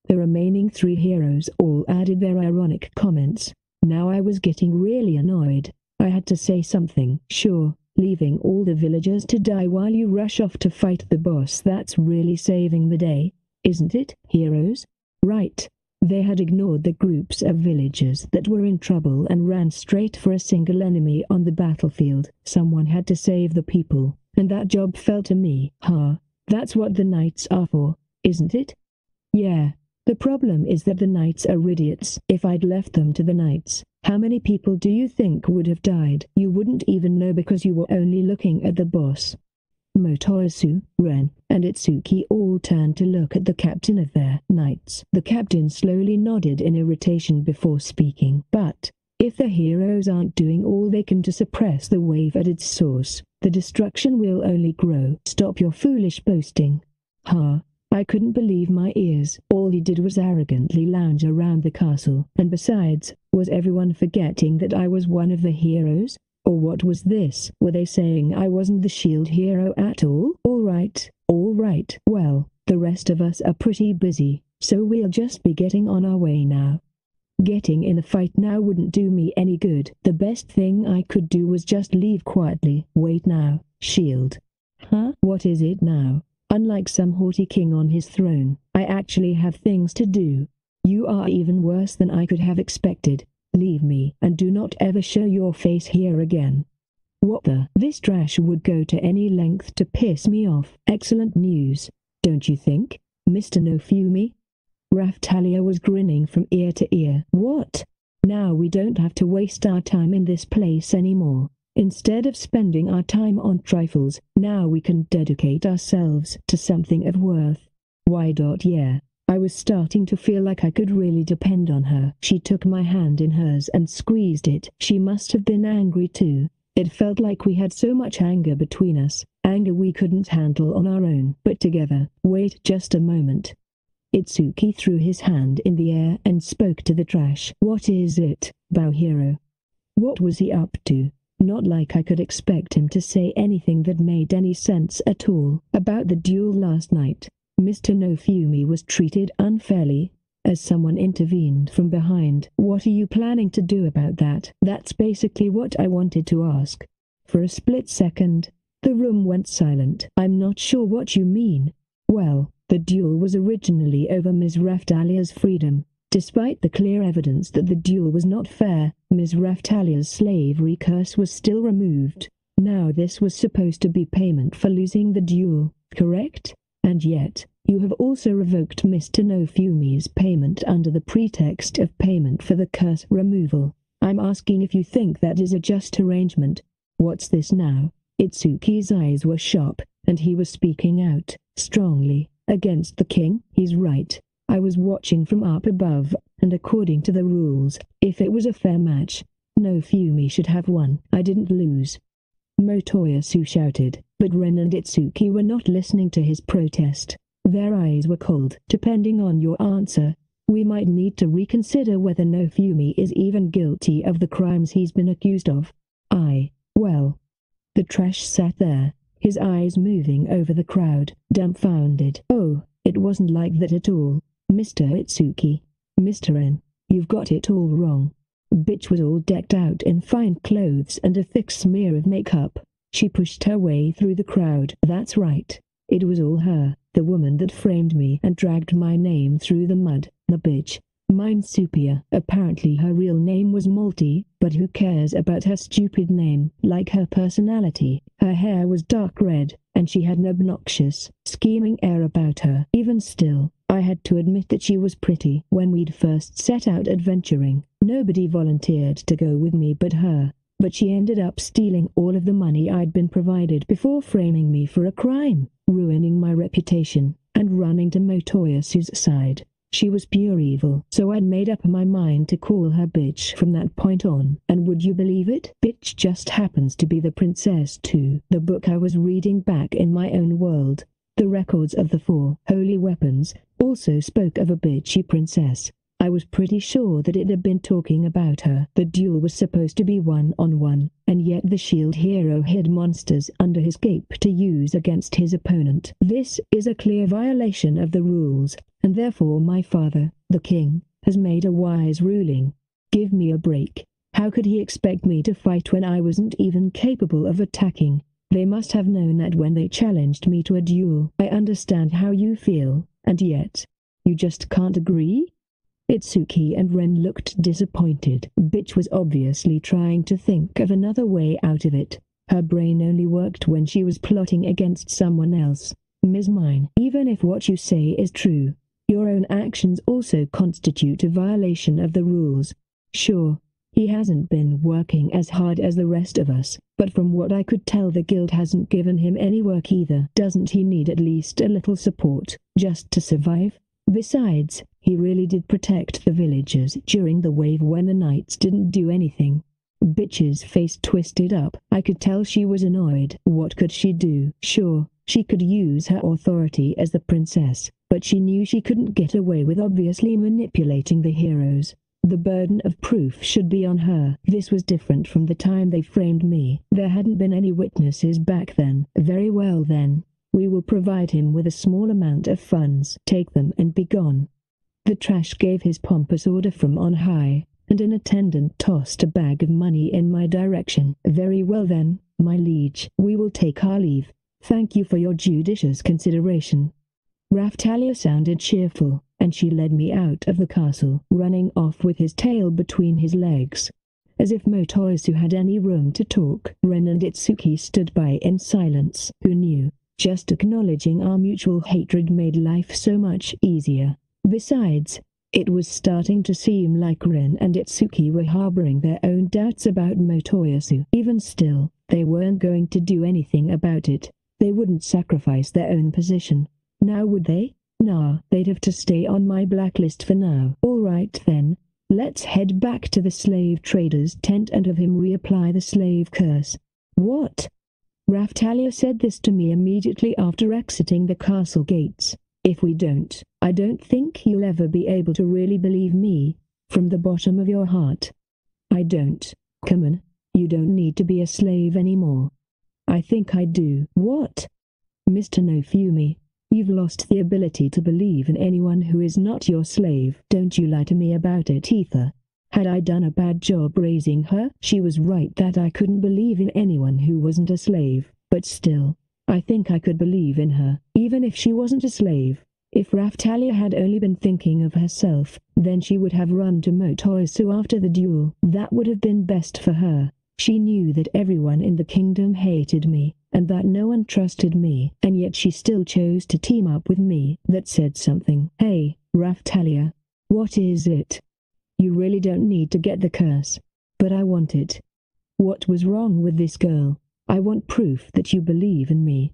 The remaining 3 heroes all added their ironic comments. Now I was getting really annoyed. I had to say something. Sure, leaving all the villagers to die while you rush off to fight the boss, that's really saving the day, isn't it, heroes? Right. They had ignored the groups of villagers that were in trouble and ran straight for a single enemy on the battlefield. Someone had to save the people, and that job fell to me. That's what the knights are for, isn't it? Yeah, The problem is that the knights are idiots. If I'd left them to the knights, how many people do you think would have died? You wouldn't even know because you were only looking at the boss. Motoyasu, Ren, and Itsuki all turned to look at the captain of their knights. The captain slowly nodded in irritation before speaking. But if the heroes aren't doing all they can to suppress the wave at its source, the destruction will only grow. Stop your foolish boasting. Ha! I couldn't believe my ears. All he did was arrogantly lounge around the castle. And besides, was everyone forgetting that I was one of the heroes? Or what was this? Were they saying I wasn't the shield hero at all? All right. Well, the rest of us are pretty busy, so we'll just be getting on our way now. Getting in a fight now wouldn't do me any good. The best thing I could do was just leave quietly. Wait now, shield. Huh? What is it now? Unlike some haughty king on his throne, I actually have things to do. You are even worse than I could have expected. Leave me, and do not ever show your face here again. What the? This trash would go to any length to piss me off. Excellent news, don't you think, Mr. Nofumi? Raftalia was grinning from ear to ear. What? Now we don't have to waste our time in this place anymore. Instead of spending our time on trifles, now we can dedicate ourselves to something of worth. Why? Yeah. I was starting to feel like I could really depend on her. She took my hand in hers and squeezed it. She must have been angry too. It felt like we had so much anger between us, anger we couldn't handle on our own, but together. Wait just a moment. Itsuki threw his hand in the air and spoke to the trash. What is it, Bowhero? What was he up to? Not like I could expect him to say anything that made any sense at all. About the duel last night. Mr. Nofumi was treated unfairly, as someone intervened from behind. What are you planning to do about that? That's basically what I wanted to ask. For a split second, the room went silent. I'm not sure what you mean. Well, the duel was originally over Ms. Raftalia's freedom. Despite the clear evidence that the duel was not fair, Ms. Raftalia's slavery curse was still removed. Now this was supposed to be payment for losing the duel, correct? And yet, you have also revoked Mr. Nofumi's payment under the pretext of payment for the curse removal. I'm asking if you think that is a just arrangement. What's this now? Itsuki's eyes were sharp, and he was speaking out, strongly, against the king. He's right. I was watching from up above, and according to the rules, if it was a fair match, Nofumi should have won. I didn't lose. Motoyasu shouted, but Ren and Itsuki were not listening to his protest. Their eyes were cold. Depending on your answer, we might need to reconsider whether Nofumi is even guilty of the crimes he's been accused of. Well. The trash sat there, his eyes moving over the crowd, dumbfounded. Oh, it wasn't like that at all, Mr. Itsuki. Mr. Ren, you've got it all wrong. Bitch was all decked out in fine clothes and a thick smear of makeup. She pushed her way through the crowd. That's right. It was all her, the woman that framed me and dragged my name through the mud, the bitch. Minesupia. Apparently her real name was Malty, but who cares about her stupid name? Like her personality. Her hair was dark red, and she had an obnoxious, scheming air about her. Even still, I had to admit that she was pretty. When we'd first set out adventuring, nobody volunteered to go with me but her. But she ended up stealing all of the money I'd been provided before framing me for a crime, ruining my reputation, and running to Motoyasu's side. She was pure evil, so I'd made up my mind to call her bitch from that point on. And would you believe it? Bitch just happens to be the princess too. The book I was reading back in my own world, the records of the 4 holy weapons, also spoke of a bitchy princess. I was pretty sure that it had been talking about her. The duel was supposed to be one-on-one, and yet the shield hero hid monsters under his cape to use against his opponent. This is a clear violation of the rules, and therefore my father, the king, has made a wise ruling. Give me a break. How could he expect me to fight when I wasn't even capable of attacking? They must have known that when they challenged me to a duel. I understand how you feel, and yet, you just can't agree? Itsuki and Ren looked disappointed. Bitch was obviously trying to think of another way out of it. Her brain only worked when she was plotting against someone else. Ms. Mine, even if what you say is true, Your own actions also constitute a violation of the rules. Sure, he hasn't been working as hard as the rest of us, but from what I could tell the guild hasn't given him any work either. Doesn't he need at least a little support, just to survive? Besides, he really did protect the villagers during the wave when the knights didn't do anything. Bitch's face twisted up. I could tell she was annoyed. What could she do? Sure, she could use her authority as the princess, but she knew she couldn't get away with obviously manipulating the heroes. The burden of proof should be on her. This was different from the time they framed me. There hadn't been any witnesses back then. Very well then. We will provide him with a small amount of funds. Take them and be gone. The trash gave his pompous order from on high, and an attendant tossed a bag of money in my direction. Very well then, my liege. We will take our leave. Thank you for your judicious consideration. Raftalia sounded cheerful, and she led me out of the castle, running off with his tail between his legs. As if Motoyasu had any room to talk, Ren and Itsuki stood by in silence. Who knew? Just acknowledging our mutual hatred made life so much easier. Besides, it was starting to seem like Ren and Itsuki were harboring their own doubts about Motoyasu. Even still, they weren't going to do anything about it. They wouldn't sacrifice their own position. Now would they? Nah, they'd have to stay on my blacklist for now. All right then, let's head back to the slave trader's tent and have him reapply the slave curse. What? Raftalia said this to me immediately after exiting the castle gates. If we don't, I don't think you'll ever be able to really believe me, from the bottom of your heart. I don't. Come on, you don't need to be a slave anymore. I think I do. What? Mr. Nofumi, you've lost the ability to believe in anyone who is not your slave. Don't you lie to me about it, Ether. Had I done a bad job raising her? She was right that I couldn't believe in anyone who wasn't a slave, but still, I think I could believe in her, even if she wasn't a slave. If Raftalia had only been thinking of herself, then she would have run to Motoyasu after the duel. That would have been best for her. She knew that everyone in the kingdom hated me, and that no one trusted me, and yet she still chose to team up with me. That said something. Hey, Raftalia. What is it? You really don't need to get the curse. But I want it. What was wrong with this girl? I want proof that you believe in me.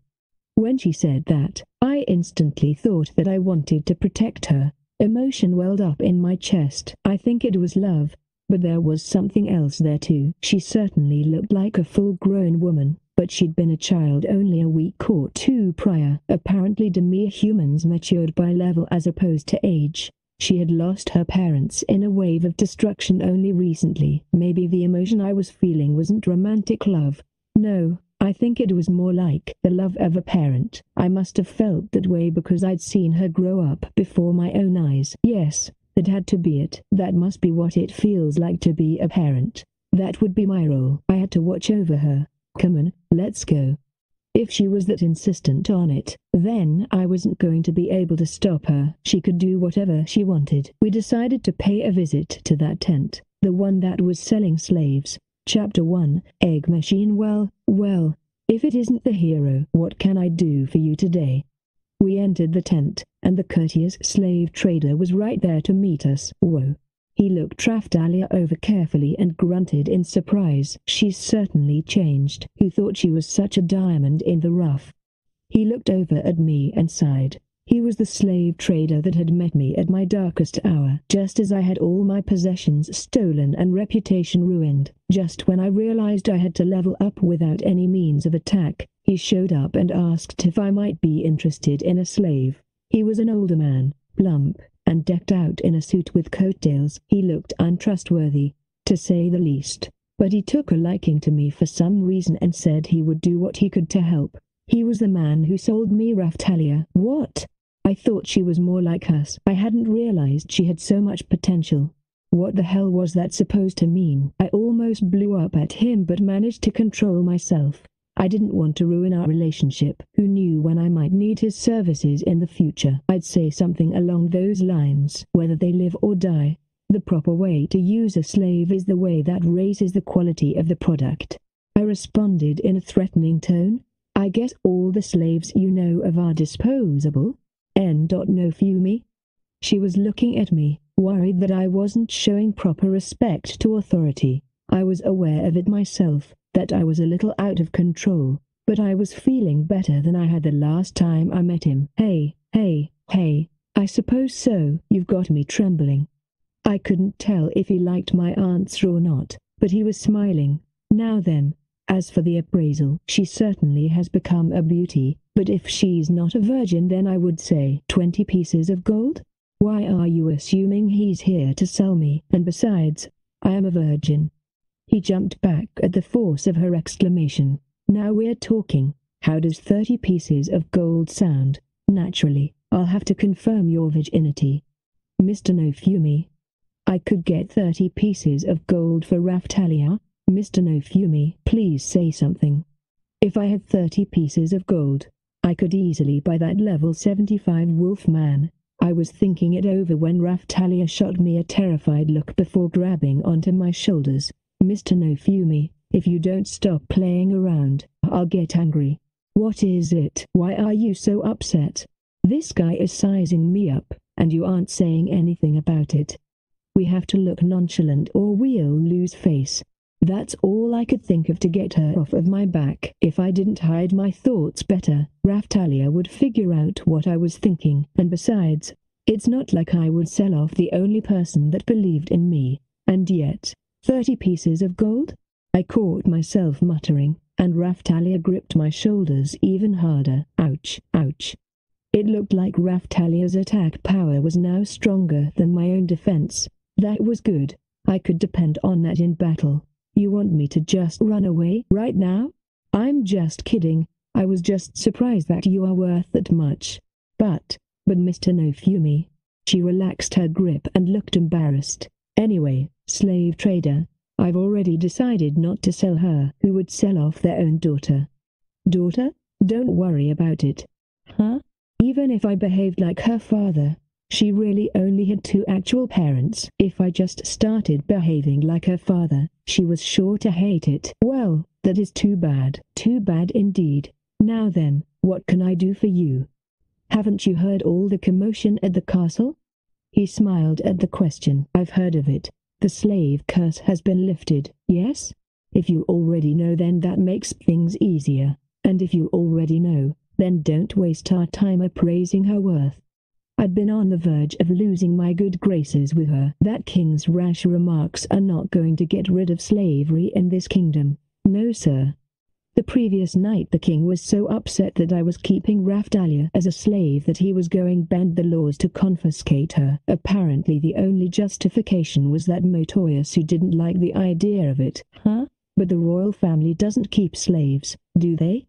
When she said that, I instantly thought that I wanted to protect her. Emotion welled up in my chest. I think it was love, but there was something else there too. She certainly looked like a full-grown woman, but she'd been a child only a week or two prior. Apparently mere humans matured by level as opposed to age. She had lost her parents in a wave of destruction only recently. Maybe the emotion I was feeling wasn't romantic love. No, I think it was more like the love of a parent. I must have felt that way because I'd seen her grow up before my own eyes. Yes, that had to be it. That must be what it feels like to be a parent. That would be my role. I had to watch over her. Come on, let's go. If she was that insistent on it, then I wasn't going to be able to stop her. She could do whatever she wanted. We decided to pay a visit to that tent, the one that was selling slaves. Chapter 1, Egg Machine. Well, if it isn't the hero, what can I do for you today? We entered the tent, and the courteous slave trader was right there to meet us. Whoa. He looked Raftalia over carefully and grunted in surprise. She's certainly changed. Who thought she was such a diamond in the rough? He looked over at me and sighed. He was the slave trader that had met me at my darkest hour, just as I had all my possessions stolen and reputation ruined. Just when I realized I had to level up without any means of attack, he showed up and asked if I might be interested in a slave. He was an older man, plump, and decked out in a suit with coattails. He looked untrustworthy, to say the least, but he took a liking to me for some reason and said he would do what he could to help. He was the man who sold me Raftalia. What? I thought she was more like us. I hadn't realized she had so much potential. What the hell was that supposed to mean? I almost blew up at him but managed to control myself. I didn't want to ruin our relationship. Who knew when I might need his services in the future? I'd say something along those lines. Whether they live or die, the proper way to use a slave is the way that raises the quality of the product. I responded in a threatening tone. I guess all the slaves you know of are disposable? No Fumi? She was looking at me, worried that I wasn't showing proper respect to authority. I was aware of it myself, that I was a little out of control, but I was feeling better than I had the last time I met him. Hey, I suppose so. You've got me trembling. I couldn't tell if he liked my answer or not, but he was smiling. Now then, as for the appraisal, she certainly has become a beauty, but if she's not a virgin then I would say 20 pieces of gold? Why are you assuming he's here to sell me? And besides, I am a virgin. He jumped back at the force of her exclamation. Now we're talking. How does 30 pieces of gold sound? Naturally, I'll have to confirm your virginity. Mr. Nofumi. I could get 30 pieces of gold for Raftalia. Mr. Nofumi, please say something. If I had 30 pieces of gold, I could easily buy that level 75 wolf man. I was thinking it over when Raftalia shot me a terrified look before grabbing onto my shoulders. Mr. Nofumi, if you don't stop playing around, I'll get angry. What is it? Why are you so upset? This guy is sizing me up, and you aren't saying anything about it. We have to look nonchalant or we'll lose face. That's all I could think of to get her off of my back. If I didn't hide my thoughts better, Raftalia would figure out what I was thinking, and besides, it's not like I would sell off the only person that believed in me. And yet, 30 pieces of gold? I caught myself muttering, and Raftalia gripped my shoulders even harder. Ouch, ouch. It looked like Raftalia's attack power was now stronger than my own defense. That was good. I could depend on that in battle. You want me to just run away right now? I'm just kidding. I was just surprised that you are worth that much. But Mr. Nofumi. She relaxed her grip and looked embarrassed. Anyway, slave trader, I've already decided not to sell her. Who would sell off their own daughter? Daughter? Don't worry about it. Huh? Even if I behaved like her father, she really only had 2 actual parents. If I just started behaving like her father, she was sure to hate it. Well, that is too bad. Too bad indeed. Now then, what can I do for you? Haven't you heard all the commotion at the castle? He smiled at the question. I've heard of it. The slave curse has been lifted, yes? If you already know, then that makes things easier. And if you already know, then don't waste our time appraising her worth. I'd been on the verge of losing my good graces with her. That king's rash remarks are not going to get rid of slavery in this kingdom. No, sir. The previous night the king was so upset that I was keeping Raftalia as a slave that he was going to bend the laws to confiscate her. Apparently the only justification was that Motoyasu didn't like the idea of it. Huh? But the royal family doesn't keep slaves, do they?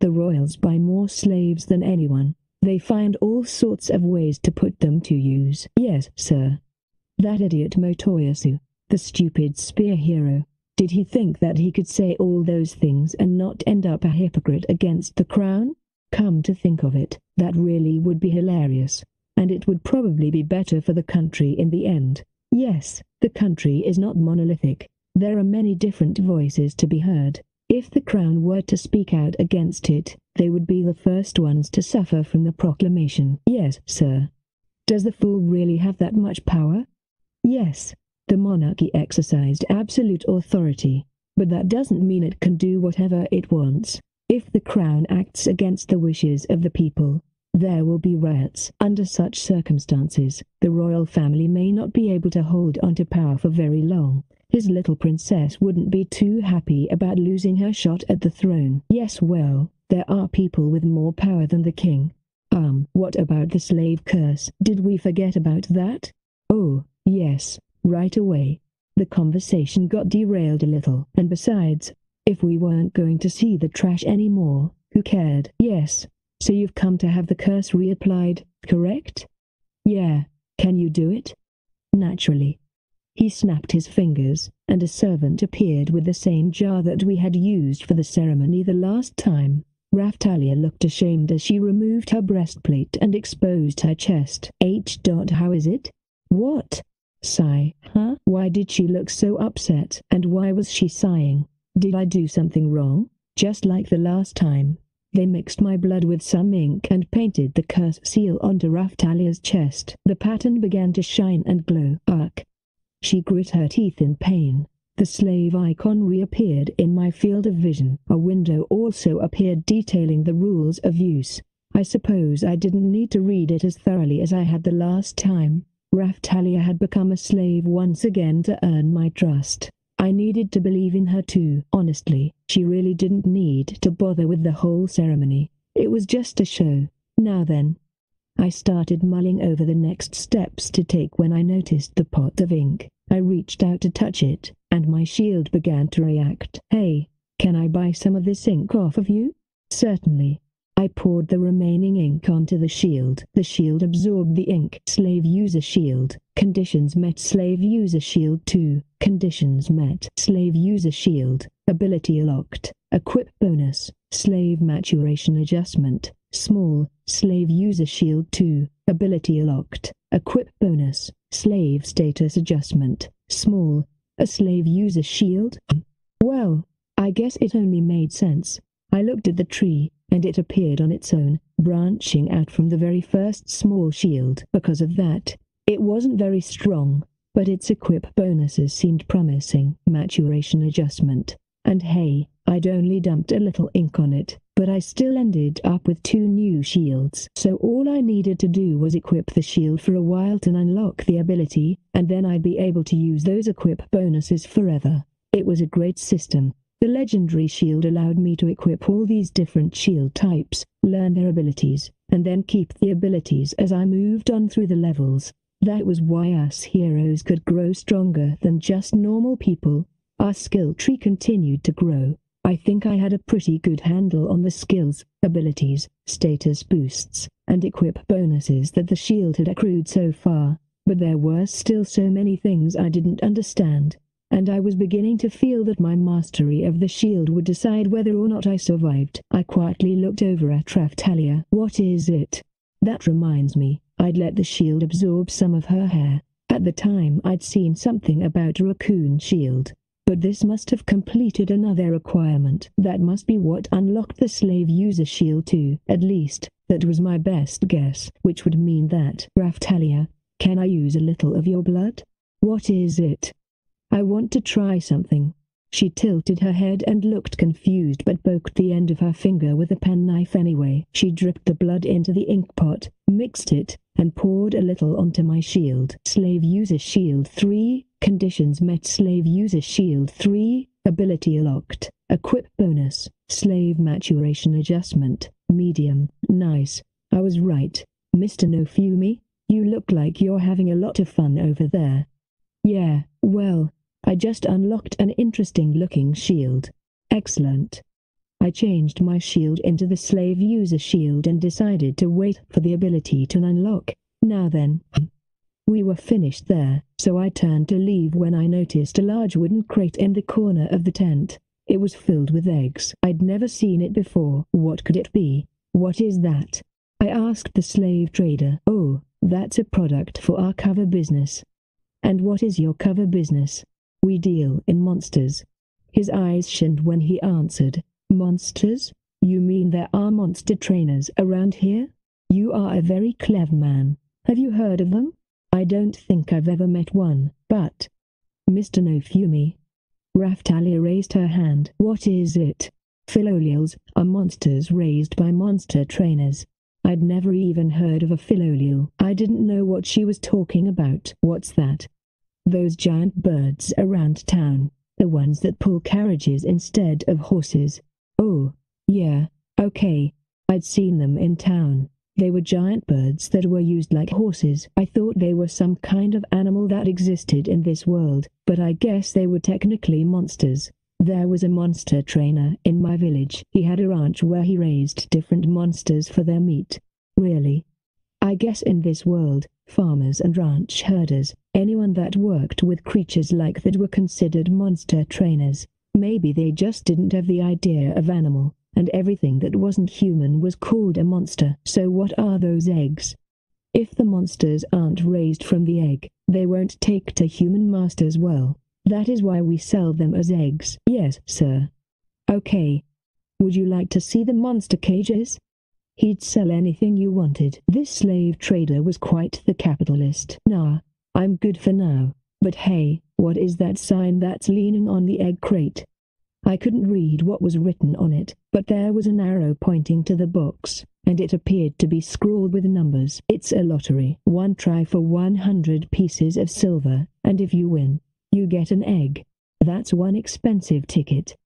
The royals buy more slaves than anyone. They find all sorts of ways to put them to use. Yes, sir. That idiot Motoyasu, the stupid spear hero, did he think that he could say all those things and not end up a hypocrite against the crown? Come to think of it, that really would be hilarious, and it would probably be better for the country in the end. Yes, the country is not monolithic. There are many different voices to be heard. If the crown were to speak out against it, they would be the first ones to suffer from the proclamation. Yes, sir. Does the fool really have that much power? Yes, the monarchy exercised absolute authority, but that doesn't mean it can do whatever it wants. If the crown acts against the wishes of the people, there will be riots. Under such circumstances, the royal family may not be able to hold onto power for very long. His little princess wouldn't be too happy about losing her shot at the throne. Yes, well, there are people with more power than the king. What about the slave curse? Did we forget about that? Oh, yes, right away. The conversation got derailed a little, and besides, if we weren't going to see the trash anymore, who cared? Yes, so you've come to have the curse reapplied, correct? Yeah, can you do it? Naturally. He snapped his fingers, and a servant appeared with the same jar that we had used for the ceremony the last time. Raftalia looked ashamed as she removed her breastplate and exposed her chest. How is it? What? Sigh. Huh? Why did she look so upset, and why was she sighing? Did I do something wrong? Just like the last time. They mixed my blood with some ink and painted the curse seal onto Raftalia's chest. The pattern began to shine and glow. Ark! She grit her teeth in pain. The slave icon reappeared in my field of vision. A window also appeared detailing the rules of use. I suppose I didn't need to read it as thoroughly as I had the last time. Raftalia had become a slave once again to earn my trust. I needed to believe in her too. Honestly, she really didn't need to bother with the whole ceremony. It was just a show. Now then. I started mulling over the next steps to take when I noticed the pot of ink. I reached out to touch it, and my shield began to react. Hey, can I buy some of this ink off of you? Certainly. I poured the remaining ink onto the shield. The shield absorbed the ink. Slave user shield. Conditions met. Slave user shield 2. Conditions met. Slave user shield. Ability locked. Equip bonus. Slave maturation adjustment. Small. Slave user shield 2. Ability locked. Equip bonus. Slave status adjustment. Small. A slave user shield? Well, I guess it only made sense. I looked at the tree, and it appeared on its own, branching out from the very first small shield. Because of that, it wasn't very strong, but its equip bonuses seemed promising. Maturation adjustment. And hey, I'd only dumped a little ink on it, but I still ended up with 2 new shields. So all I needed to do was equip the shield for a while to unlock the ability, and then I'd be able to use those equip bonuses forever. It was a great system. The legendary shield allowed me to equip all these different shield types, learn their abilities, and then keep the abilities as I moved on through the levels. That was why us heroes could grow stronger than just normal people. Our skill tree continued to grow. I think I had a pretty good handle on the skills, abilities, status boosts, and equip bonuses that the shield had accrued so far, but there were still so many things I didn't understand. And I was beginning to feel that my mastery of the shield would decide whether or not I survived. I quietly looked over at Raftalia. What is it? That reminds me, I'd let the shield absorb some of her hair. At the time I'd seen something about a raccoon shield. But this must have completed another requirement. That must be what unlocked the slave user shield too. At least, that was my best guess, which would mean that. Raftalia, can I use a little of your blood? What is it? I want to try something. She tilted her head and looked confused but poked the end of her finger with a penknife anyway. She dripped the blood into the ink pot, mixed it, and poured a little onto my shield. Slave user shield 3, conditions met. Slave user shield 3, ability locked. Equip bonus, slave maturation adjustment, medium. Nice. I was right. Mr. Nofumi, you look like you're having a lot of fun over there. Yeah, well, I just unlocked an interesting-looking shield. Excellent. I changed my shield into the slave user shield and decided to wait for the ability to unlock. Now then. We were finished there, so I turned to leave when I noticed a large wooden crate in the corner of the tent. It was filled with eggs. I'd never seen it before. What could it be? What is that? I asked the slave trader. Oh, that's a product for our cover business. And what is your cover business? We deal in monsters. His eyes shined when he answered. Monsters? You mean there are monster trainers around here? You are a very clever man. Have you heard of them? I don't think I've ever met one, but... Mr. Nofumi. Raftalia raised her hand. What is it? Philolials are monsters raised by monster trainers. I'd never even heard of a philolial. I didn't know what she was talking about. What's that? Those giant birds around town, the ones that pull carriages instead of horses. Oh, yeah, okay. I'd seen them in town. They were giant birds that were used like horses. I thought they were some kind of animal that existed in this world, but I guess they were technically monsters. There was a monster trainer in my village. He had a ranch where he raised different monsters for their meat. Really? I guess in this world, farmers and ranch herders, anyone that worked with creatures like that were considered monster trainers. Maybe they just didn't have the idea of animal, and everything that wasn't human was called a monster. So what are those eggs? If the monsters aren't raised from the egg, they won't take to human masters well. That is why we sell them as eggs. Yes, sir. Okay. Would you like to see the monster cages? He'd sell anything you wanted. This slave trader was quite the capitalist. Nah, I'm good for now. But hey, what is that sign that's leaning on the egg crate? I couldn't read what was written on it, but there was an arrow pointing to the box, and it appeared to be scrawled with numbers. It's a lottery. One try for 100 pieces of silver, and if you win, you get an egg. That's one expensive ticket.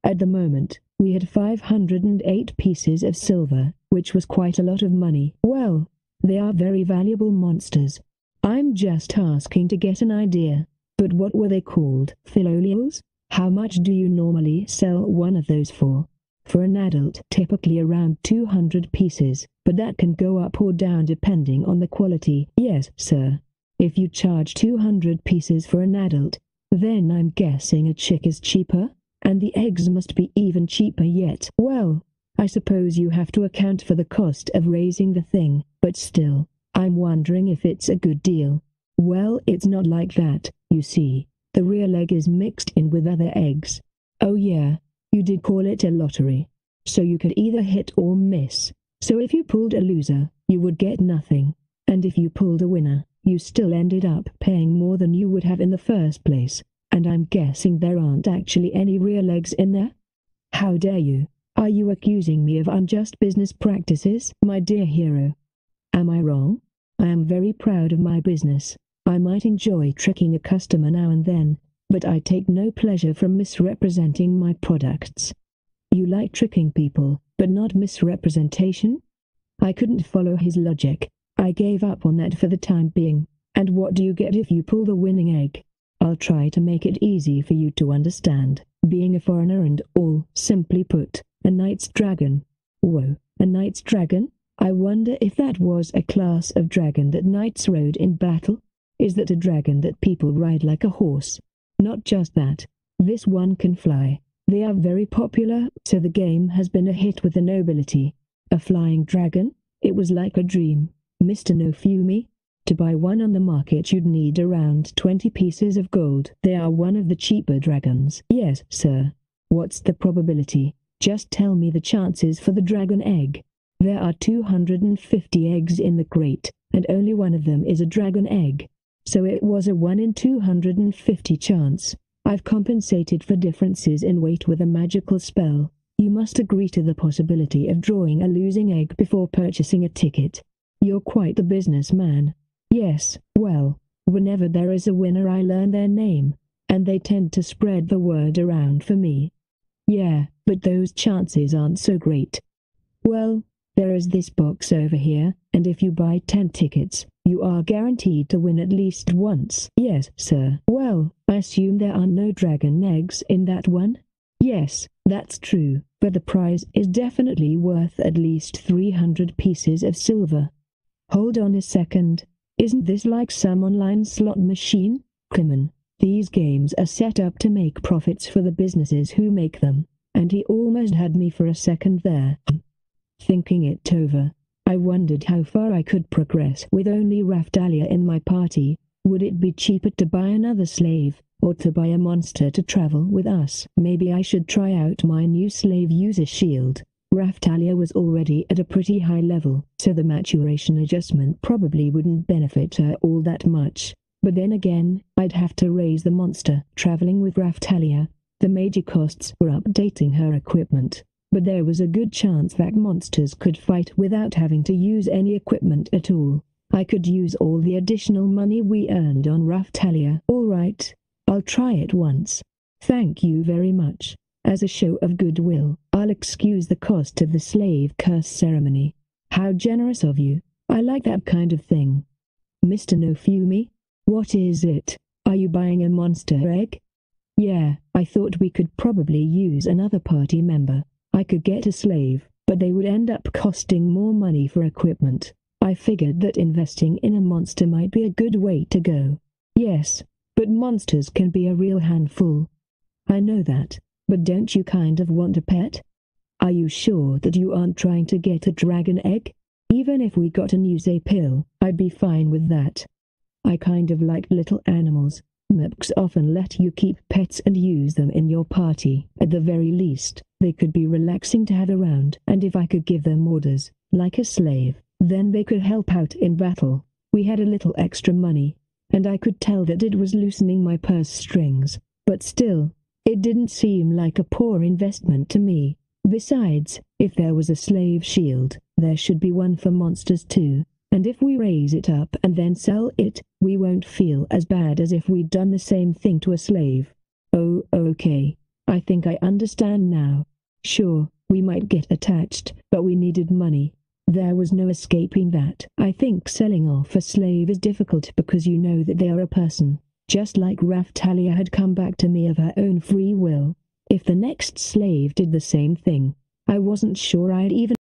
At the moment, we had 508 pieces of silver, which was quite a lot of money. Well, they are very valuable monsters. I'm just asking to get an idea. But what were they called? Philolials? How much do you normally sell one of those for? For an adult, typically around 200 pieces, but that can go up or down depending on the quality. Yes, sir. If you charge 200 pieces for an adult, then I'm guessing a chick is cheaper, and the eggs must be even cheaper yet. Well, I suppose you have to account for the cost of raising the thing, but still, I'm wondering if it's a good deal. Well, it's not like that, you see. The real egg is mixed in with other eggs. Oh yeah, you did call it a lottery. So you could either hit or miss. So if you pulled a loser, you would get nothing. And if you pulled a winner, you still ended up paying more than you would have in the first place. And I'm guessing there aren't actually any real eggs in there? How dare you? Are you accusing me of unjust business practices, my dear hero? Am I wrong? I am very proud of my business. I might enjoy tricking a customer now and then, but I take no pleasure from misrepresenting my products. You like tricking people, but not misrepresentation? I couldn't follow his logic. I gave up on that for the time being. And what do you get if you pull the winning egg? I'll try to make it easy for you to understand. Being a foreigner and all, simply put, a knight's dragon. Whoa, a knight's dragon? I wonder if that was a class of dragon that knights rode in battle? Is that a dragon that people ride like a horse? Not just that. This one can fly. They are very popular, so the game has been a hit with the nobility. A flying dragon? It was like a dream. Mr. No Fumi? To buy one on the market you'd need around 20 pieces of gold. They are one of the cheaper dragons. Yes, sir. What's the probability? Just tell me the chances for the dragon egg. There are 250 eggs in the crate, and only one of them is a dragon egg. So it was a 1 in 250 chance. I've compensated for differences in weight with a magical spell. You must agree to the possibility of drawing a losing egg before purchasing a ticket. You're quite a businessman. Yes, well, whenever there is a winner I learn their name, and they tend to spread the word around for me. Yeah, but those chances aren't so great. Well, there is this box over here, and if you buy 10 tickets, you are guaranteed to win at least once. Yes, sir. Well, I assume there are no dragon eggs in that one? Yes, that's true, but the prize is definitely worth at least 300 pieces of silver. Hold on a second. Isn't this like some online slot machine? Crimin, these games are set up to make profits for the businesses who make them, and he almost had me for a second there. Thinking it over, I wondered how far I could progress with only Raftalia in my party. Would it be cheaper to buy another slave, or to buy a monster to travel with us? Maybe I should try out my new slave user shield. Raftalia was already at a pretty high level, so the maturation adjustment probably wouldn't benefit her all that much. But then again, I'd have to raise the monster. Traveling with Raftalia, the major costs were updating her equipment. But there was a good chance that monsters could fight without having to use any equipment at all. I could use all the additional money we earned on Raftalia. All right, I'll try it once. Thank you very much. As a show of goodwill, I'll excuse the cost of the slave curse ceremony. How generous of you. I like that kind of thing. Mr. No Fumi? What is it? Are you buying a monster egg? Yeah, I thought we could probably use another party member. I could get a slave, but they would end up costing more money for equipment. I figured that investing in a monster might be a good way to go. Yes, but monsters can be a real handful. I know that, but don't you kind of want a pet? Are you sure that you aren't trying to get a dragon egg? Even if we got a Nuse pill, I'd be fine with that. I kind of like little animals. Mercs often let you keep pets and use them in your party. At the very least, they could be relaxing to have around. And if I could give them orders, like a slave, then they could help out in battle. We had a little extra money, and I could tell that it was loosening my purse strings. But still, it didn't seem like a poor investment to me. Besides, if there was a slave shield, there should be one for monsters too. And if we raise it up and then sell it, we won't feel as bad as if we'd done the same thing to a slave. Oh, okay. I think I understand now. Sure, we might get attached, but we needed money. There was no escaping that. I think selling off a slave is difficult because you know that they are a person. Just like Raftalia had come back to me of her own free will. If the next slave did the same thing, I wasn't sure I'd even